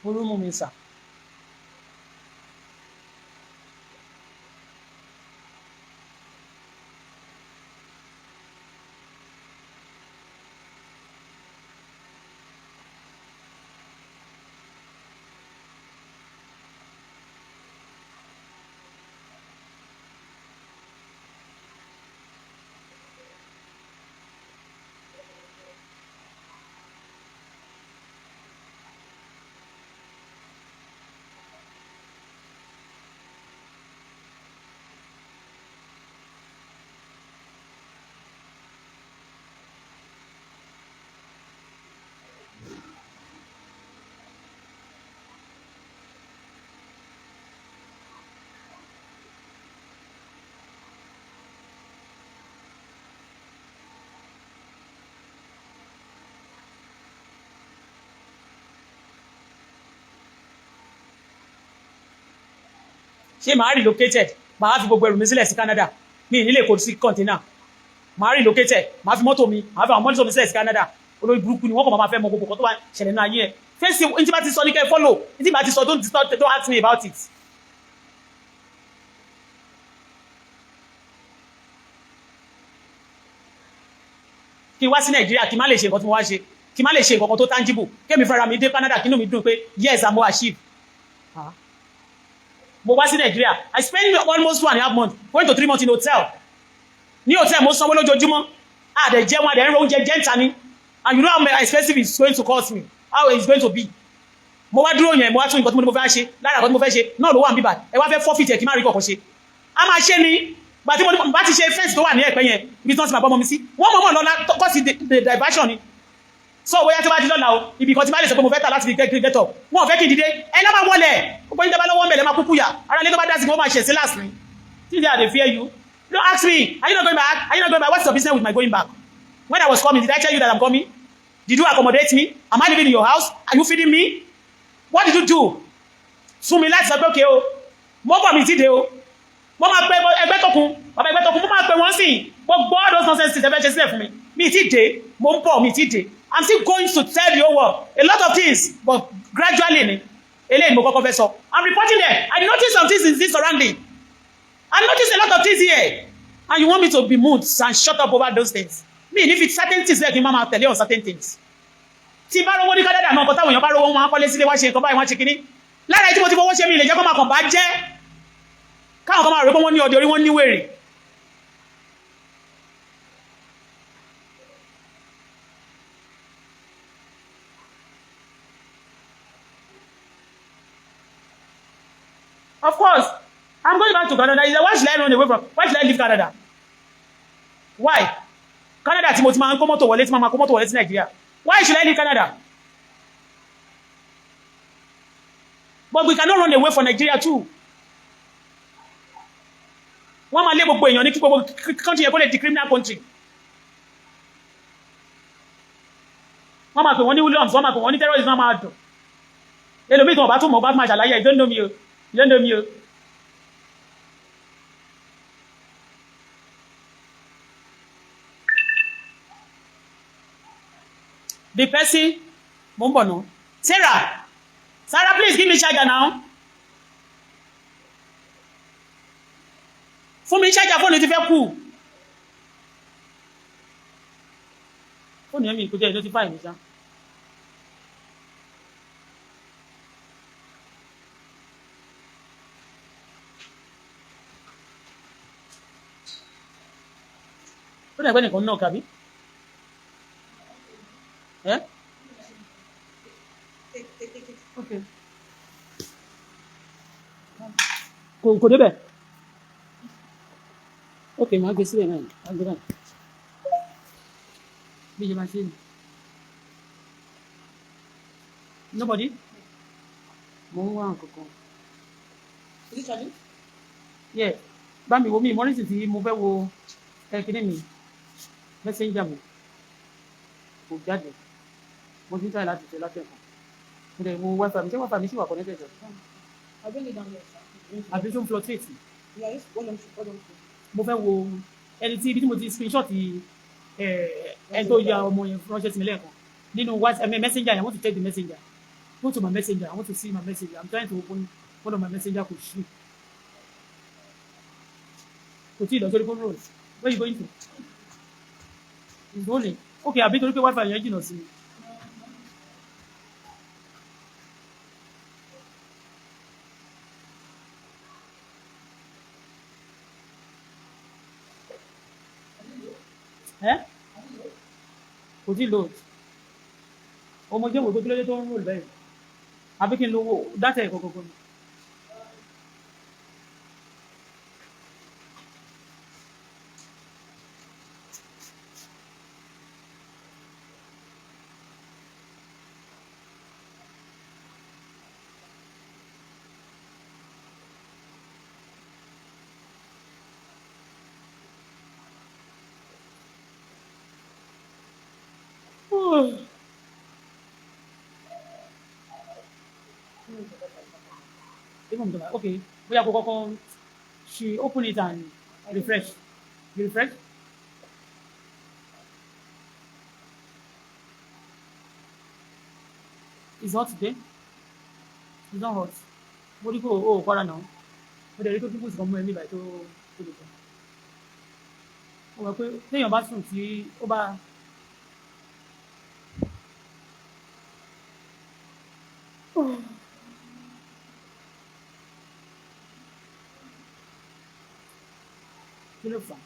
orú mú mi sà. Ṣé màá relocated màá fi gbogbo ẹrù mi sílẹ̀ sí Canada mi ní lè kó sí container màá relocated màá fi mọ́tò mi màá fi àwọn mọ́tò mi sílẹ̀ sí Canada olórí burúkú ni wọ́n kàn máa fẹ́ mọ gbogbo kan tó bá ṣẹlẹ̀ náà ayé ẹ̀ fẹ́sì ní tí bá ti sọ ní kẹ́ follow ní tí bá ti sọ don't ask me about it. kí n wá sí Nàìjíríà kí n má lè ṣe nǹkan tí mo wá ṣe kí n má lè ṣe nǹkan tó tangible kémi fẹ́ra mi dé Canada kí inú mi dùn pé yes I'm achieve. Mo wá sí Nigeria. I spend almost 1.5 months going to 3 months in hotel. Ní hotel mo sanwó lójoojúmọ́. Àdẹ̀ jẹun àdẹ̀ ń ro oúnjẹ jẹ́ǹta ni. And you know how expensive it's going to cost me. How it's going to be. Mo wá dúró yẹn mo wá tún nǹkan tí mo fẹ́ ṣe lára nǹkan tí mo fẹ́ ṣe náà ló wà níbí báyìí. Ẹ wá fẹ́ forfeit ẹ̀ kí n má rí kọ̀ọ̀kan ṣe. A máa ṣe ni. Gbà tí mo bá ti ṣe fẹ́ǹsì tó wà ní ẹ̀pẹ́ yẹn ibi tí wọ́n ti máa bọ́ ọmọ mi sí. Wọ́n mọ̀ lọ́la kọ́ sí diversion ni. So bóyá tí wọ́n ti lọ́la o ibi kan tí bá lè sọ pé mo fẹ́ tà láti fi get up. Wọ́n fẹ́ kí n dìde. Ẹ lọ́ máa wọlé. Gbogbo yín tẹ́ bá lọ́wọ́ mẹ́lẹ̀ máa kúkú yà. Ara ilé tó bá dá sí kí wọ́n máa ṣẹ̀ sí last ni. Till they fear you. Don't ask me. Are you not going back? Are you not going back? What's your business with my going back? When I was coming, did I tell you that I'm coming? Did you accommodate me? Am I living in your house? Are you feeding me? What did you do? Sún mi láti sọ pé okay o. Mo bọ̀ mi ti dé o. Mo máa pe ẹgbẹ́ tókun. Bàbá ẹgbẹ́ tókun mo máa pe wọ́n sí. Gbogbo all those nonsense ẹ fẹ́ ṣe sílẹ̀ fún mi. Mi ti dé. Mo ń bọ̀ mi ti dé. I'm still going to tell the whole world a lot of things, but gradually ni. Eléyìí mo kọ́kọ́ fẹ́ sọ. I'm reporting there. I noticed some things in this surrounding. I noticed a lot of things here. And you want me to be moved and shut up over those things. Me, if it's certain things like Mama tell you on certain things. Tí bá rówó ní Canada náà kọ́ táwọn èèyàn bá rówó wọn kọ́lé sílé wá ṣe nǹkan báyìí wọ́n ṣe kínní. Lára tí mo ti fowó ṣe mi lè jẹ́ kó máa kàn bá jẹ́. Káwọn kan máa rò pé wọ́n ní ọdẹ orí wọ́n ní wèrè. Of course, I'm going back to Canada. Why should I run away from? Why should I leave Canada? Why? Canada tí mo ti máa ń kó mọ́tò wọlé tí máa kó mọ́tò wọlé sí Nigeria. Why should I leave Canada? But we cannot run away from Nigeria too. Wọ́n máa lé gbogbo èèyàn ní kí gbogbo country yẹn kó lè di criminal country. Wọ́n máa pè wọ́n ní Williams, wọ́n máa pè wọ́n ní terrorism, wọ́n máa dùn. Èlòmíì tí wọ́n bá tún mọ̀ bá máa ṣàlàyé you don't know me o. You don't know me o. The person, no. Sarah, please give me charger now. Fún mi charger phone ti fẹ́ kú. Phone yẹn mi kò jẹ́ notify mi ṣá. Ó dẹ̀ pé nìkan náà kàbí. Yeah? Okay. Kò débẹ̀. Okay, màá gbé sílẹ̀ náà. Màá gbé náà. Bí ìjọba ṣe ni. Nobody? Mo ń wá nǹkankan. Is it charging? Yeah. Bá mi wo mi ìmọ̀rìnsì tí mo fẹ́ wo kíní mi. Messenger mi. Kò jáde. Mo ti ń try láti ṣe látẹ̀kọ̀. Mo dẹ̀ wo wifi mi. Ṣé wifi mi ṣì wà connected? I'll bring it down there. Àbí tó ń fluctuate. Yeah, just hold on. Mo fẹ́ wo ẹni tí ibi tí mo ti screenshot ẹni tó ya ọmọ yẹn ránṣẹ́ sí mi lẹ́ẹ̀kan. nínú WhatsApp, messenger. I want to check the messenger. Go to my messenger. I want to see my messenger. I'm trying to open one of my messenger could shoot. Continue, don't go roll. Where are you going to? It's rolling. Okay, I'll be to Wi-Fi. You're not seeing. Eh? Continue load. Ọmọ jẹ́ wo gbogbo lóde tó ń roll bẹ́ẹ̀. Àbí kí n lo data ẹ̀kọ́ gbogbo ni. Even though, okay, we are going. She open it and refresh. You refresh. It's hot today. It's not hot. What do you go? Oh, para now. But the little people is coming anyway to the phone. Oh, okay. Then your bathroom, see, over. Kí ló fà?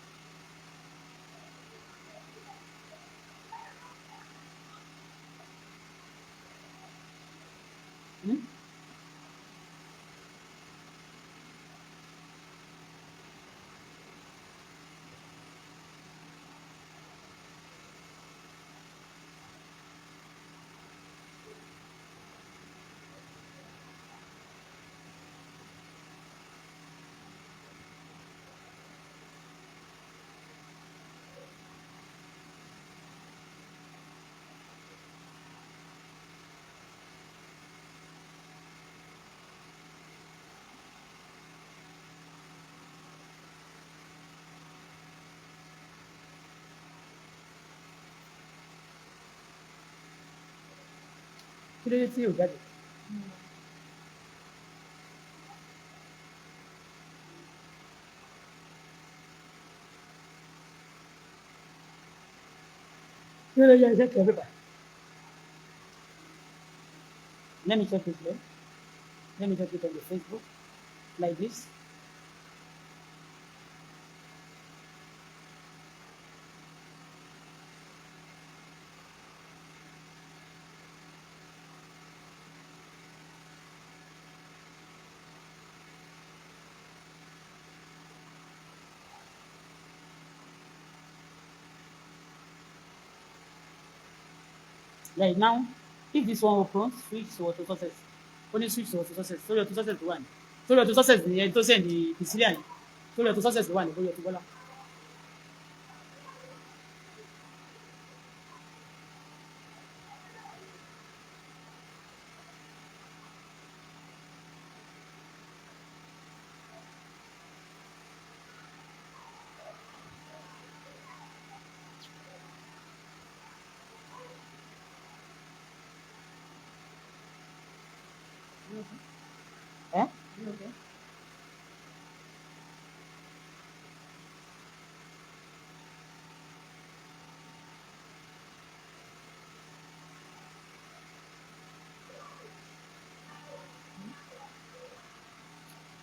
Kí ló dé tí ò jáde? Kí ló dé yẹ ẹsẹ̀ kẹ̀rẹ́ bá? Let me check it there. Let me check it on the Facebook like this. Like now, if this one opens, switch to auto success. Only switch to auto success. So your auto success one. So your auto success the to send the Syrian. So your auto success the one. Go your to Bola. Eh? Okay.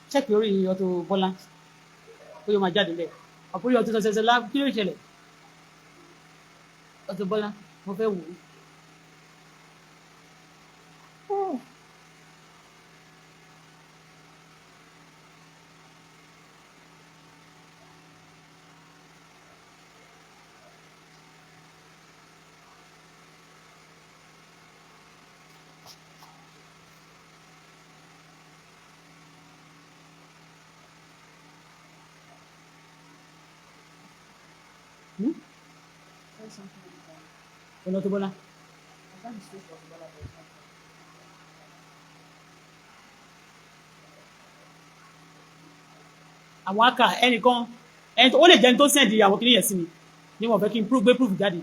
Check lórí Auto Bola. Ó yóò máa jáde lẹ̀. Àpòrí Auto success la kí ló ṣẹlẹ̀? Auto Bola, mo fẹ́ wò ó. Say something like that. Ọ̀nà Auto Bola. I can't switch for Bola for example. Àwọn aka ẹnìkan ẹni ó lè jẹ́ ẹni tó send àwọn kìnìyàn sí mi ni wọ́n fẹ́ kí n gbé proof jáde.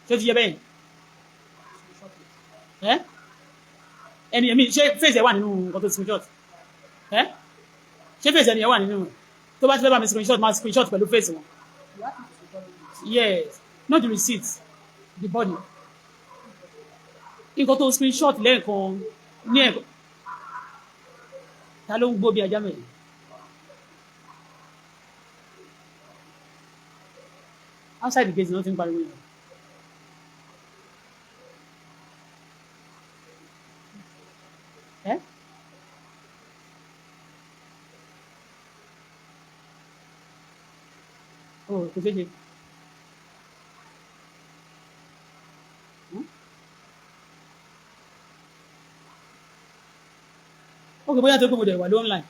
Ṣé ó ti yẹ bẹ́ẹ̀? ẹni èmi ṣé face ẹ wà nínú nǹkan tó screenshot ṣé face ẹni ẹ wà nínú tó bá ti fẹ́ bá mi screenshot máa screenshot pẹ̀lú face wọn. You have to follow it. Yes, not the receipt, the body. Nǹkan tó screenshot lẹ́ẹ̀kan ní ẹ̀kọ́. Ta ló ń gbó bí ajá mẹ́rin? Outside the gate, nothing pariwo yẹn. Oh, kò ṣeé ṣe. Okay, bóyá tó pé mo dẹ̀ wà ló online.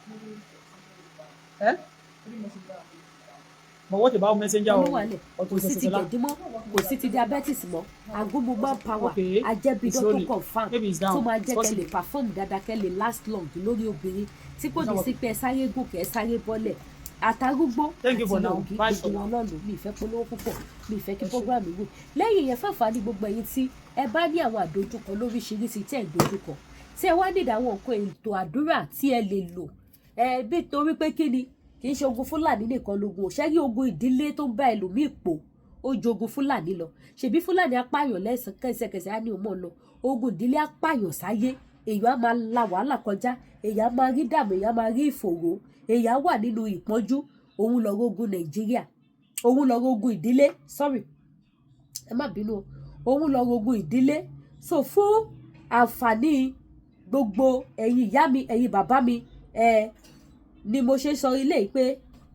But what about messenger or kò sí ti gẹ̀dímọ́ kò sí ti diabetes mọ́ agbómo man power ajẹ́bidọ́ tó confam tó máa jẹ́ kẹ́ lè perform dáadáa kẹ́ lè last long lórí obìnrin tí kò ní sí pé ẹ sáré gòkè ẹ sáré bọ́lẹ̀ àtàrúgbó àti ògì gbogbo wọn náà lò mí ìfẹ́ polówó púpọ̀ mi ìfẹ́ kí program wò lẹ́yìn yẹn fàǹfà ní gbogbo ẹ̀yin tí ẹ bá ní àwọn àdójúkọ lóríṣiríṣi tí ẹ dojúkọ tí ẹ wá nídìí àwọn nǹkan ètò àdúrà tí ẹ lè lò bí torí pé kí ni kì í ṣe ogun fúlàní nìkan lógun òṣèré ogun ìdílé tó ń bá ẹlòmíì pò ó jogun fúlàní lọ ṣèbí fúlàní apáyàn lẹ́sẹ̀kẹsẹ̀ á ní òmò lọ ogun ìdílé apáyàn sáyé èèyàn á máa la wàhálà kọjá èèyàn á máa rí dààmú èèyàn á máa rí ìfòòró èèyàn á wà nínú ìpọ́njú òun lọ rogun nàìjíríà òun lọ rogun ìdílé sorry ẹ má bínú òun lọ rogun ìdílé so fún àǹfààní gbogbo ẹ̀yin ìyá mi ẹ̀yin bàbá mi ni mo ṣe sọ ilé yìí pé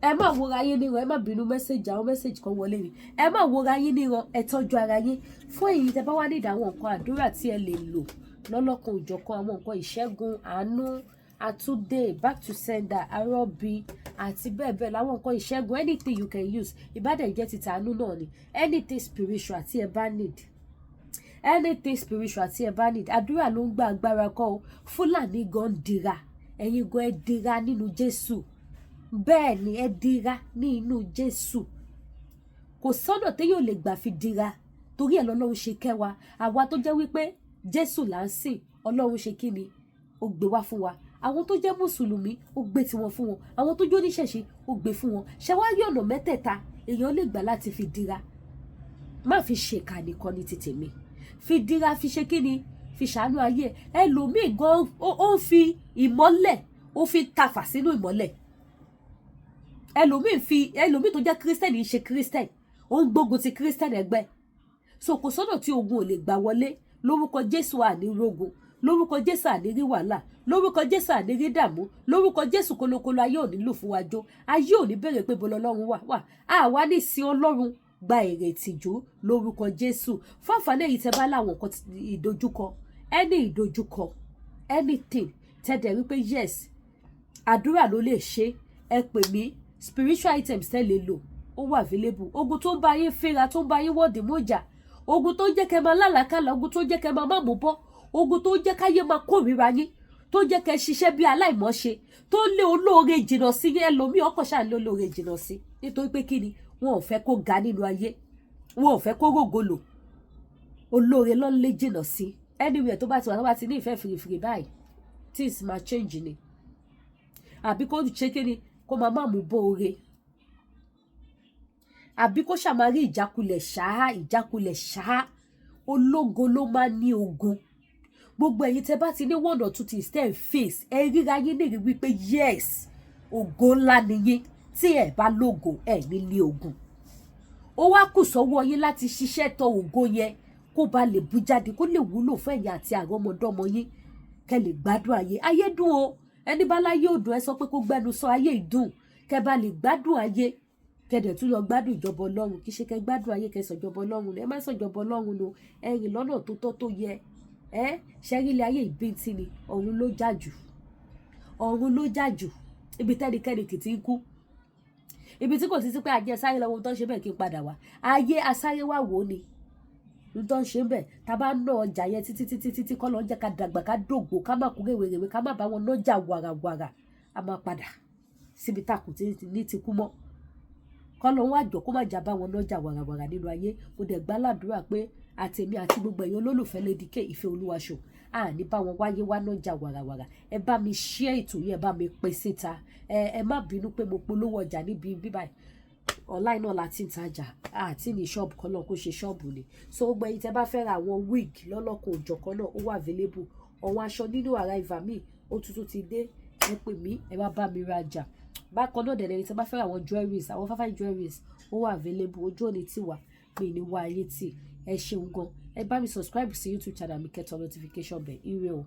ẹ má wòra yín níran ẹ má bínú mẹ́sẹ̀jì àwọn mẹ́sẹ̀jì kan wọlé ni ẹ má wòra yín níran ẹ tọ́jú ara yín fún èyí tẹ bá wá nídìí àwọn nǹkan àdúrà tí ẹ lè lò lọ́lọ́kan òjọ̀kan àwọn nǹkan ìṣẹ́gun àánú àtúndé back to sender arọ́bí àti bẹ́ẹ̀ bẹ́ẹ̀ láwọn nǹkan ìṣẹ́gun anything you can use ìbádẹ́ jẹ́ ti tàánú náà ni anything spiritual tí ẹ bá need anything spiritual tí ẹ bá need àdúrà ló ń gba agbára kọ́ o fúlàní gan dira ẹ̀yin gan ẹ dira nínú jésù bẹ́ẹ̀ ni ẹ dira nínú jésù kò sọ́nà téèyàn lè gbà fi dira torí ẹ̀ lọ́lọ́run ṣe kẹ́ wa àwa tó jẹ́ wípé jésù là ń sìn ọlọ́run ṣe kí ni ó gbé wá fún wa àwọn tó jẹ́ mùsùlùmí ó gbé tiwọn fún wọn àwọn tó jẹ́ oníṣẹ̀ṣe ó gbé fún wọn ṣe wá rí ọ̀nà mẹ́tẹ̀ẹ̀ta èèyàn lè gbà láti fi dira má fi ṣèkà nìkan ní ti tèmi fi dira fi ṣe kí ni fi ṣàánú ayé ẹlòmíì gan ó ń fi ìmọ́lẹ̀ ó fi tafà sínú ìmọ́lẹ̀ ẹlòmíì tó jẹ́ kírísítẹ́nì ń ṣe kírísítẹ́nì ó ń gbógun ti kírísítẹ́nì ẹgbẹ́ so kò sọ́nà tí ogun ò lè gbà wọlé lórúkọ jésù àní rogun lórúkọ jésù àní rí wàhálà lórúkọ jésù àní rí dààmú lórúkọ jésù kolokolo ayé ò ní lò fún wa jó ayé ò ní béèrè pé bọ́lá ọlọ́run wà àwa ní sin ọlọ́run gba èrè ìtìjú lórúkọ jésù fún àǹfààní èyí tẹ́ bá láwọn nǹkan ìdojúkọ any ìdojúkọ anything tẹ́dẹ̀ wípé yes àdúrà ló lè ṣe ẹ pè mí spiritual items tẹ́ lè lò ó wà available ogun tó ń bá yín fẹ́ra tó ń bá yín wọ́ọ̀dì mọ́jà ogun tó ń jẹ́ kẹ́ máa lálàkàlà ogun tó ń jẹ́ kẹ́ máa má mú bọ́ ogun tó ń jẹ́ káyé máa kórìíra yín tó ń jẹ́ kẹ́ ṣiṣẹ́ bí aláìmọ́ṣe tó ń lé olóore jìnnà sí yín ẹlòmíì ọkọ̀ ṣáà lé olóore jìnnà sí nítorí pé kí ni wọn ò fẹ́ kó ga nínú ayé wọn ò fẹ́ kó rògbòlò olóore ló ń lé jìnnà sí anywhere tó bá ti wà tó bá ti ní ìfẹ́ fìrìfìrì báyìí things máa change ni àbí kó ṣe kí ni kó máa má mú bóore àbí kó ṣàmárí ìjákulẹ̀ ṣáá ológo ló máa ní ogun gbogbo ẹ̀yin tẹ́ bá ti ní one or two things tẹ́ ẹ̀ face ẹ ríra yín ní wípé yes ògo ńlá nìyí tí ẹ bá lógo ẹ nílé ogun ó wá kù sọ́wọ́ yín láti ṣiṣẹ́ tọ ògo yẹn kó ba lè bú jáde kó lè wúlò fún ẹ̀yin àti àwọn ọmọdọ́mọ yín kẹ́ lè gbádùn ayé dùn o ẹni bá láyé òdùn ẹ sọ pé kó gbẹnu sọ ayé ìdùn kẹ́ bá lè gbádùn ayé kẹ́dẹ̀ tún lọ gbádùn ìjọba ọlọ́run kì í ṣe kẹ́ gbádùn ayé kẹ́ sọ̀jọba ọlọ́run ẹ má sọ̀jọba ọlọ́run lò ẹ̀rìn lọ́nà tó tọ́ tó yẹ ṣẹ́rílẹ̀ ayé ìbíntì ni ọ̀run ló jà jù ibi tẹ́nikẹ́ni kì í ti ń kú ibi tí kò sí sí pé ajẹ́ sáré lọ́wọ́ tó ń ṣe bẹ́ẹ̀ kí n padà wá ayé asáré wà wò ni n tó ń ṣe bẹ́ẹ̀ tá a bá ná ọjà yẹn títí kọ́ lọ́ọ́ jẹ́ ká dàgbà ká dògbò ká má kú rèwerèwe ká má bá wọn nájà wàràwàrà a máa padà síbi tá a kò ní ti kú mọ́ kọ́ lọ́ọ́ wá jọ kó má jà bá wọn nájà wàràwàrà nínú ayé mo dẹ̀ gbá ládùúrà pé àtèmi àti gbogbo èèyàn olólùfẹ́ Lady K Ìfẹ́ Olúwa show ní bá wọn wáyé wá náà jà wàràwàrà. Ẹ bá mi share ètò yìí, ẹ bá mi pín síta. Ẹ má bínú pé mo polówó ọjà níbi bíbáyìí. Online náà la ti ń tajà àti ní ṣọ́ọ̀bù kan náà kó ṣe ṣọ́ọ̀bù ni. So gbogbo ẹ̀yin tẹ́ bá fẹ́ ra àwọn wig lọ́lọ́kan òjọ̀kan náà ó wà available. Àwọn aṣọ nínú arrival mi ó tuntun ti dé. Ẹ pè mí, ẹ wá bá mi rajà. Bákan náà dẹ̀lẹ́ni tẹ́ bá fẹ́ ra àwọn jewelries, àwọn fáfáì jewelries ó wà available. Ojú òní ti wà pé ní wá ayé tí ẹ ṣeun gan. Ẹ bá mi subscribe sí YouTube channel mi kẹ́tọ̀ notification bell. Ire o.